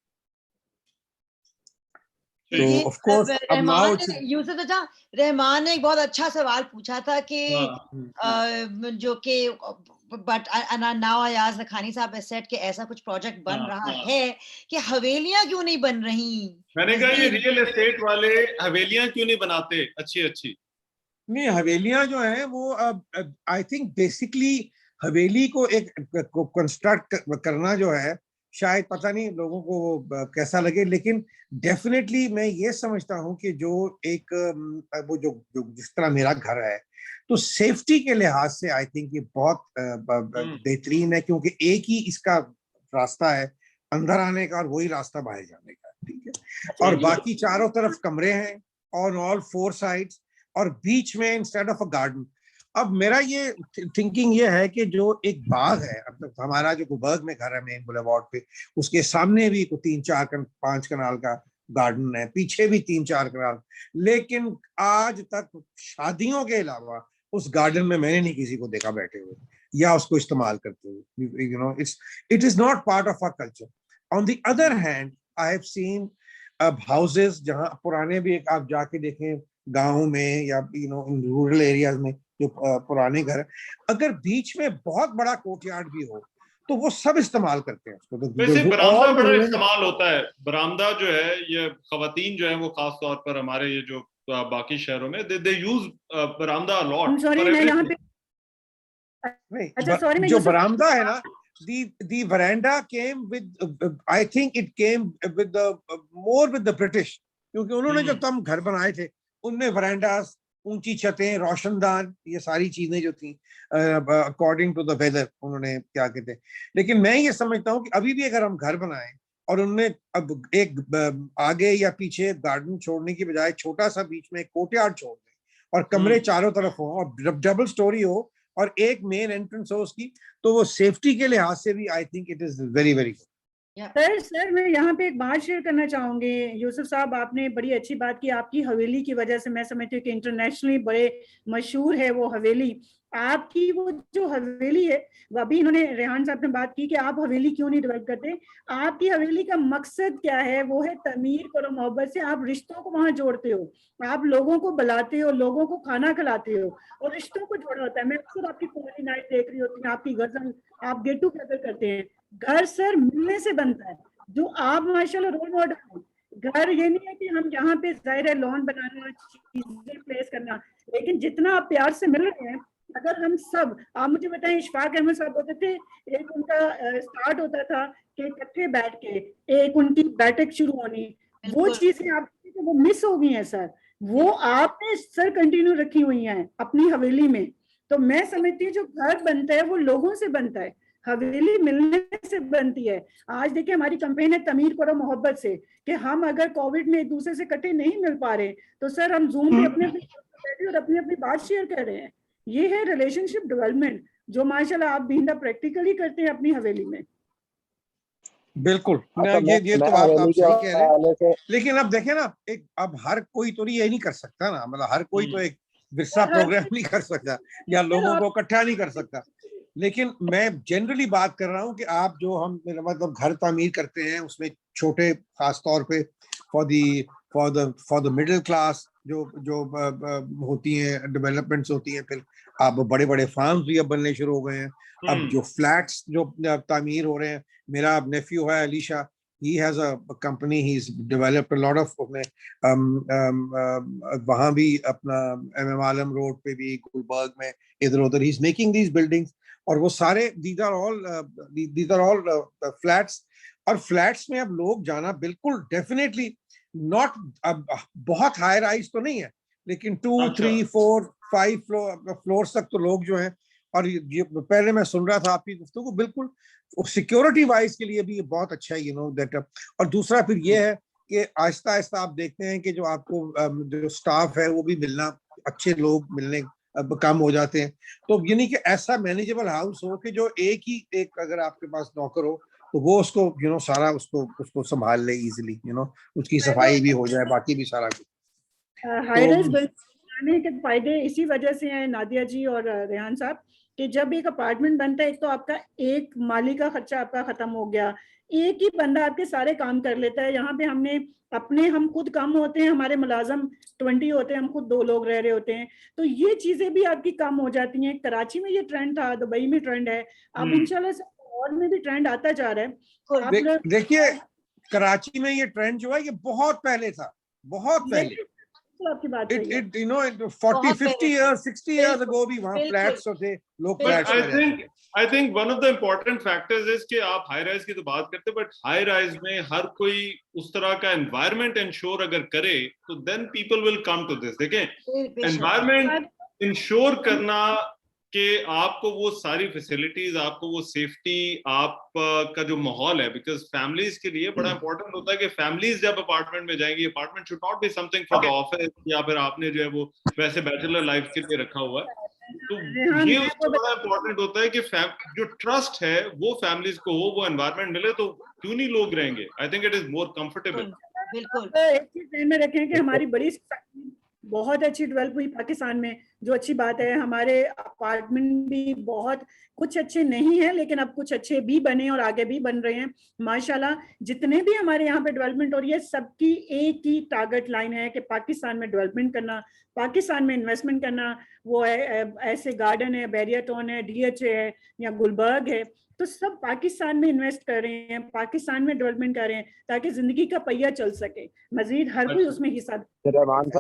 तो ऑफ कोर्स अब नाउ यूसुफ चाचा, रहमान ने एक बहुत अच्छा सवाल पूछा था कि जो कि बट नाउ अयाज लखानी साहब has said कि ऐसा कुछ प्रोजेक्ट बन रहा है कि हवेलियां क्यों नहीं बन रही। मैंने कहा ये रियल एस्टेट वाले हवेलियां क्यों नहीं बनाते अच्छी अच्छी। नहीं, हवेलियां जो है वो आई थिंक बेसिकली हवेली को एक कंस्ट्रक्ट करना जो है, शायद पता नहीं लोगों को कैसा लगे, लेकिन डेफिनेटली मैं ये समझता हूँ कि जो एक वो जो जिस तरह मेरा घर है, तो सेफ्टी के लिहाज से आई थिंक ये बहुत बेहतरीन है, क्योंकि एक ही इसका रास्ता है अंदर आने का और वही रास्ता बाहर जाने का, ठीक है। और बाकी चारों तरफ कमरे हैं ऑन ऑल 4 साइड्स, और बीच में इंस्टेड ऑफ अ गार्डन। अब मेरा ये थिंकिंग ये है कि जो एक बाग है, अब हमारा जो गुलबर्ग में घर है मेन बुलेवार्ड पे, उसके सामने भी 3-4-5 कनाल का गार्डन है, पीछे भी 3-4 कनाल, लेकिन आज तक शादियों के अलावा उस गार्डन में मैंने नहीं किसी को देखा बैठे हुए या उसको इस्तेमाल करते हुए। You know, it is not part of our culture. On the other hand I have seen houses जहां पुराने भी, एक आप जाके देखें गाँव में या इन रूरल एरियाज में जो पुराने घर, अगर बीच में बहुत बड़ा कोर्टयार्ड भी हो तो वो सब इस्तेमाल करते हैं उसको। वैसे बरामदा बड़ा इस्तेमाल होता है। बरामदा जो है, ये खवातीन जो है वो खास तौर पर हमारे ये जो बाकी शहरों में दे यूज बरामदा अ लॉट। सॉरी, मैं यहाँ पे अच्छा सॉरी, मैं जो बरामदा है ना, the veranda came with I think it came with the more with the British, क्योंकि उन्होंने जब तम घर बनाए थे उनमें वरांडास, ऊंची छतें, रोशनदान, ये सारी चीजें जो थी अकॉर्डिंग टू द वेदर उन्होंने क्या कहते हैं। लेकिन मैं ये समझता हूँ कि अभी भी अगर हम घर बनाएं और उनमें अब एक आगे या पीछे गार्डन छोड़ने की बजाय छोटा सा बीच में कोर्टयार्ड छोड़ दें और कमरे चारों तरफ हो और डबल स्टोरी हो और एक मेन एंट्रेंस हो उसकी, तो वो सेफ्टी के लिहाज से भी I think it is very very good. Sir मैं यहाँ पे एक बात शेयर करना चाहूंगी। यूसुफ साहब, आपने बड़ी अच्छी बात की। आपकी हवेली की वजह से मैं समझती हूँ कि इंटरनेशनली बड़े मशहूर है वो हवेली। आपकी वो जो हवेली है, वो अभी इन्होंने रेहान साहब ने बात की कि आप हवेली क्यों नहीं डेवलप करते। आपकी हवेली का मकसद क्या है? वो है तमीर करो मोहब्बत से। आप रिश्तों को वहां जोड़ते हो, आप लोगों को बुलाते हो, लोगों को खाना खिलाते हो और रिश्तों को जोड़ा होता है। मैं अक्सर आपकी कॉमेडी नाइट देख रही होती हूँ, आपकी गजल, आप गेट टूगेदर करते हैं। घर सर मिलने से बनता है, जो आप माशाल्लाह रोल मॉडल हो। घर ये नहीं है कि हम यहाँ पे जाहिर है लॉन बनाना, चीजें प्लेस करना, लेकिन जितना आप प्यार से मिल रहे हैं, अगर हम सब, आप मुझे बताएं, इशफाक अहमद साहब होते थे, एक उनका स्टार्ट होता था कि इकट्ठे बैठ के एक उनकी बैठक शुरू होनी, वो चीजें आप वो मिस हो गई हैं सर। वो आपने सर कंटिन्यू रखी हुई हैं अपनी हवेली में। तो मैं समझती हूँ जो घर बनता है वो लोगों से बनता है, हवेली मिलने से बनती है। आज देखिए हमारी कैंपेन है तमीर करो मोहब्बत से, कि हम अगर कोविड में एक दूसरे से इकट्ठे नहीं मिल पा रहे तो सर हम जूम पे अपने बैठे और अपनी अपनी बात शेयर कर रहे हैं। ये है रिलेशनशिप डेवलपमेंट, जो माशाल्लाह आप बींदा प्रैक्टिकली करते हैं अपनी हवेली में। बिल्कुल, ये तो आप सही कह रहे हैं। लेकिन अब देखें ना, एक अब हर कोई तो ये नहीं कर सकता ना, मतलब हर कोई तो एक विरसा प्रोग्राम नहीं कर सकता या लोगों को इकट्ठा नहीं कर सकता। लेकिन मैं जनरली बात कर रहा हूँ कि आप जो हम मतलब घर तामीर करते हैं उसमें छोटे, खास तौर पे फॉर द मिडिल क्लास जो होती हैं, डेवलपमेंट्स होती हैं, फिर अब बड़े बड़े फार्म्स भी अब बनने शुरू हो गए हैं। अब जो फ्लैट्स जो तामीर हो रहे हैं, मेरा नेफ्यू है Alisha, he has a company, he's developed a lot of वहाँ भी अपना MM आलम रोड पे भी, गुलबर्ग में, इधर उधर he's making these buildings, और वो सारे these are all flats। और फ्लैट्स में अब लोग जाना बिल्कुल डेफिनेटली नॉट, अब बहुत हाई राइज तो नहीं है, लेकिन 2, 3, 4, 5 फ्लोर्स तक तो लोग जो हैं। और ये पहले मैं सुन रहा था आपकी गुफ्तगू, बिल्कुल सिक्योरिटी वाइज के लिए भी ये बहुत अच्छा है, यू नो दैट। और दूसरा फिर ये है कि आहिस्ता आहिस्ता आप देखते हैं कि जो आपको जो स्टाफ है वो भी मिलना, अच्छे लोग मिलने कम हो जाते हैं। तो यानी कि ऐसा मैनेजेबल हाउस हो कि जो एक अगर आपके पास नौकर हो तो वो उसको यू नो सारा उसको संभाल ले इजीली, यू नो उसकी सफाई भी हो जाए, बाकी भी सारा कुछ। हाइराइज बनाने के फायदे इसी वजह से हैं नादिया जी और रेहान साहब, कि जब एक अपार्टमेंट बनता है, एक तो आपका एक माली का खर्चा आपका खत्म हो गया, एक ही बंदा आपके सारे काम कर लेता है। यहाँ पे हम खुद कम होते हैं, हमारे मुलाजम 20 होते हैं, हम खुद 2 लोग रह रहे होते हैं, तो ये चीजें भी आपकी कम हो जाती हैं। कराची में ये ट्रेंड था, दुबई में ट्रेंड है, अब इंशाल्लाह से और में भी ट्रेंड आता जा रहा है। देखिए कराची में ये ट्रेंड जो है ये बहुत पहले था, बहुत पहले। आपकी बात सही है। It you know 40 50 years 60 years ago भी वहाँ फ्लैट्स थे, लोग फ्लैट्स में रहते थे। I think one of the important factors is कि आप हाई राइज की तो बात करते हैं, बट हाई राइज में हर कोई उस तरह का एनवायरनमेंट इंश्योर अगर करे तो then people will come to this. देखें, एनवायरनमेंट इंश्योर करना कि आपको वो सारी फैसिलिटीज, आपको वो सेफ्टी, आप का जो माहौल है, बिकॉज फैमिलीज के लिए बड़ा इंपॉर्टेंट होता है कि फैमिलीज जब अपार्टमेंट में जाएंगी, apartment should not be something for the office या फिर आपने जो है वो वैसे बैचलर लाइफ के लिए रखा हुआ है। तो ये उसको बड़ा इंपॉर्टेंट होता है कि जो ट्रस्ट है वो फैमिलीज को हो, वो एनवायरनमेंट मिले, तो क्यों नहीं लोग रहेंगे। I think it is more comfortable. बिल्कुल एक चीज ध्यान में रखें कि हमारी बड़ी बहुत अच्छी डेवलप हुई पाकिस्तान में, जो अच्छी बात है। हमारे अपार्टमेंट भी बहुत कुछ अच्छे नहीं है, लेकिन अब कुछ अच्छे भी बने और आगे भी बन रहे हैं माशाल्लाह। जितने भी हमारे यहाँ पे डेवलपमेंट हो रही है, सबकी एक ही टारगेट लाइन है कि पाकिस्तान में डेवलपमेंट करना, पाकिस्तान में इन्वेस्टमेंट करना। वो ऐसे गार्डन है, बैरियटॉन है, DHA है या गुलबर्ग है, तो सब पाकिस्तान में इन्वेस्ट कर रहे हैं, पाकिस्तान में डेवलपमेंट कर रहे हैं ताकि जिंदगी का पहिया चल सके। मजीद हर कोई उसमें हिस्सा। रहमान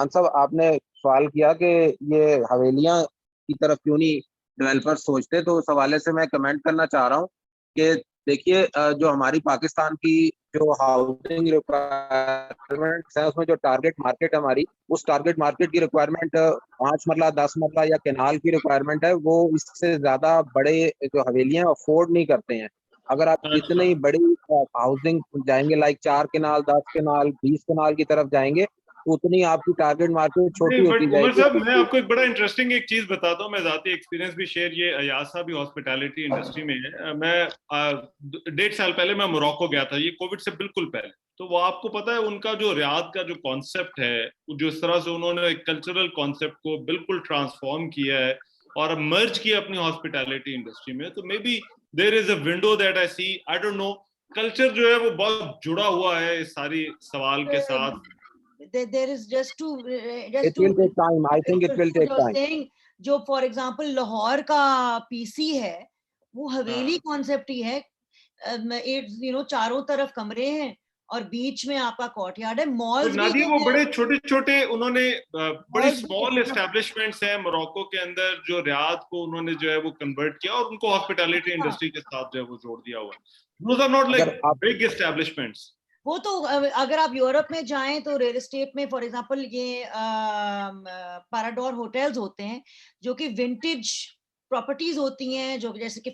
साहब, आपने सवाल किया कि ये हवेलियां की तरफ क्यों नहीं डेवलपर सोचते, तो उस हवाले से मैं कमेंट करना चाह रहा हूँ कि देखिए, जो हमारी पाकिस्तान की जो हाउसिंग रिक्वायरमेंट्स है, उसमें जो टारगेट मार्केट है हमारी, उस टारगेट मार्केट की रिक्वायरमेंट 5 मरला 10 मरला या कैनाल की रिक्वायरमेंट है, वो इससे ज्यादा बड़े जो हवेलियां अफोर्ड नहीं करते हैं। अगर आप इतनी बड़ी हाउसिंग जाएंगे, लाइक 4 कैनाल 10 कैनाल 20 कैनाल की तरफ जाएंगे, तो उतनी आपकी टारगेट मार्केट छोटी होती जाएगी। उमर साहब, मैं आपको एक बड़ा इंटरेस्टिंग एक चीज बताता हूँ, मैं जाती एक्सपीरियंस भी शेयर, ये अयाज साहब भी हॉस्पिटैलिटी इंडस्ट्री में है। मैं 1.5 साल पहले मैं मोरक्को गया था, ये कोविड से बिल्कुल पहले। तो वो आपको पता है उनका जो रियाद का जो कॉन्सेप्ट है, जिस तरह से उन्होंने कल्चरल कॉन्सेप्ट को बिल्कुल ट्रांसफॉर्म किया है और मर्ज किया अपनी हॉस्पिटैलिटी इंडस्ट्री में, तो maybe there is a window that I see. I don't know, culture जो है वो बहुत जुड़ा हुआ है इस सारी सवाल के साथ। There is just it will take time. I think it will take time. जो फॉर एग्जांपल लाहौर का PC है, वो हवेली कॉन्सेप्ट ही है। चारों तरफ कमरे हैं और बीच में आपका कोर्टयार्ड है। मॉल्स भी वो बड़े छोटे छोटे, उन्होंने बड़ी स्मॉल एस्टेब्लिशमेंट हैं मोरक्को के अंदर, जो रियाद को उन्होंने जो है वो कन्वर्ट किया और उनको हॉस्पिटैलिटी इंडस्ट्री के साथ जो है वो जोड़ दिया हुआ है। Those are not like big establishments. वो तो अगर आप यूरोप में जाएं तो रियल एस्टेट में फॉर एग्जांपल ये पैराडोर होटल्स होते हैं, जो कि विंटेज प्रॉपर्टीज होती हैं, जो जैसे कि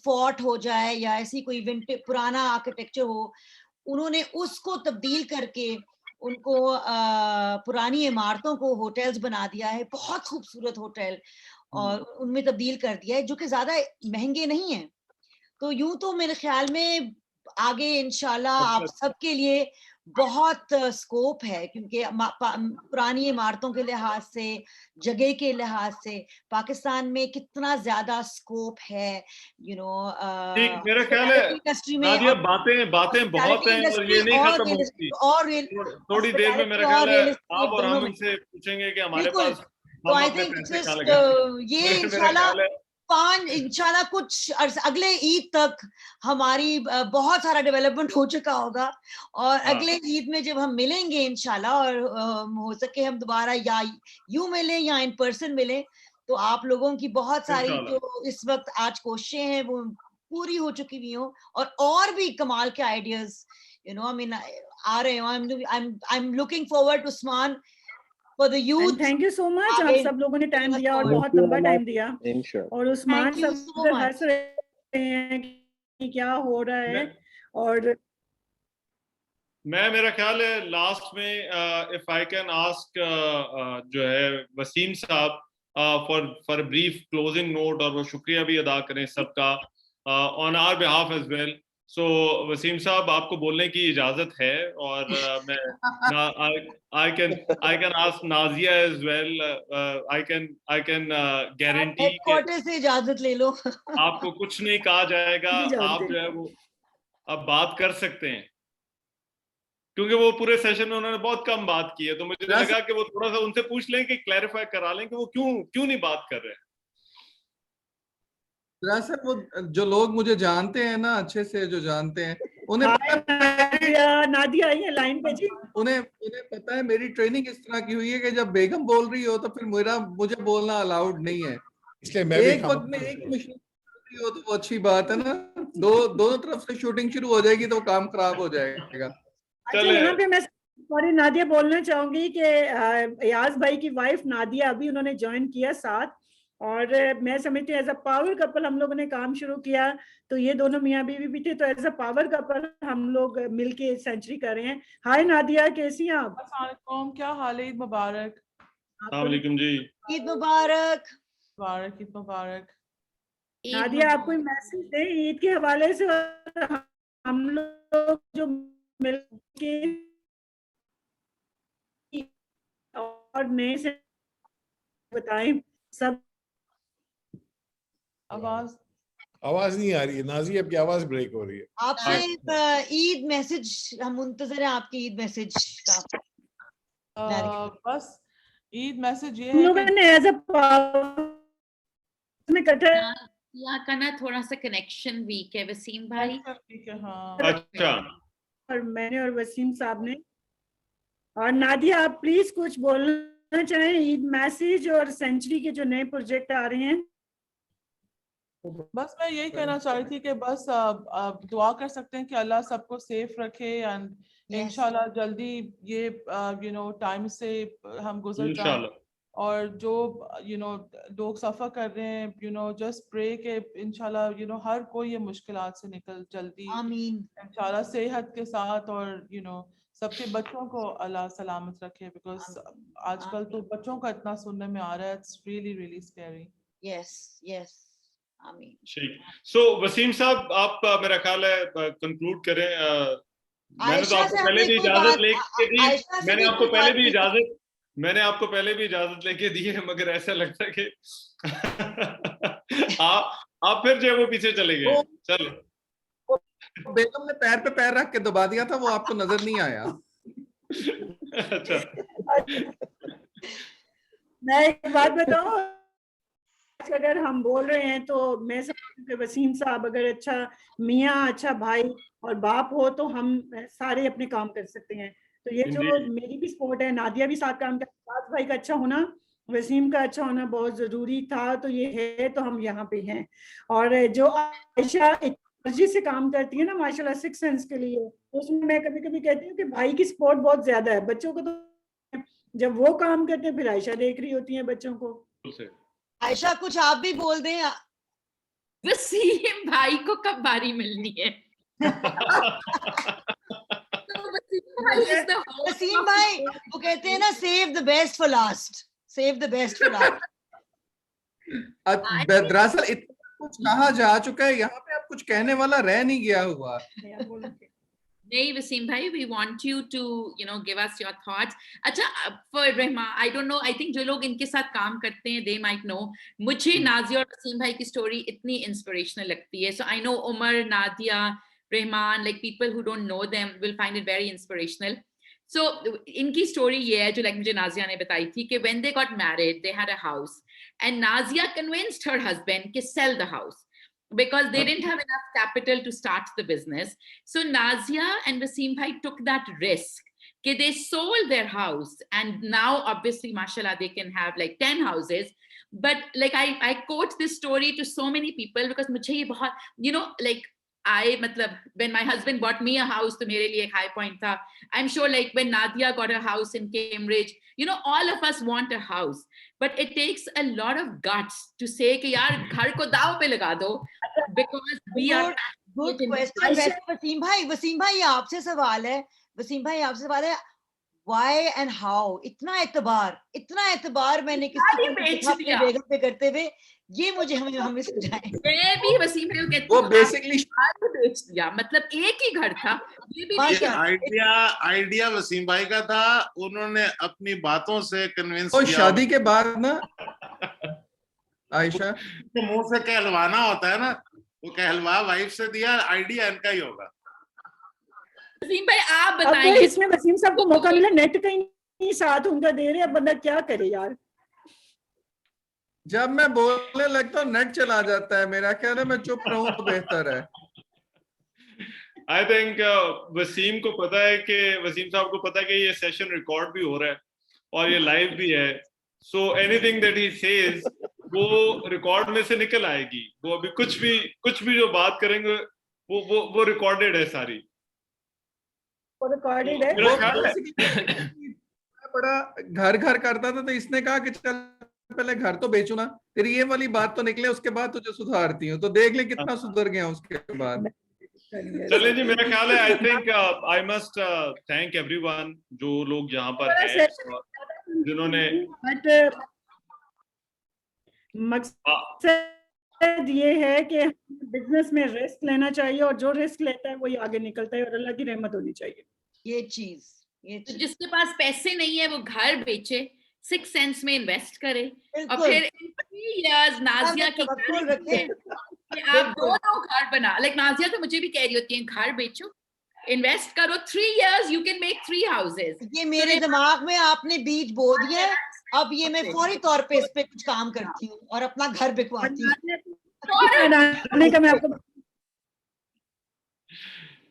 फोर्ट हो जाए या ऐसी कोई विंटेज पुराना आर्किटेक्चर हो, उन्होंने उसको तब्दील करके उनको पुरानी इमारतों को होटल्स बना दिया है, बहुत खूबसूरत होटल, और उनमें तब्दील कर दिया है, जो कि ज्यादा महंगे नहीं है। तो यूं तो मेरे ख्याल में आगे इंशाल्लाह आप सबके लिए बहुत स्कोप है, क्योंकि पुरानी इमारतों के लिहाज से, जगह के लिहाज से पाकिस्तान में कितना ज्यादा स्कोप है। मेरा ख्याल है नादिया, बातें बहुत हैं और ये नहीं खत्म होती। और थोड़ी देर में मेरा ख्याल है आप और हम इनसे पूछेंगे कि हमारे पास तो आई थिंक ये इंशाल्लाह कुछ अगले ईद तक हमारी बहुत सारा डेवलपमेंट हो चुका होगा, और अगले ईद में जब हम मिलेंगे इंशाल्लाह, और हो सके हम दोबारा या यूं मिलें या इन पर्सन मिलें, तो आप लोगों की बहुत सारी जो इस वक्त आज कोशिशें हैं वो पूरी हो चुकी हुई हो, और भी कमाल के आइडियाज आ रहे हो। I am looking forward to Usman for the youth. Thank you so much, आप सब लोगों ने टाइम दिया और बहुत लंबा टाइम दिया, और उस्मान सब हंस रहे हैं कि क्या हो रहा है। और मेरा ख्याल है लास्ट में इफ आई कैन आस्क जो है वसीम साहब फॉर ब्रीफ क्लोजिंग नोट, और वो शुक्रिया भी अदा करें सबका on our behalf as well. So Waseem sahab, आपको बोलने की इजाजत है, और मैं I can ask Nazia as well. I can guarantee quarter से इजाजत ले लो। आपको कुछ नहीं कहा जाएगा, आप जो है वो अब बात कर सकते हैं, क्योंकि वो पूरे सेशन में उन्होंने बहुत कम बात की है, तो मुझे लगा कि वो थोड़ा सा उनसे पूछ लें कि क्लैरिफाई करा लें कि वो क्यों नहीं बात कर रहे हैं। दरअसल वो जो लोग मुझे जानते हैं ना, अच्छे से जो जानते हैं, उन्हें नादिया आई है लाइन पे जी। उन्हें पता है मेरी ट्रेनिंग इस तरह की हुई है कि जब बेगम बोल रही हो तो फिर मुझे बोलना अलाउड नहीं है, इसलिए मैं एक वक्त में एक मशीन हो तो वो अच्छी बात है ना, दोनों तरफ से शूटिंग शुरू हो जाएगी तो काम खराब हो जाएगा। अच्छा, यहाँ पे मैं सॉरी नादिया बोलना चाहूंगी कि अयाज भाई की वाइफ नादिया अभी उन्होंने ज्वाइन किया साथ, और मैं समझती हूँ एज अ पावर कपल हम लोगों ने काम शुरू किया, तो ये दोनों मियाँ बीवी भी थे, तो एज अ पावर कपल हम लोग मिलके सेंचुरी कर रहे हैं। हाय नादिया, कैसी हैं आप? अस्सलाम, क्या हाल है? ईद मुबारक। अस्सलाम जी। ईद मुबारक। ईद मुबारक। नादिया आप कोई मैसेज दें ईद के हवाले से, हम लोग जो मिलके और नए से बताएं सब। आवाज नहीं आ रही है नाजी, आपकी आवाज ब्रेक हो रही है। आपसे ईद मैसेज, हम मुंतजर हैं आपके ईद मैसेज का। बस ईद मैसेज ये हम है लोगों कि ने एज अ में कटा यहाँ का ना थोड़ा सा कनेक्शन वीक है वसीम भाई। अच्छा। और मैंने और वसीम साहब ने, और नादिया आप प्लीज कुछ बोलना चाहें ईद मैसेज और सेंचुरी के जो नए प्रोजेक्ट आ रहे हैं। बस मैं यही कहना चाह रही थी कि बस दुआ कर सकते हैं कि अल्लाह सबको सेफ रखे एंड इंशाल्लाह जल्दी ये टाइम से हम गुजर जाएं, और जो लोग सफर कर रहे हैं जस्ट प्रे के इंशाल्लाह हर कोई ये मुश्किलात से निकल जल्दी इंशाल्लाह सेहत के साथ, और सबके बच्चों को अल्लाह सलामत रखे, बिकॉज आजकल तो बच्चों का इतना सुनने में आ रहा है, it's really really scary. Yes आमीन। ठीक, सो वसीम साहब आप मेरा ख्याल है कंक्लूड करें। मैंने तो आपको पहले भी इजाजत लेके दी, मैंने आपको पहले भी इजाजत लेके दी है, मगर ऐसा लगता है कि आप फिर जो है वो पीछे चले गए। चलो, बेगम ने पैर पे पैर रख के दबा दिया था, वो आपको नजर नहीं आया। अच्छा, मैं एक बात बताऊं, अगर हम बोल रहे हैं तो मैं समझती हूँ वसीम साहब अगर अच्छा मियाँ, अच्छा भाई और बाप हो तो हम सारे अपने काम कर सकते हैं। तो ये जो मेरी भी सपोर्ट है, नादिया भी साथ काम करती है, भाई का अच्छा होना, वसीम का अच्छा होना बहुत जरूरी था, तो ये है तो हम यहाँ पे हैं। और जो आयशा एनर्जी से काम करती है ना माशाल्लाह 6 सेंस के लिए, उसमें मैं कभी कभी कहती हूँ कि भाई की सपोर्ट बहुत ज्यादा है। बच्चों को तो जब वो काम करते हैं फिर आयशा देख रही होती है बच्चों को। आयशा कुछ आप भी बोल दें। वसीम भाई को कब बारी मिलनी है? वसीम भाई वो कहते हैं ना, save the best for last, save the best for last. दरअसल इतना कुछ कहा जा चुका है, यहाँ पे अब कुछ कहने वाला रह नहीं गया हुआ। नहीं वसीम भाई, we want you to give us your thoughts. अच्छा, for रहमा, I don't know, I think जो लोग इनके साथ काम करते हैं they might know, मुझे नाजिया और वसीम भाई की स्टोरी इतनी इंस्पिरेशनल लगती है। So I know Umar, Nadia, Rahman, like people who don't know them will find it very inspirational. So इनकी स्टोरी ये है जो like मुझे नाजिया ने बताई थी कि when they got married they had a house and Nazia convinced her husband to sell the house because they didn't have enough capital to start the business. So Nazia and Wasim Bhai took that risk. Okay, they sold their house and now obviously mashallah they can have like 10 houses. But like I quote this story to so many people because mujhe ye bahut, like when my husband bought me a house, to mere liye ek high point tha. I'm sure like when Nadia got a house in Cambridge, all of us want a house, but it takes a lot of guts to say कि यार घर को दाव पे लगा दो, because we are good question। Wasim भाई आपसे सवाल है, why and how इतना एतबार मैंने किसी को बेगम पे करते हुए, ये मुझे हमें समझाएं। मैं भी वसीम भाई कहती वो बेसिकली बेच दिया, मतलब एक ही घर था। ये आइडिया वसीम भाई का था, उन्होंने अपनी बातों से कन्विंस किया। शादी के बाद ना आयशा तो मुंह से कहलवाना होता है ना, वो कहलवा वाइफ से दिया, आइडिया इनका ही होगा। वसीम भाई आप बताइए। इसमें वसीम साहब को मौका मिला, नेट का ही नहीं साथ उनका दे रहे, अब बंदा क्या करे यार। जब मैं बोलने लगता हूँ नेट चला जाता है, मेरा ख्याल है मैं चुप रहूं तो बेहतर है। आई थिंक वसीम को पता है कि वसीम साहब को पता है कि ये सेशन रिकॉर्ड भी हो रहा है और ये लाइव भी है, so anything that he says वो रिकॉर्ड में से निकल आएगी। वो अभी कुछ भी जो बात करेंगे वो रिकॉर्डेड है सारी, वो रिकॉर्डेड है। बड़ा घर करता था तो इसने कहा कि चल पहले घर तो बेचू ना, तेरी ये वाली बात तो निकले उसके बाद तुझे सुधारती हूँ, तो देख ले कितना सुधर गया उसके बाद। चलिए जी, मेरा ख्याल है I think I must thank everyone जो लोग यहाँ पर हैं जिन्होंने मकसद ये है कि बिजनेस में रिस्क लेना चाहिए और जो रिस्क लेता है वही आगे निकलता है और अल्लाह की रहमत होनी चाहिए। ये चीज तो जिसके पास पैसे नहीं है वो घर बेचे, 6 सेंस में इन्वेस्ट करे और फिर इन 3 years नाजिया की कि आप 2 घर बना, लाइक नाजिया तो मुझे भी कह रही होती है घर बेचो, इन्वेस्ट करो, 3 years you can make 3 houses। ये मेरे दिमाग में आपने बीज बो दिया है, अब ये मैं फौरी तौर पे इस पे कुछ काम करती हूँ और अपना घर बिकवाती हूँ।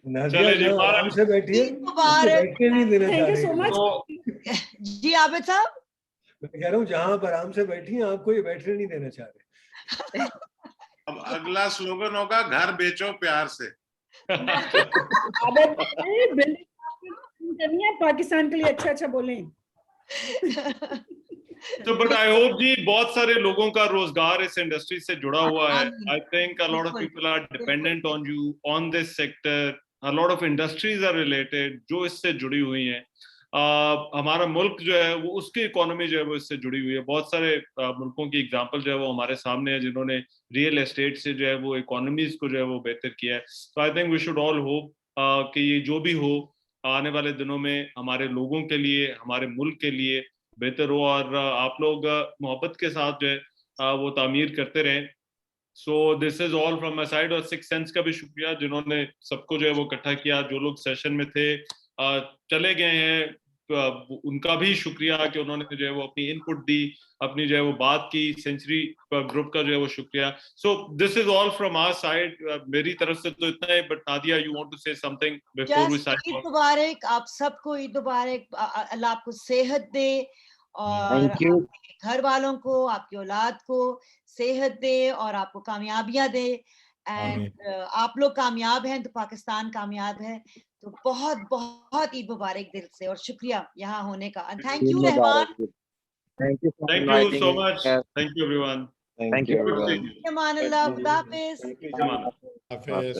मैं आपको आराम से बैठिए, बैठने नहीं देना चाह रहे। जी आबिद साहब, मैं कह रहा हूँ जहाँ पर आराम से बैठी आपको ये बैठने नहीं देना चाह रहे। अब अगला स्लोगन होगा घर बेचो प्यार से। पाकिस्तान के लिए अच्छा बोलें। तो बट आई होप जी बहुत सारे लोगों का रोजगार इस इंडस्ट्री से जुड़ा हुआ है। I think a lot of people are dependent on you, on this sector, a lot of industries are related जो इससे जुड़ी हुई हैं। हमारा मुल्क जो है वो उसकी इकोनॉमी जो है वो इससे जुड़ी हुई है। बहुत सारे मुल्कों की एग्जांपल जो है वो हमारे सामने है जिन्होंने रियल एस्टेट से जो है वो इकोनॉमीज को जो है वो बेहतर किया है। तो I think we should all hope कि ये जो भी हो आने वाले दिनों में हमारे लोगों के लिए, हमारे मुल्क के लिए बेहतर हो और आप लोग मोहब्बत के साथ जो है वो तामीर करते रहें। सो this is all from my side. और 6 सेंस का भी शुक्रिया जिन्होंने सबको जो है वो इकट्ठा किया। जो लोग सेशन में थे चले गए हैं उनका भी शुक्रिया कि उन्होंने जो है वो अपनी इनपुट दी, अपनी जो है वो बात की। सेंचुरी ग्रुप का जो है वो शुक्रिया। So this is all from our side. मेरी तरफ से तो इतना है, but Nadia you want to say something before we sign off? Eid मुबारक आप सबको, ईद मुबारक। अल्लाह आपको सेहत दे और घर वालों को, आपकी औलाद को सेहत दे और आपको कामयाबियां दे। एंड आप लोग कामयाब हैं तो पाकिस्तान कामयाब है। तो बहुत बहुत ईद मुबारक दिल से और शुक्रिया यहाँ होने का। And thank you Rahman. Thank you so much. Thank you everyone. Thank you. अमान अल्लाह, खुदा हाफिज। हाफिज।